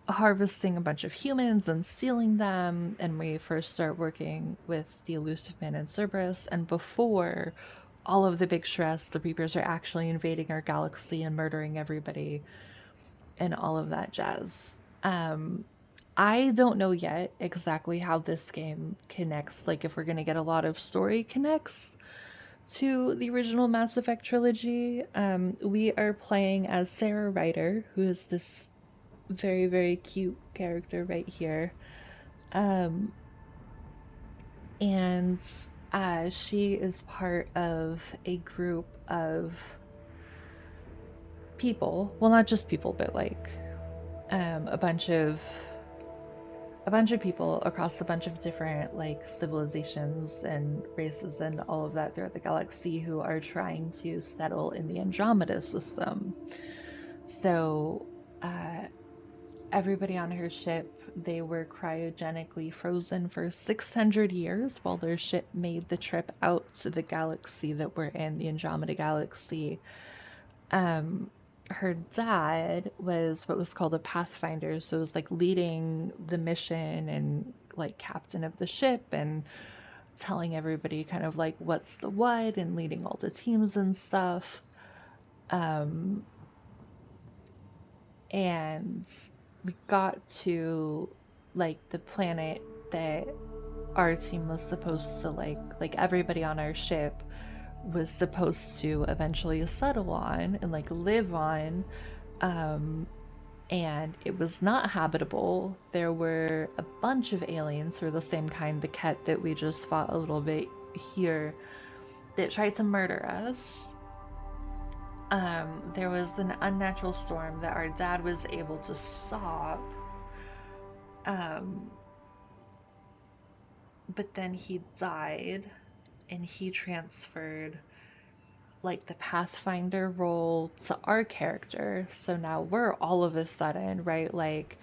harvesting a bunch of humans and stealing them, and we first start working with the elusive man in Cerberus, and before all of the big stress, the Reapers are actually invading our galaxy and murdering everybody and all of that jazz. I don't know yet exactly how this game connects, like if we're going to get a lot of story connects to the original Mass Effect trilogy. We are playing as Sarah Ryder, who is this very cute character right here. And she is part of a group of people. Well, not just people, but like a bunch of people across a bunch of different like civilizations and races and all of that throughout the galaxy who are trying to settle in the Andromeda system. So everybody on her ship, they were cryogenically frozen for 600 years while their ship made the trip out to the galaxy that we're in, the Andromeda galaxy. Her dad was what was called a pathfinder, so it was like leading the mission and like captain of the ship and telling everybody kind of like what's the what and leading all the teams and stuff. And we got to like the planet that our team was supposed to like everybody on our ship was supposed to eventually settle on and like live on. And it was not habitable. There were a bunch of aliens who were the same kind, the Ket that we just fought a little bit here, that tried to murder us. There was an unnatural storm that our dad was able to stop. But then he died and he transferred like the Pathfinder role to our character. So now we're all of a sudden, right? Like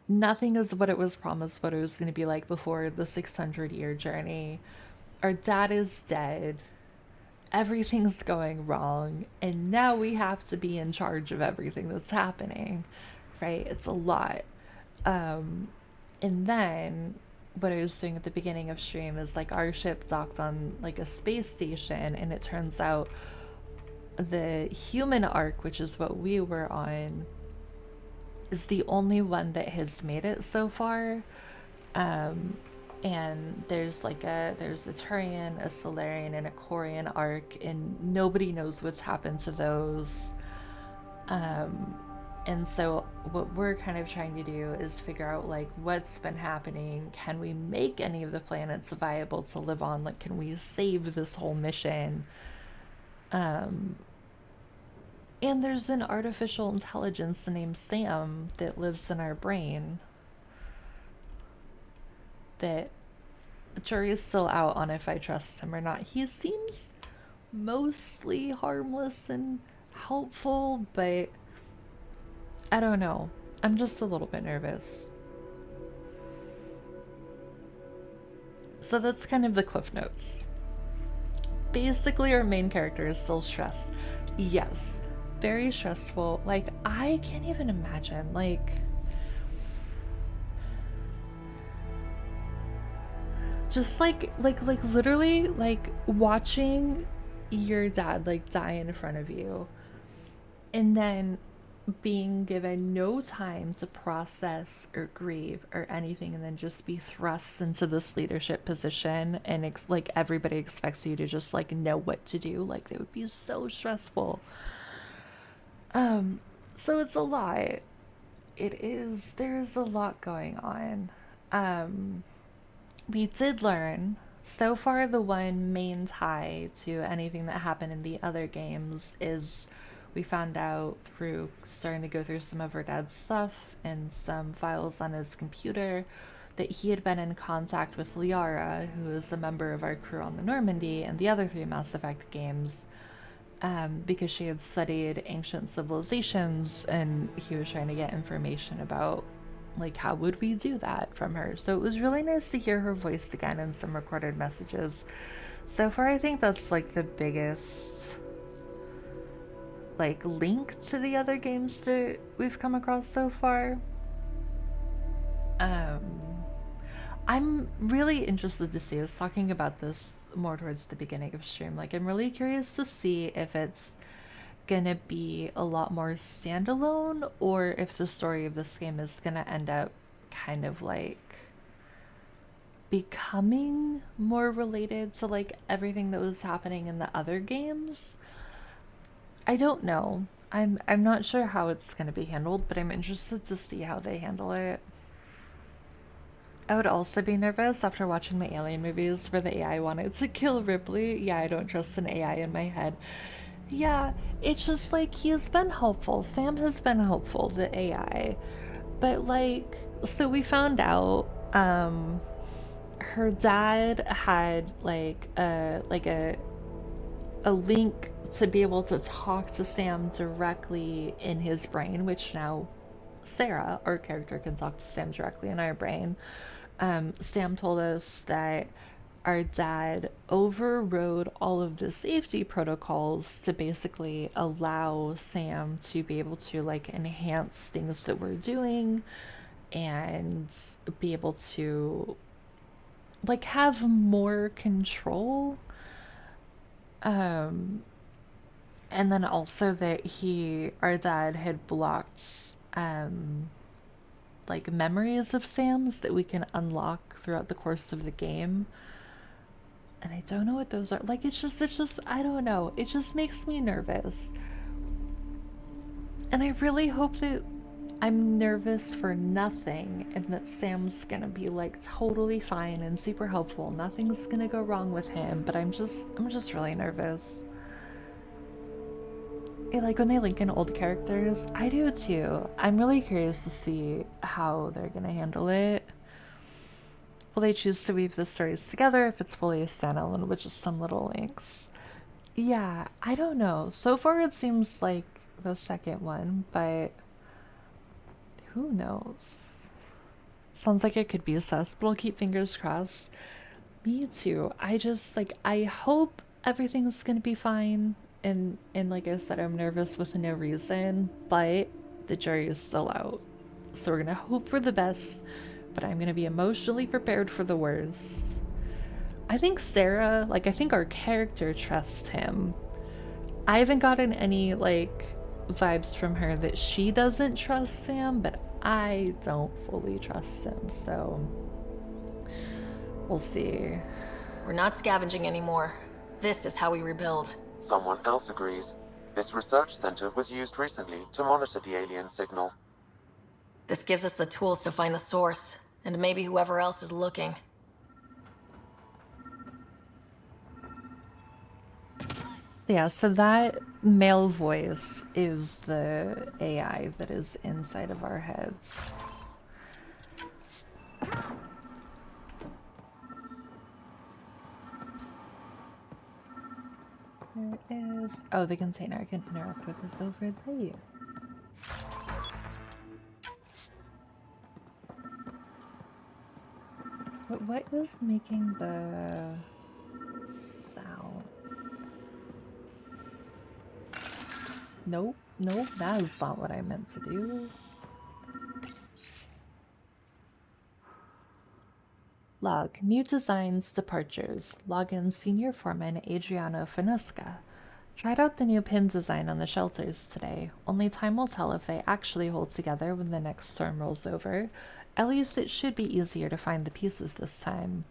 nothing is what it was promised what it was going to be like before the 600-year journey. Our dad is dead. Everything's going wrong, and now we have to be in charge of everything that's happening, right? It's a lot. And then what I was doing at the beginning of stream is like our ship docked on like a space station, and it turns out the human arc, which is what we were on, is the only one that has made it so far. And there's a Turian, a Solarian, and a Quarian arc, and nobody knows what's happened to those. And so what we're kind of trying to do is figure out like what's been happening. Can we make any of the planets viable to live on? Like, can we save this whole mission? And there's an artificial intelligence named Sam that lives in our brain that the jury is still out on if I trust him or not. He seems mostly harmless and helpful, but I don't know. I'm just a little bit nervous. So that's kind of the cliff notes. Basically, our main character is still stressed. Yes, very stressful. Like, I can't even imagine, like, just like literally, like, watching your dad, like, die in front of you, and then being given no time to process or grieve or anything, and then just be thrust into this leadership position, and like everybody expects you to just like know what to do. Like, it would be so stressful. So it's a lot. There's a lot going on. We did learn so far. The one main tie to anything that happened in the other games is we found out through starting to go through some of our dad's stuff and some files on his computer that he had been in contact with Liara, who is a member of our crew on the Normandy and the other 3 Mass Effect games, because she had studied ancient civilizations, and he was trying to get information about, like, how would we do that from her. So it was really nice to hear her voice again in some recorded messages. So far, I think that's like the biggest like link to the other games that we've come across so far. I'm really interested to see, I was talking about this more towards the beginning of stream, like, I'm really curious to see if it's gonna be a lot more standalone, or if the story of this game is gonna end up kind of like becoming more related to like everything that was happening in the other games. I don't know. I'm not sure how it's gonna be handled, but I'm interested to see how they handle it. I would also be nervous after watching the Alien movies where the AI wanted to kill Ripley. Yeah, I don't trust an AI in my head. Yeah, it's just like, he's been helpful. Sam has been helpful, the AI. But like, so we found out her dad had like a link to be able to talk to Sam directly in his brain, which now Sarah, our character, can talk to Sam directly in our brain. Sam told us that our dad overrode all of the safety protocols to basically allow Sam to be able to like enhance things that we're doing and be able to like have more control. And then also that our dad had blocked like memories of Sam's that we can unlock throughout the course of the game. And I don't know what those are. Like, it's just, I don't know. It just makes me nervous. And I really hope that I'm nervous for nothing and that Sam's gonna be like totally fine and super helpful. Nothing's gonna go wrong with him, but I'm just really nervous. I like when they link in old characters. I do too. I'm really curious to see how they're gonna handle it. Will they choose to weave the stories together if it's fully a standalone with just some little links? Yeah, I don't know. So far it seems like the second one, but who knows? Sounds like it could be sus, but I'll keep fingers crossed. Me too. I just like, I hope everything's gonna be fine. And like I said, I'm nervous with no reason, but the jury is still out. So we're gonna hope for the best, but I'm gonna be emotionally prepared for the worst. I think Sarah, like, I think our character trusts him. I haven't gotten any like vibes from her that she doesn't trust Sam, but I don't fully trust him, so we'll see. We're not scavenging anymore. This is how we rebuild. Someone else agrees. This research center was used recently to monitor the alien signal. This gives us the tools to find the source, and maybe whoever else is looking. Yeah, so that male voice is the AI that is inside of our heads. There is... Oh, the container I can interact with is over there. What is making the sound? Nope, nope, that is not what I meant to do. Log, new designs, departures. Login Senior Foreman Adriano Finesca. Tried out the new pin design on the shelters today. Only time will tell if they actually hold together when the next storm rolls over. At least it should be easier to find the pieces this time.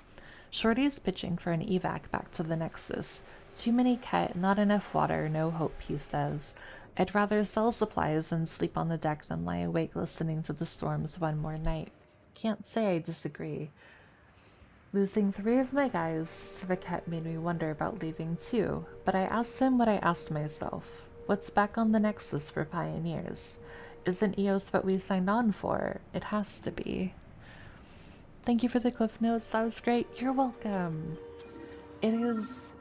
Shorty's pitching for an evac back to the Nexus. Too many ket, not enough water, no hope, he says. I'd rather sell supplies and sleep on the deck than lie awake listening to the storms one more night. Can't say I disagree. Losing 3 of my guys to the ket made me wonder about leaving too, but I asked him what I asked myself. What's back on the Nexus for pioneers? Isn't EOS what we signed on for? It has to be. Thank you for the cliff notes, that was great. You're welcome. It's,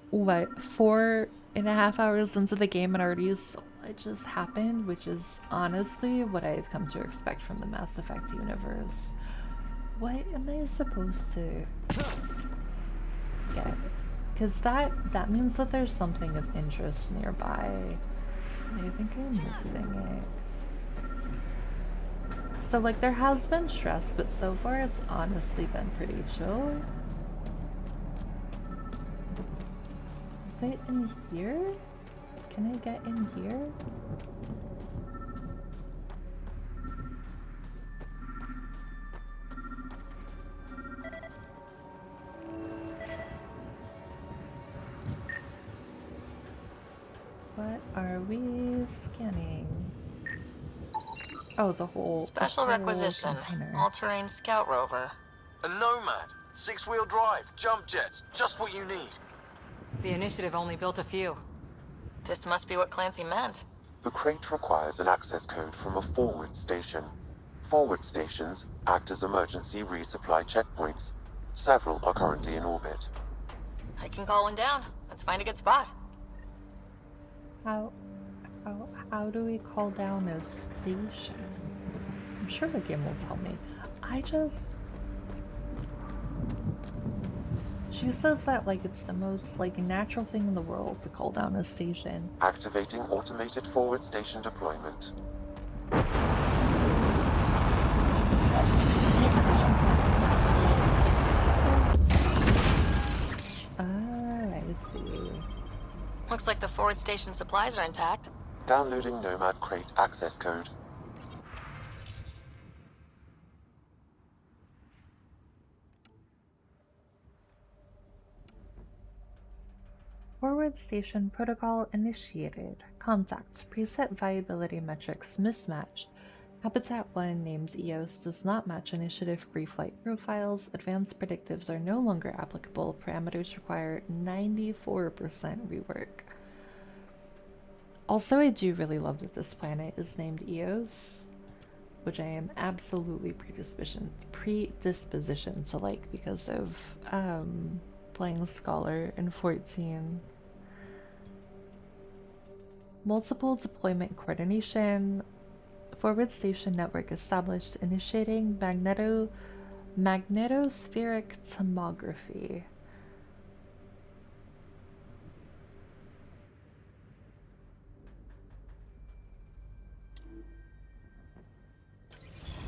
what, 4.5 hours into the game and already so much just happened, which is honestly what I've come to expect from the Mass Effect universe. What am I supposed to get? Because that means that there's something of interest nearby. I think I'm missing it. So, like, there has been stress, but so far it's honestly been pretty chill. Is it in here? Can I get in here? What are we scanning? Oh, the whole Special requisition. container. All-terrain scout rover. A Nomad. 6-wheel drive. Jump jets. Just what you need. The initiative only built a few. This must be what Clancy meant. The crate requires an access code from a forward station. Forward stations act as emergency resupply checkpoints. Several are currently in orbit. I can call one down. Let's find a good spot. How do we call down a station? I'm sure the game will tell me. She says that like it's the most like natural thing in the world to call down a station. Activating automated forward station deployment. I see. Looks like the forward station supplies are intact. Downloading Nomad crate access code. Forward station protocol initiated. Contact. Preset viability metrics mismatched. Habitat 1 named EOS does not match initiative pre-flight profiles. Advanced predictives are no longer applicable. Parameters require 94% rework. Also, I do really love that this planet is named EOS, which I am absolutely predisposition to like because of playing Scholar in 14. Multiple deployment coordination. Forward station network established. Initiating magnetospheric tomography.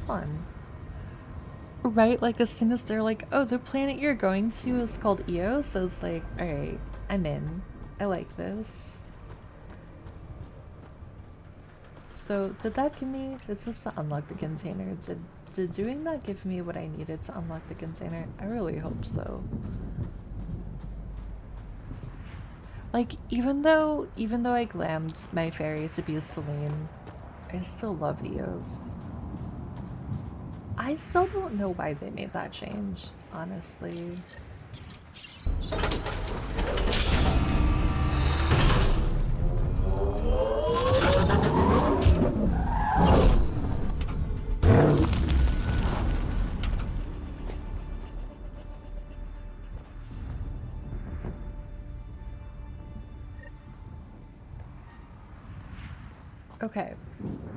Fun. Right, like as soon as they're like, oh, the planet you're going to is called Eos, I was like, alright, I'm in. I like this. So, did that give me, is this to unlock the container? Did doing that give me what I needed to unlock the container? I really hope so. Like, even though I glammed my fairy to be Celine, I still love Eos. I still don't know why they made that change, honestly.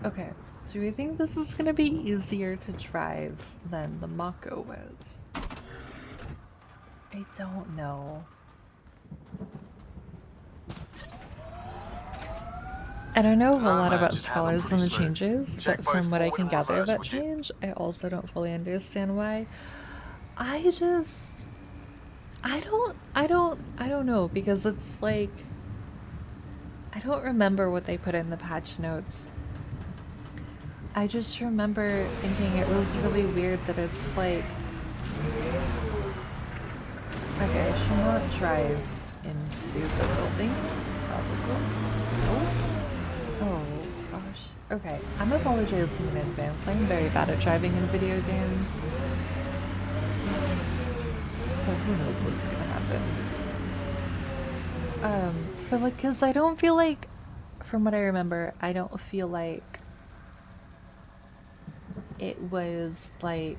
Okay. Do we think this is gonna be easier to drive than the Mako was? I don't know. I don't know a whole lot about scholars and the changes, but from what I can gather about change, I also don't fully understand why. I just I don't know, because it's like I don't remember what they put in the patch notes. I just remember thinking it was really weird that it's like, okay, I should not drive into the buildings, probably. Oh gosh. Okay, I'm apologizing in advance. I'm very bad at driving in video games. So who knows what's gonna happen. But like, cause I don't feel like, from what I remember, I don't feel like it was like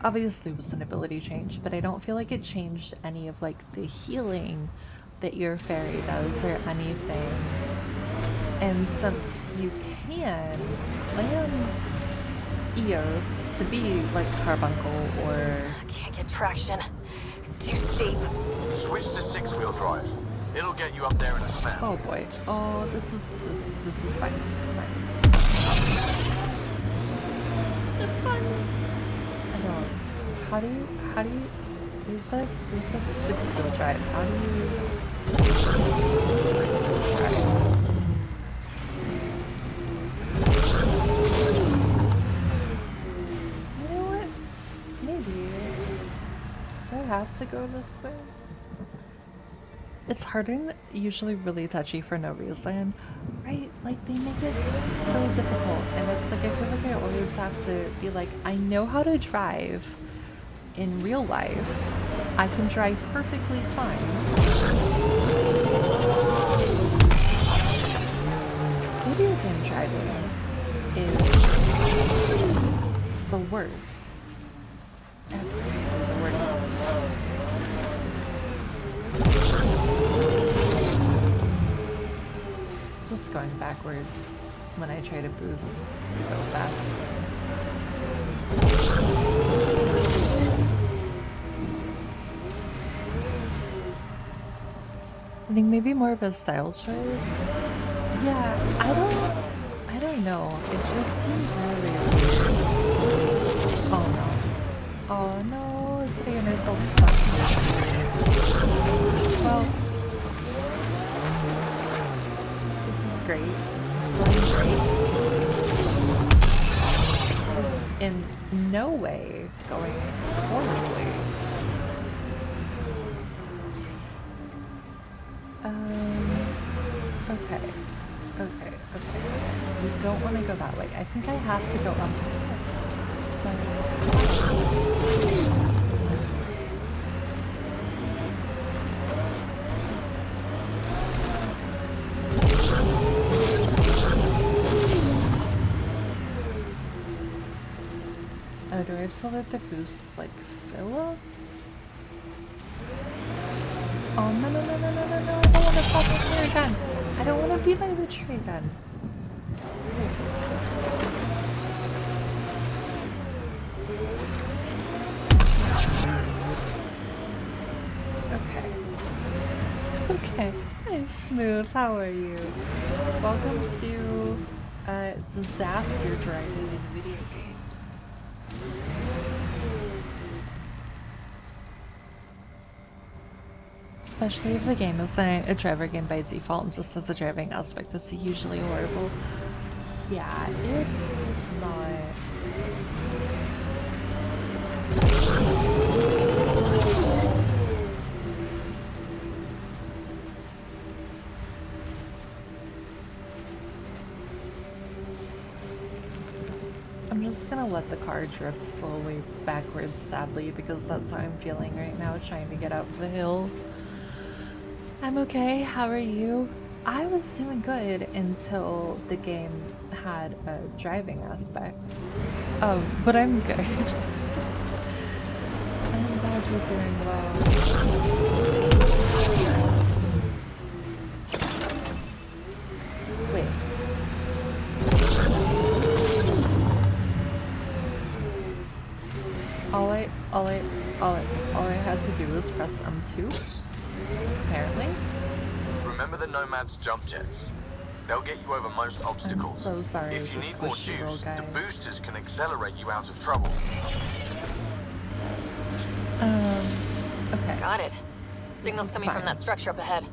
obviously it was an ability change, but I don't feel like it changed any of like the healing that your fairy does or anything. And since you can plan Eos to be like Carbuncle or... I can't get traction. It's too steep. Switch to 6-wheel drive. It'll get you up there in a snap. Oh boy. Oh, this is fine. This is fine. This is fun. I don't. How do you you said 6-wheel drive. How do you 6-wheel drive? You know what? Maybe. Do I have to go this way? It's hard and usually really touchy for no reason, right? Like, they make it so difficult, and it's like, I feel like I always have to be like, I know how to drive in real life. I can drive perfectly fine. Video game driving is the worst. Absolutely the worst. Just going backwards when I try to boost to go fast. I think maybe more of a style choice. Yeah, I don't know. It just seemed really weird. Oh no. Oh no, it's getting herself stuck. Well, this is great. This is going great. This is in no way going horribly. Okay. We don't want to go that way. I think I have to go up. Oh, do I have to let the boost like fill up? Oh no no no no no no no! I don't want to pop the tree again. I don't want to be by the tree again. Okay. Hi, Smooth. How are you? Welcome to disaster driving in video games. Especially if the game isn't a driver game by default and just has a driving aspect that's usually horrible. Yeah, it's not. I'm just gonna let the car drift slowly backwards, sadly, because that's how I'm feeling right now, trying to get up the hill. I'm okay, how are you? I was doing good until the game had a driving aspect. But I'm good. I'm glad you're doing well. Wait. all I had to do was press M2. Apparently. Remember the Nomad's jump jets? They'll get you over most obstacles. I'm so sorry. If you the need more squishy little juice, guy. the boosters can accelerate you out of trouble. Okay. Got it. Signal's coming from that structure up ahead.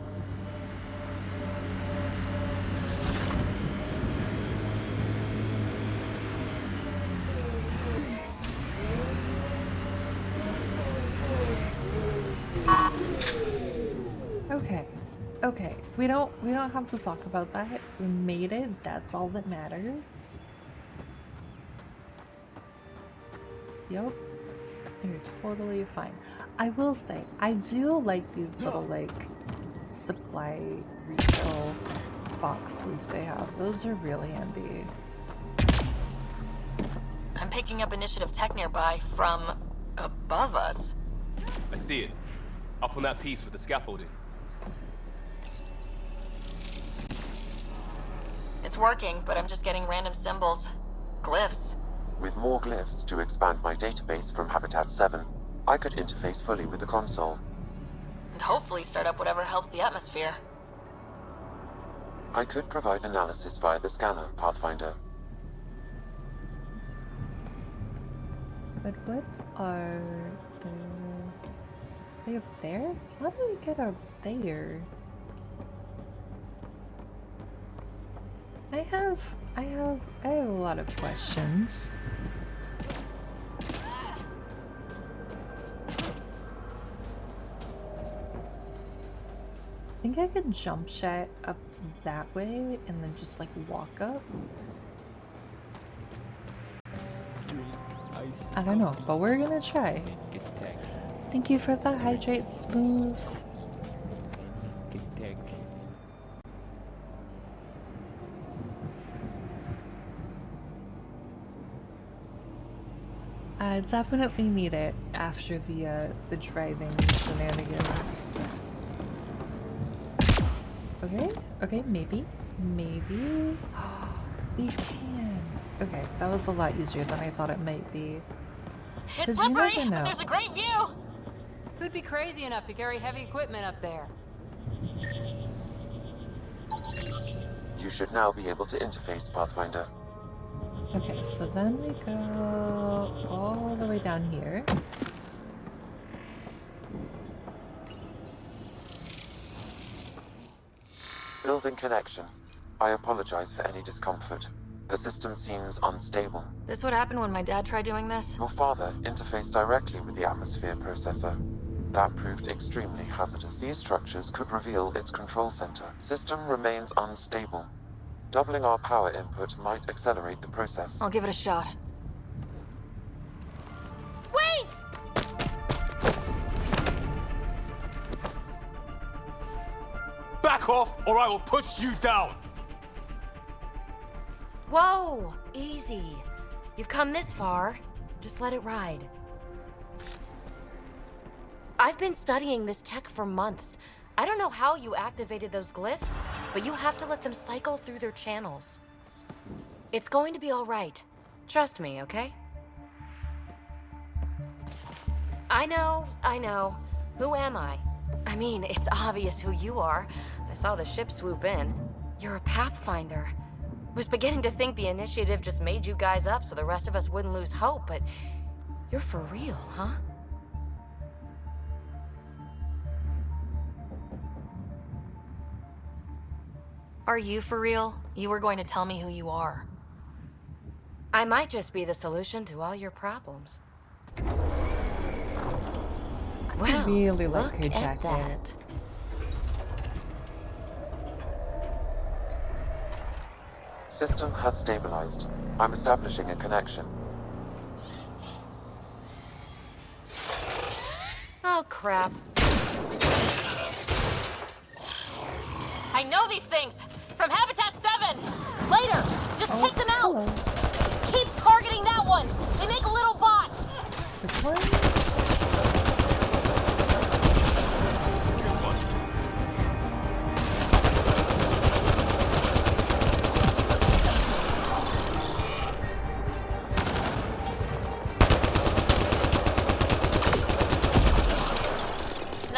Okay. We don't have to talk about that. We made it. That's all that matters. Yup. You're totally fine. I will say, I do like these little like supply refill boxes they have. Those are really handy. I'm picking up initiative tech nearby from above us. I see it. Up on that piece with the scaffolding. It's working, but I'm just getting random symbols. Glyphs. With more glyphs to expand my database from Habitat 7, I could interface fully with the console. And hopefully start up whatever helps the atmosphere. I could provide analysis via the scanner, Pathfinder. But what are they up there? How do we get up there? I have a lot of questions. I think I could jump jet up that way and then just like walk up. I don't know, but we're gonna try. Thank you for the hydrate smooth. Definitely need it after the driving shenanigans. Okay, maybe. We can. Okay, that was a lot easier than I thought it might be. It's slippery, but there's a great view! Who'd be crazy enough to carry heavy equipment up there? You should now be able to interface, Pathfinder. Okay, so then we go all the way down here. Building connection. I apologize for any discomfort. The system seems unstable. This would happen when my dad tried doing this? Your father interfaced directly with the atmosphere processor. That proved extremely hazardous. These structures could reveal its control center. System remains unstable. Doubling our power input might accelerate the process. I'll give it a shot. Wait! Back off, or I will put you down! Whoa! Easy. You've come this far. Just let it ride. I've been studying this tech for months. I don't know how you activated those glyphs, but you have to let them cycle through their channels. It's going to be all right. Trust me, okay? I know. Who am I? I mean, it's obvious who you are. I saw the ship swoop in. You're a Pathfinder. Was beginning to think the initiative just made you guys up so the rest of us wouldn't lose hope, but you're for real, huh? Are you for real? You were going to tell me who you are. I might just be the solution to all your problems. Wow, really look like her at jacket. that. System has stabilized. I'm establishing a connection. Oh, crap. I know these things! From Habitat 7! Later! Just take them out! Hello. Keep targeting that one! They make little bots! This one?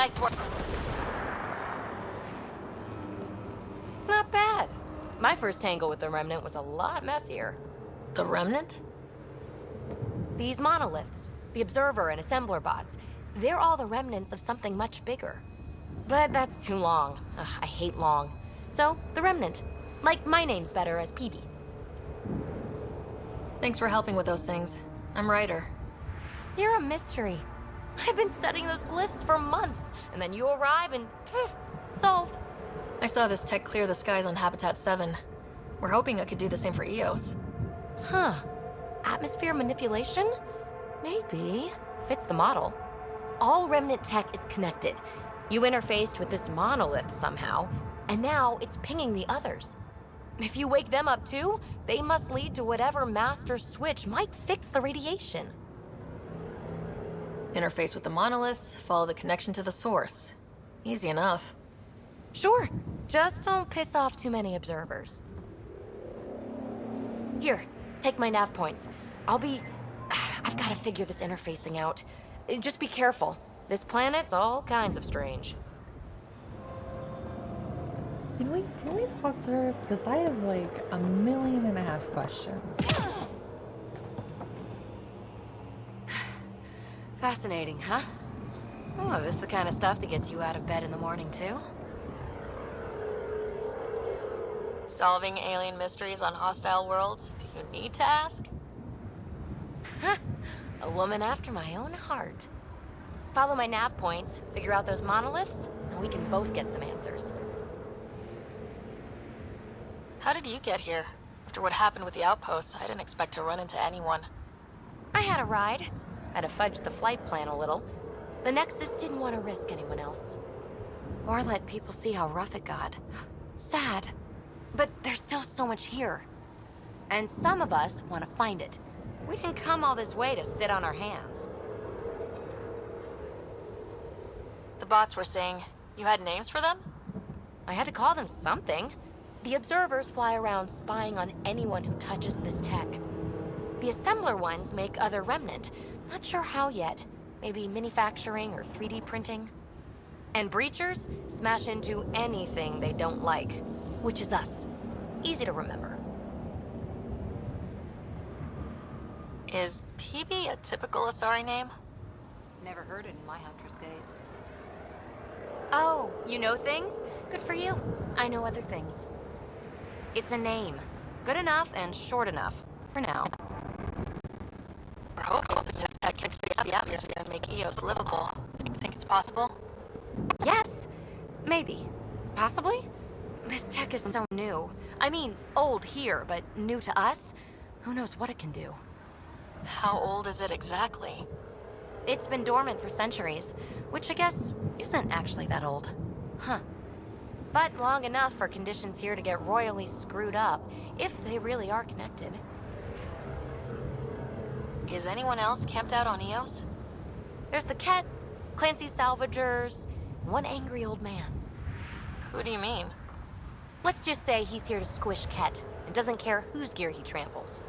Nice work. Not bad. My first tangle with the Remnant was a lot messier. The Remnant? These monoliths, the Observer and Assembler bots, they're all the remnants of something much bigger. But that's too long. Ugh, I hate long. So, the Remnant. Like, my name's better as PB. Thanks for helping with those things. I'm Ryder. You're a mystery. I've been studying those glyphs for months, and then you arrive and poof, solved. I saw this tech clear the skies on Habitat 7. We're hoping it could do the same for EOS. Huh. Atmosphere manipulation? Maybe. Fits the model. All Remnant tech is connected. You interfaced with this monolith somehow, and now it's pinging the others. If you wake them up too, they must lead to whatever master switch might fix the radiation. Interface with the monoliths, follow the connection to the source. Easy enough. Sure. Just don't piss off too many observers. Here, take my nav points. I've got to figure this interfacing out. Just be careful. This planet's all kinds of strange. Can we talk to her? Because I have like 1.5 million questions. Fascinating, huh? Oh, this is the kind of stuff that gets you out of bed in the morning, too? Solving alien mysteries on hostile worlds? Do you need to ask? A woman after my own heart. Follow my nav points, figure out those monoliths, and we can both get some answers. How did you get here? After what happened with the outposts, I didn't expect to run into anyone. I had a ride. Had to fudge the flight plan a little. The Nexus didn't want to risk anyone else. Or let people see how rough it got. Sad. But there's still so much here. And some of us want to find it. We didn't come all this way to sit on our hands. The bots were saying you had names for them? I had to call them something. The observers fly around spying on anyone who touches this tech. The assembler ones make other Remnant. Not sure how yet. Maybe manufacturing or 3D printing. And breachers smash into anything they don't like. Which is us. Easy to remember. Is PB a typical Asari name? Never heard it in my Huntress days. Oh, you know things? Good for you. I know other things. It's a name. Good enough and short enough. For now. We're hoping this tech can fix the atmosphere and make EOS livable. Think it's possible? Yes. Maybe. Possibly? This tech is so new. I mean, old here, but new to us. Who knows what it can do? How old is it exactly? It's been dormant for centuries, which I guess isn't actually that old. Huh. But long enough for conditions here to get royally screwed up, if they really are connected. Is anyone else camped out on EOS? There's the Ket, Clancy's salvagers, one angry old man. Who do you mean? Let's just say he's here to squish Ket, and doesn't care whose gear he tramples.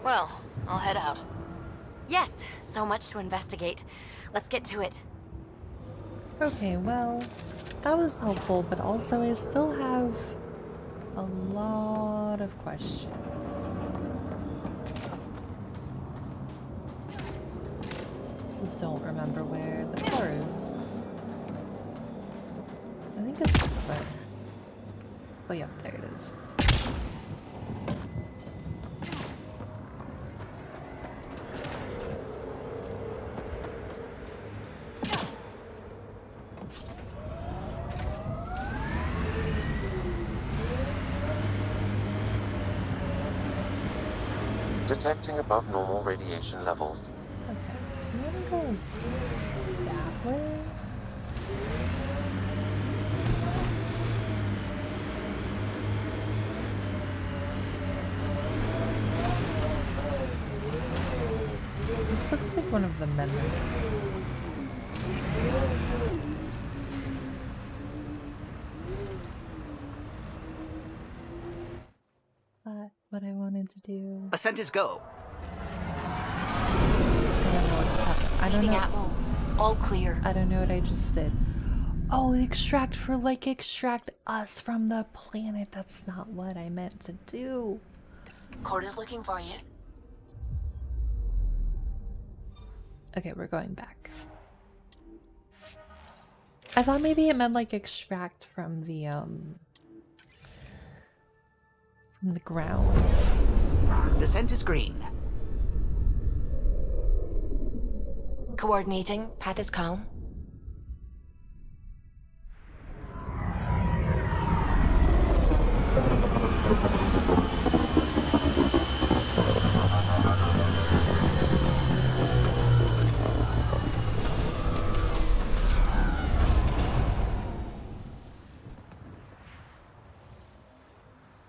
Well, I'll head out. Yes, so much to investigate. Let's get to it. Okay, well, that was helpful, but also I still have a lot of questions. So don't remember where the car is. I think it's this way. Oh yeah, there it is. Detecting above normal radiation levels. Okay, so I'm gonna go that way. This looks like one of the men. That's what I wanted to do. Ascent is go. I don't know what's happening. I don't Leaving know. Atmo. All clear. I don't know what I just did. Oh, extract us from the planet. That's not what I meant to do. Corda's looking for you. Okay, we're going back. I thought maybe it meant like extract from the ground. Descent is green. Coordinating. Path is calm.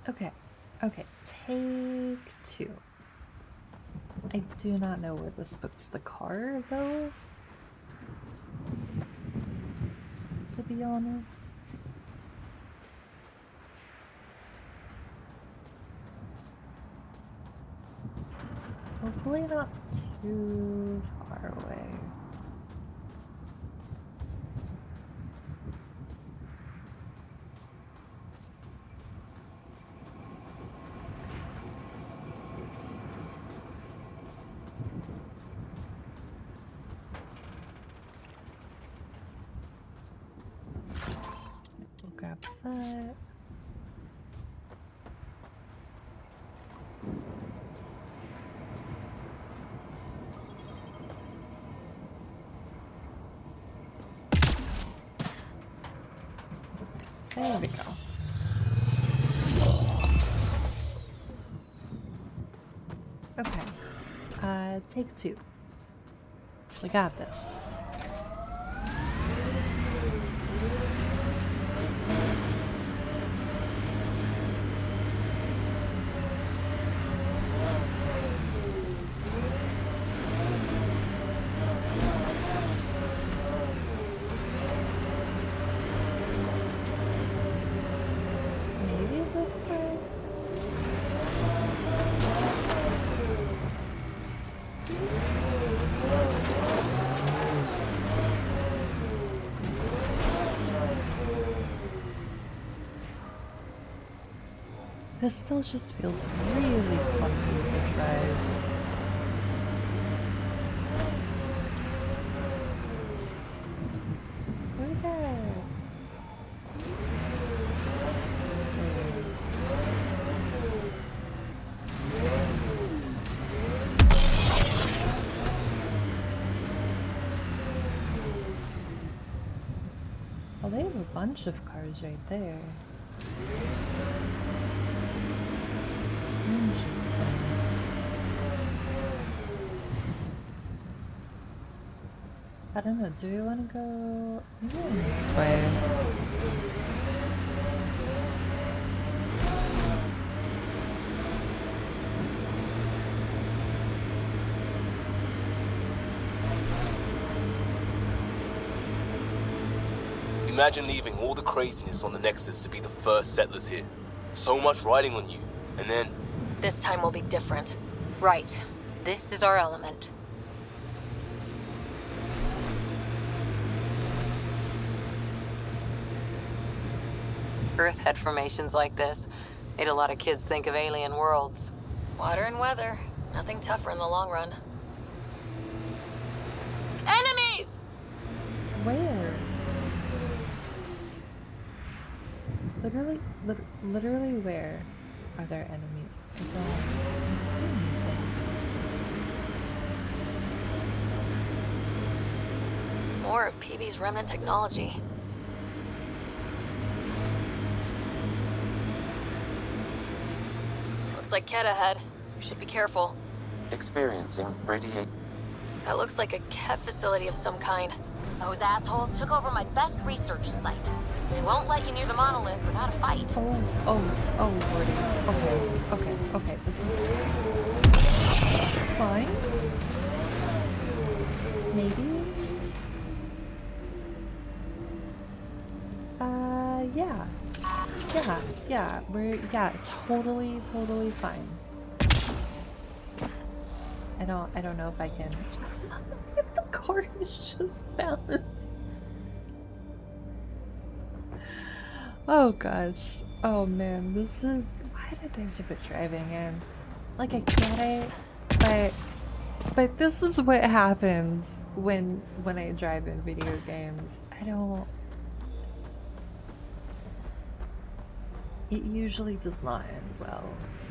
Okay. Okay, take 2. I do not know where this puts the car, though. To be honest. Hopefully not too far away. We'll grab that. There we go. Okay. Take 2. We got this. Maybe this way? This still just feels really funky to drive. Okay. Well, they have a bunch of cars right there. Interesting. I don't know, do we want to go this way? Imagine leaving all the craziness on the Nexus to be the first settlers here. So much riding on you, and then... This time will be different. Right. This is our element. Earth had formations like this. Made a lot of kids think of alien worlds. Water and weather. Nothing tougher in the long run. Enemies! Where? Literally where are there enemies? I don't see anything. More of PB's remnant technology. Looks like Ket ahead. We should be careful. Experiencing radiation. That looks like a Ket facility of some kind. Those assholes took over my best research site. They won't let you near the monolith without a fight. Oh, lordy. Okay. This is fine. Maybe. Yeah. We're totally fine. I don't know if I can. car is just balanced. Oh gosh. Oh man, this is. Why did they put driving in? Like, I get it, but this is what happens when I drive in video games. I don't. It usually does not end well.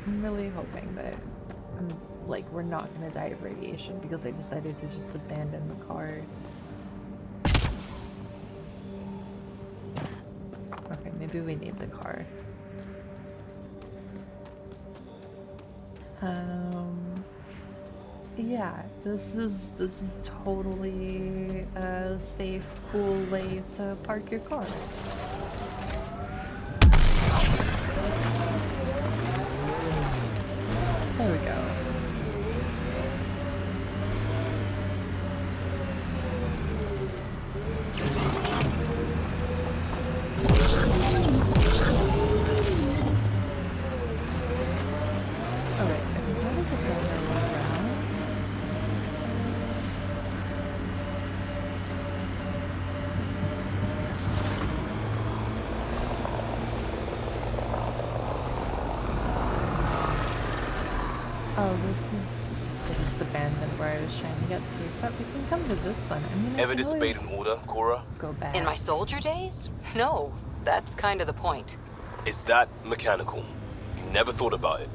I'm really hoping that we're not gonna die of radiation because I decided to just abandon the car. Okay, maybe we need the car. Yeah, this is totally a safe, cool way to park your car. There we go. Oh, this is abandoned where I was trying to get to, but we can come to this one. I mean, Ever disobeyed an order, Cora? Go back. In my soldier days? No, that's kind of the point. Is that mechanical? You never thought about it.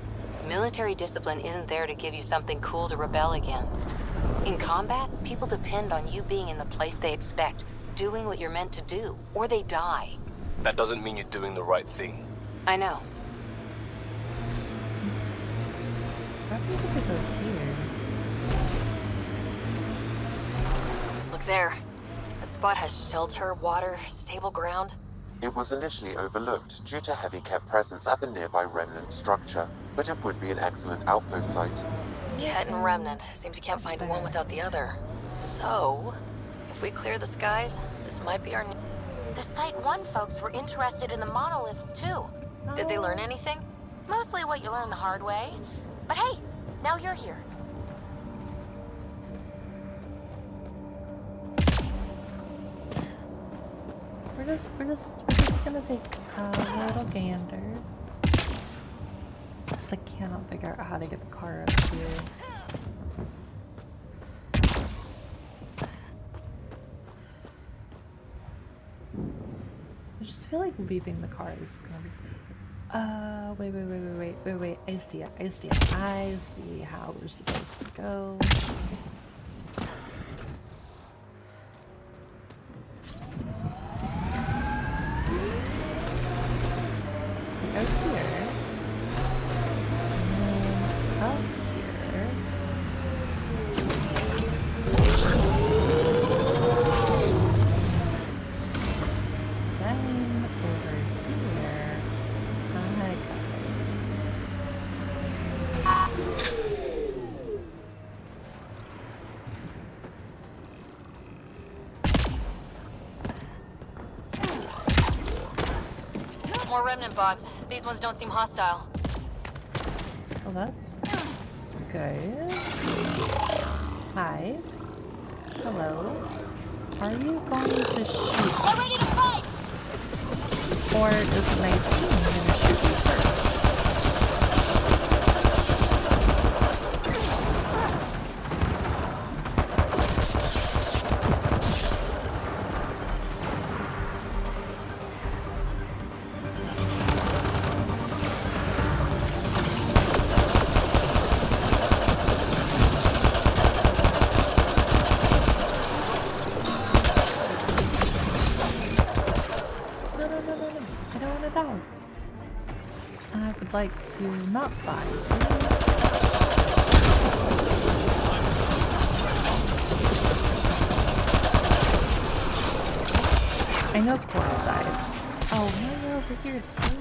Military discipline isn't there to give you something cool to rebel against. In combat, people depend on you being in the place they expect, doing what you're meant to do, or they die. That doesn't mean you're doing the right thing. I know. What happens if we go here? Look there. That spot has shelter, water, stable ground. It was initially overlooked due to heavy Ket presence at the nearby remnant structure, but it would be an excellent outpost site. Ket and Remnant. Seems you can't find one without the other. So, if we clear the skies, this might be our... The Site 1 folks were interested in the monoliths too. Did they learn anything? Mostly what you learn the hard way. But hey, now you're here. We're just gonna take a little gander. Just I cannot figure out how to get the car up here. I just feel like leaving the car is gonna be. Wait. I see it. I see how we're supposed to go. Out here. Out here. Then over here. I got More Remnant bots. These ones don't seem hostile. Well, that's good. Hi. Hello. Are you going to shoot? We're ready to fight! Or is my team gonna shoot you first? I would like to not die, please. I know Cora died. Oh, no, you're over here too.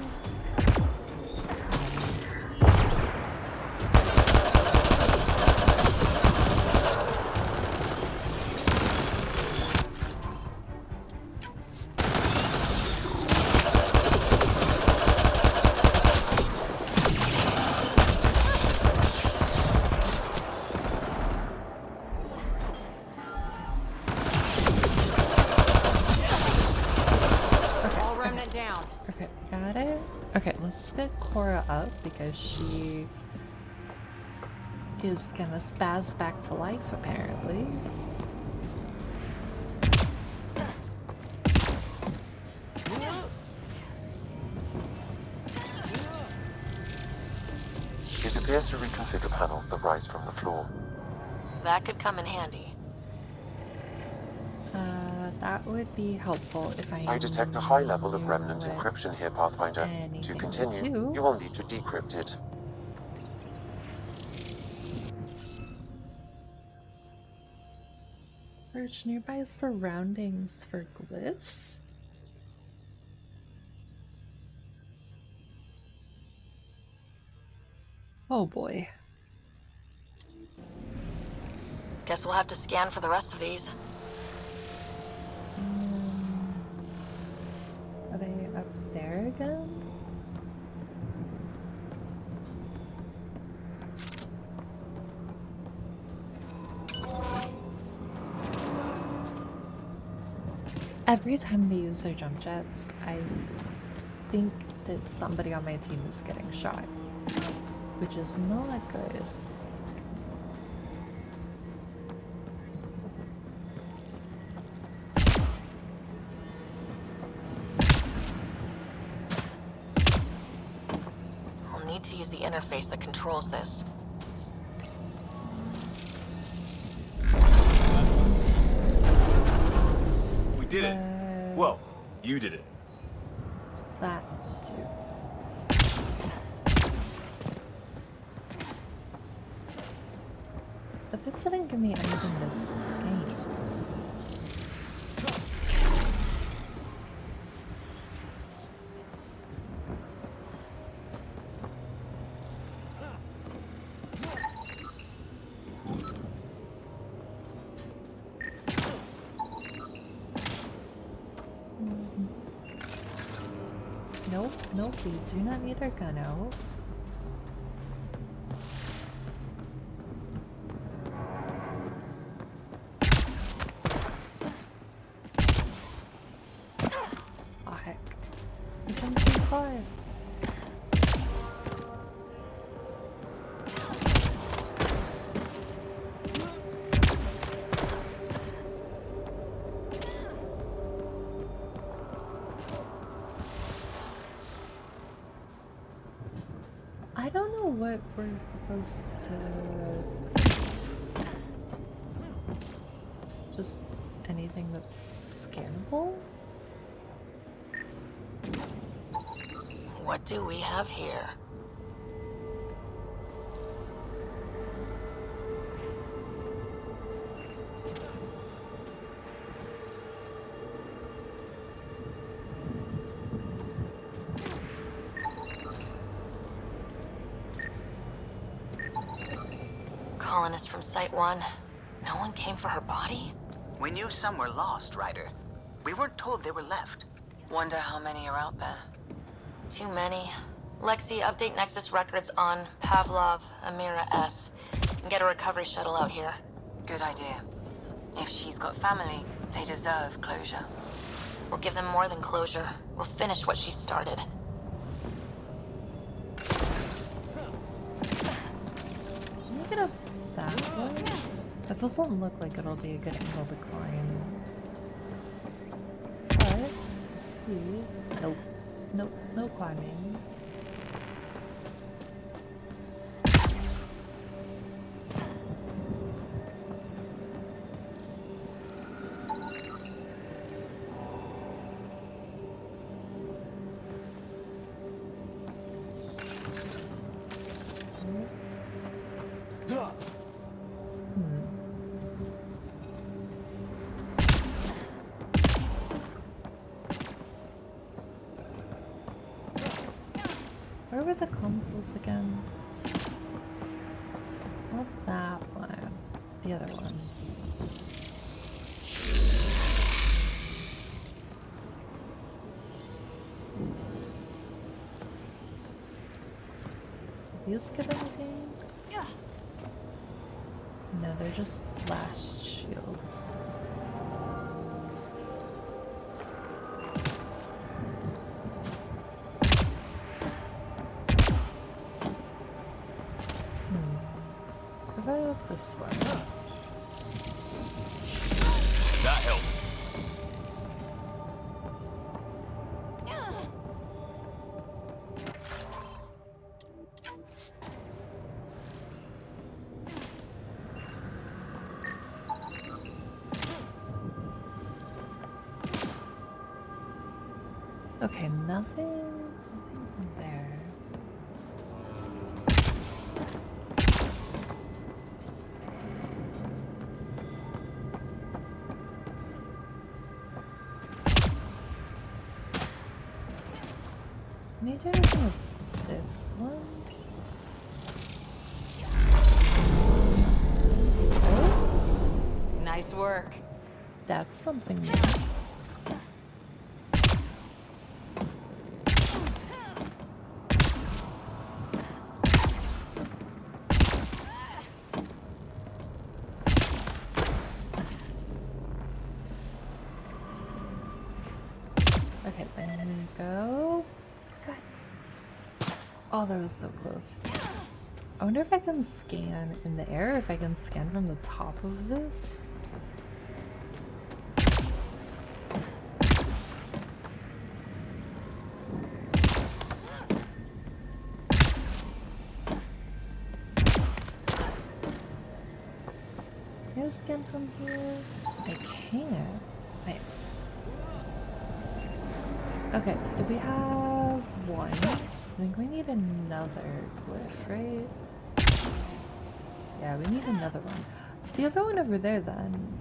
pick Cora up because she is gonna spaz back to life, apparently. It appears to reconfigure panels that rise from the floor. That could come in handy. That would be helpful if I detect a high level of knew remnant what encryption here, Pathfinder. To anything continue, would do. you will need to decrypt it. Search nearby surroundings for glyphs. Oh boy. Guess we'll have to scan for the rest of these. Are they up there again? Every time they use their jump jets, I think that somebody on my team is getting shot, which is not good. I'll need to use the interface that controls this. We did it. Well, you did it. What's that do? If it didn't give me anything to scan. Nope, nope, we do not need our gun out. Oh heck. We jumped too far. I don't know what we're supposed to... Just anything that's scannable? What do we have here? Colonist from Site 1. No one came for her body? We knew some were lost, Ryder. We weren't told they were left. Wonder how many are out there. Too many. Lexi, update Nexus records on Pavlov, Amira S. And get a recovery shuttle out here. Good idea. If she's got family, they deserve closure. We'll give them more than closure. We'll finish what she started. Can we get up that way? That doesn't look like it'll be a good angle to climb. But, let's see. Nope. Nope, no climbing. Where were the consoles again? Not that one. The other ones. Do these give anything? No, they're just blast shields. this one. That helps. Okay, nothing there. Can you do anything with this one? Oh, Nice work. that's something new. Okay, there we go. God. Oh, that was so close. I wonder if I can scan in the air, if I can scan from the top of this. Can I scan from here? I can't. Nice. Okay, so we have one. I think we need another glyph, right? Yeah, we need another one. Is the other one over there then?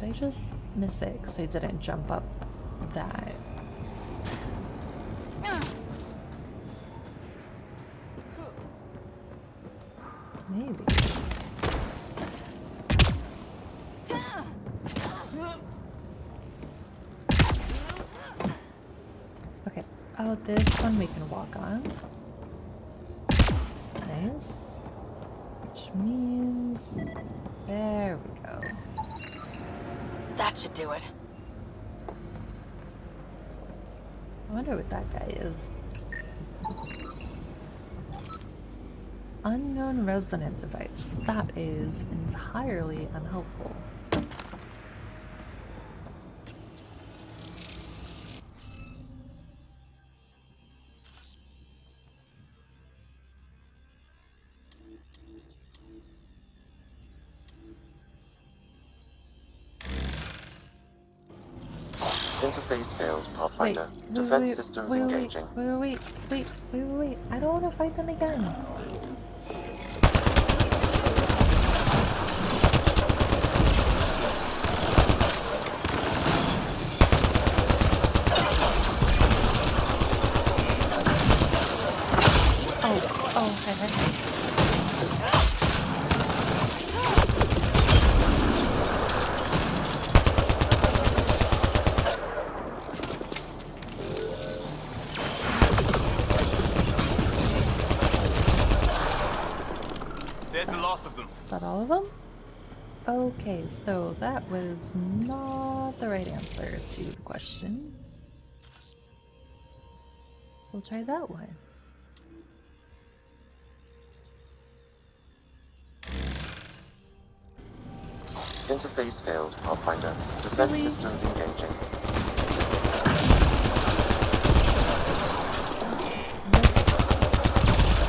Did I just miss it because I didn't jump up that? Maybe. Okay. Oh, this one we can walk on. Nice. Which means... There we go. That should do it. I wonder what that guy is. Unknown resonant device. That is entirely unhelpful. Interface failed, Pathfinder. Defense systems engaging. Wait. I don't want to fight them again. Hey. There's the last of them. Is that all of them? Okay, so that was not the right answer to the question. We'll try that one. Interface failed, Pathfinder. Defense systems engaging.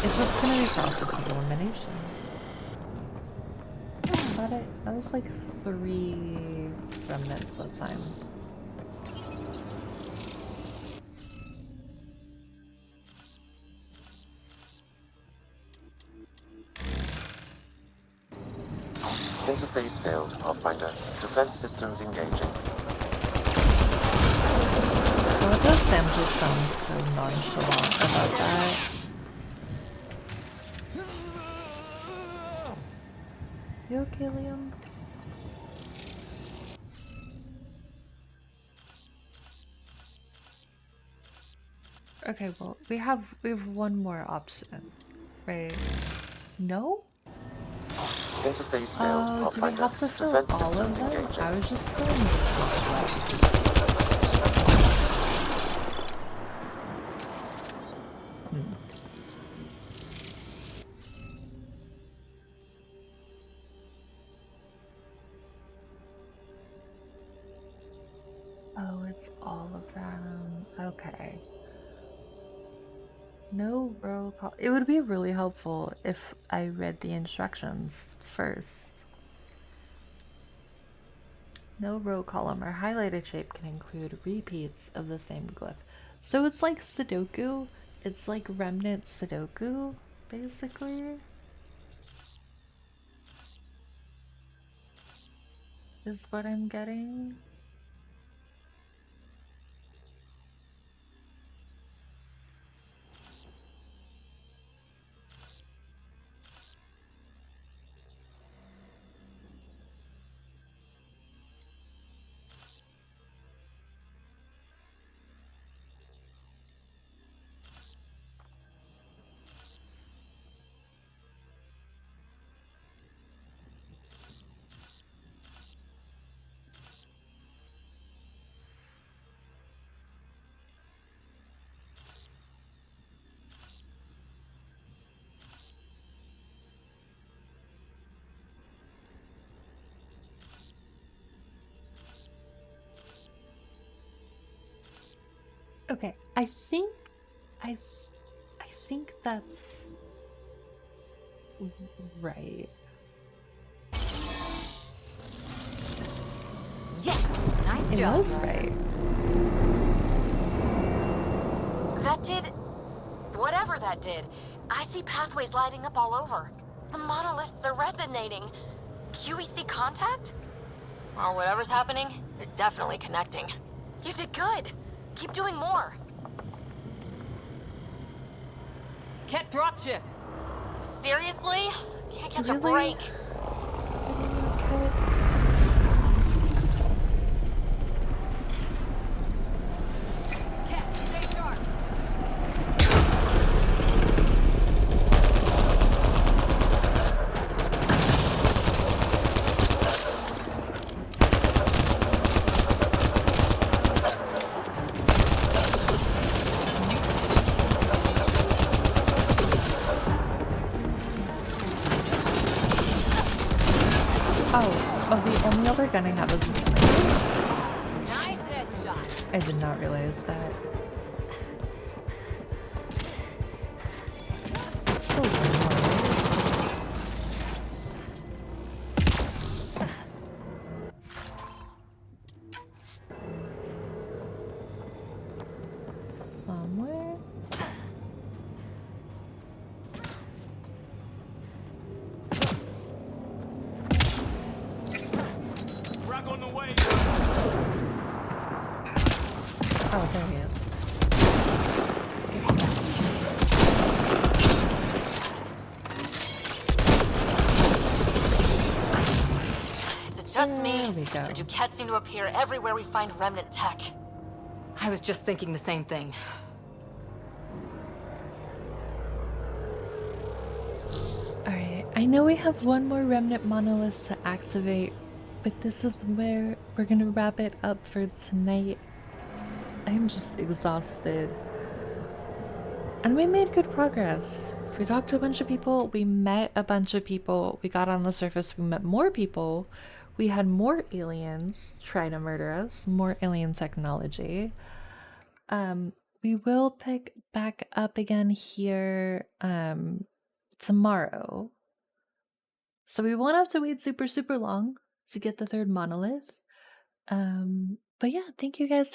It's just gonna be process of elimination. That was like 3 remnants that time. Interface failed, Pathfinder. Defense systems engaging. Why does Sam just sound so nonchalant about that? You okay, Liam? Okay, well, we have one more option, right? No? Interface failed, Do we Pathfinder. have to fill Defense all of systems them? engaging. I was just going to top It's all of them. Okay. No roll call. It would be really helpful if I read the instructions first. No row column or highlighted shape can include repeats of the same glyph. So it's like Sudoku. It's like remnant Sudoku, basically. Is what I'm getting. Okay, I think that's right. Yes! Nice It job. was right. That did... whatever that did. I see pathways lighting up all over. The monoliths are resonating. QEC contact? Well, whatever's happening, you're definitely connecting. You did good. Keep doing more. Ket dropship. Seriously? Can't catch a Really? break. Ket, stay sharp. Oh, the only other gun I have is a sniper. Nice headshot. I did not realize that. Still one more. Somewhere. Drag on the way. Oh, there he is. Is it just me? There we go. Or do Ket seem to appear everywhere we find remnant tech? I was just thinking the same thing. Alright, I know we have one more remnant monolith to activate, but this is where we're gonna wrap it up for tonight. I'm just exhausted. And we made good progress. We talked to a bunch of people, we met a bunch of people, we got on the surface, we met more people, we had more aliens try to murder us, more alien technology. We will pick back up again here tomorrow. So we won't have to wait super long to get the third monolith. But yeah, thank you guys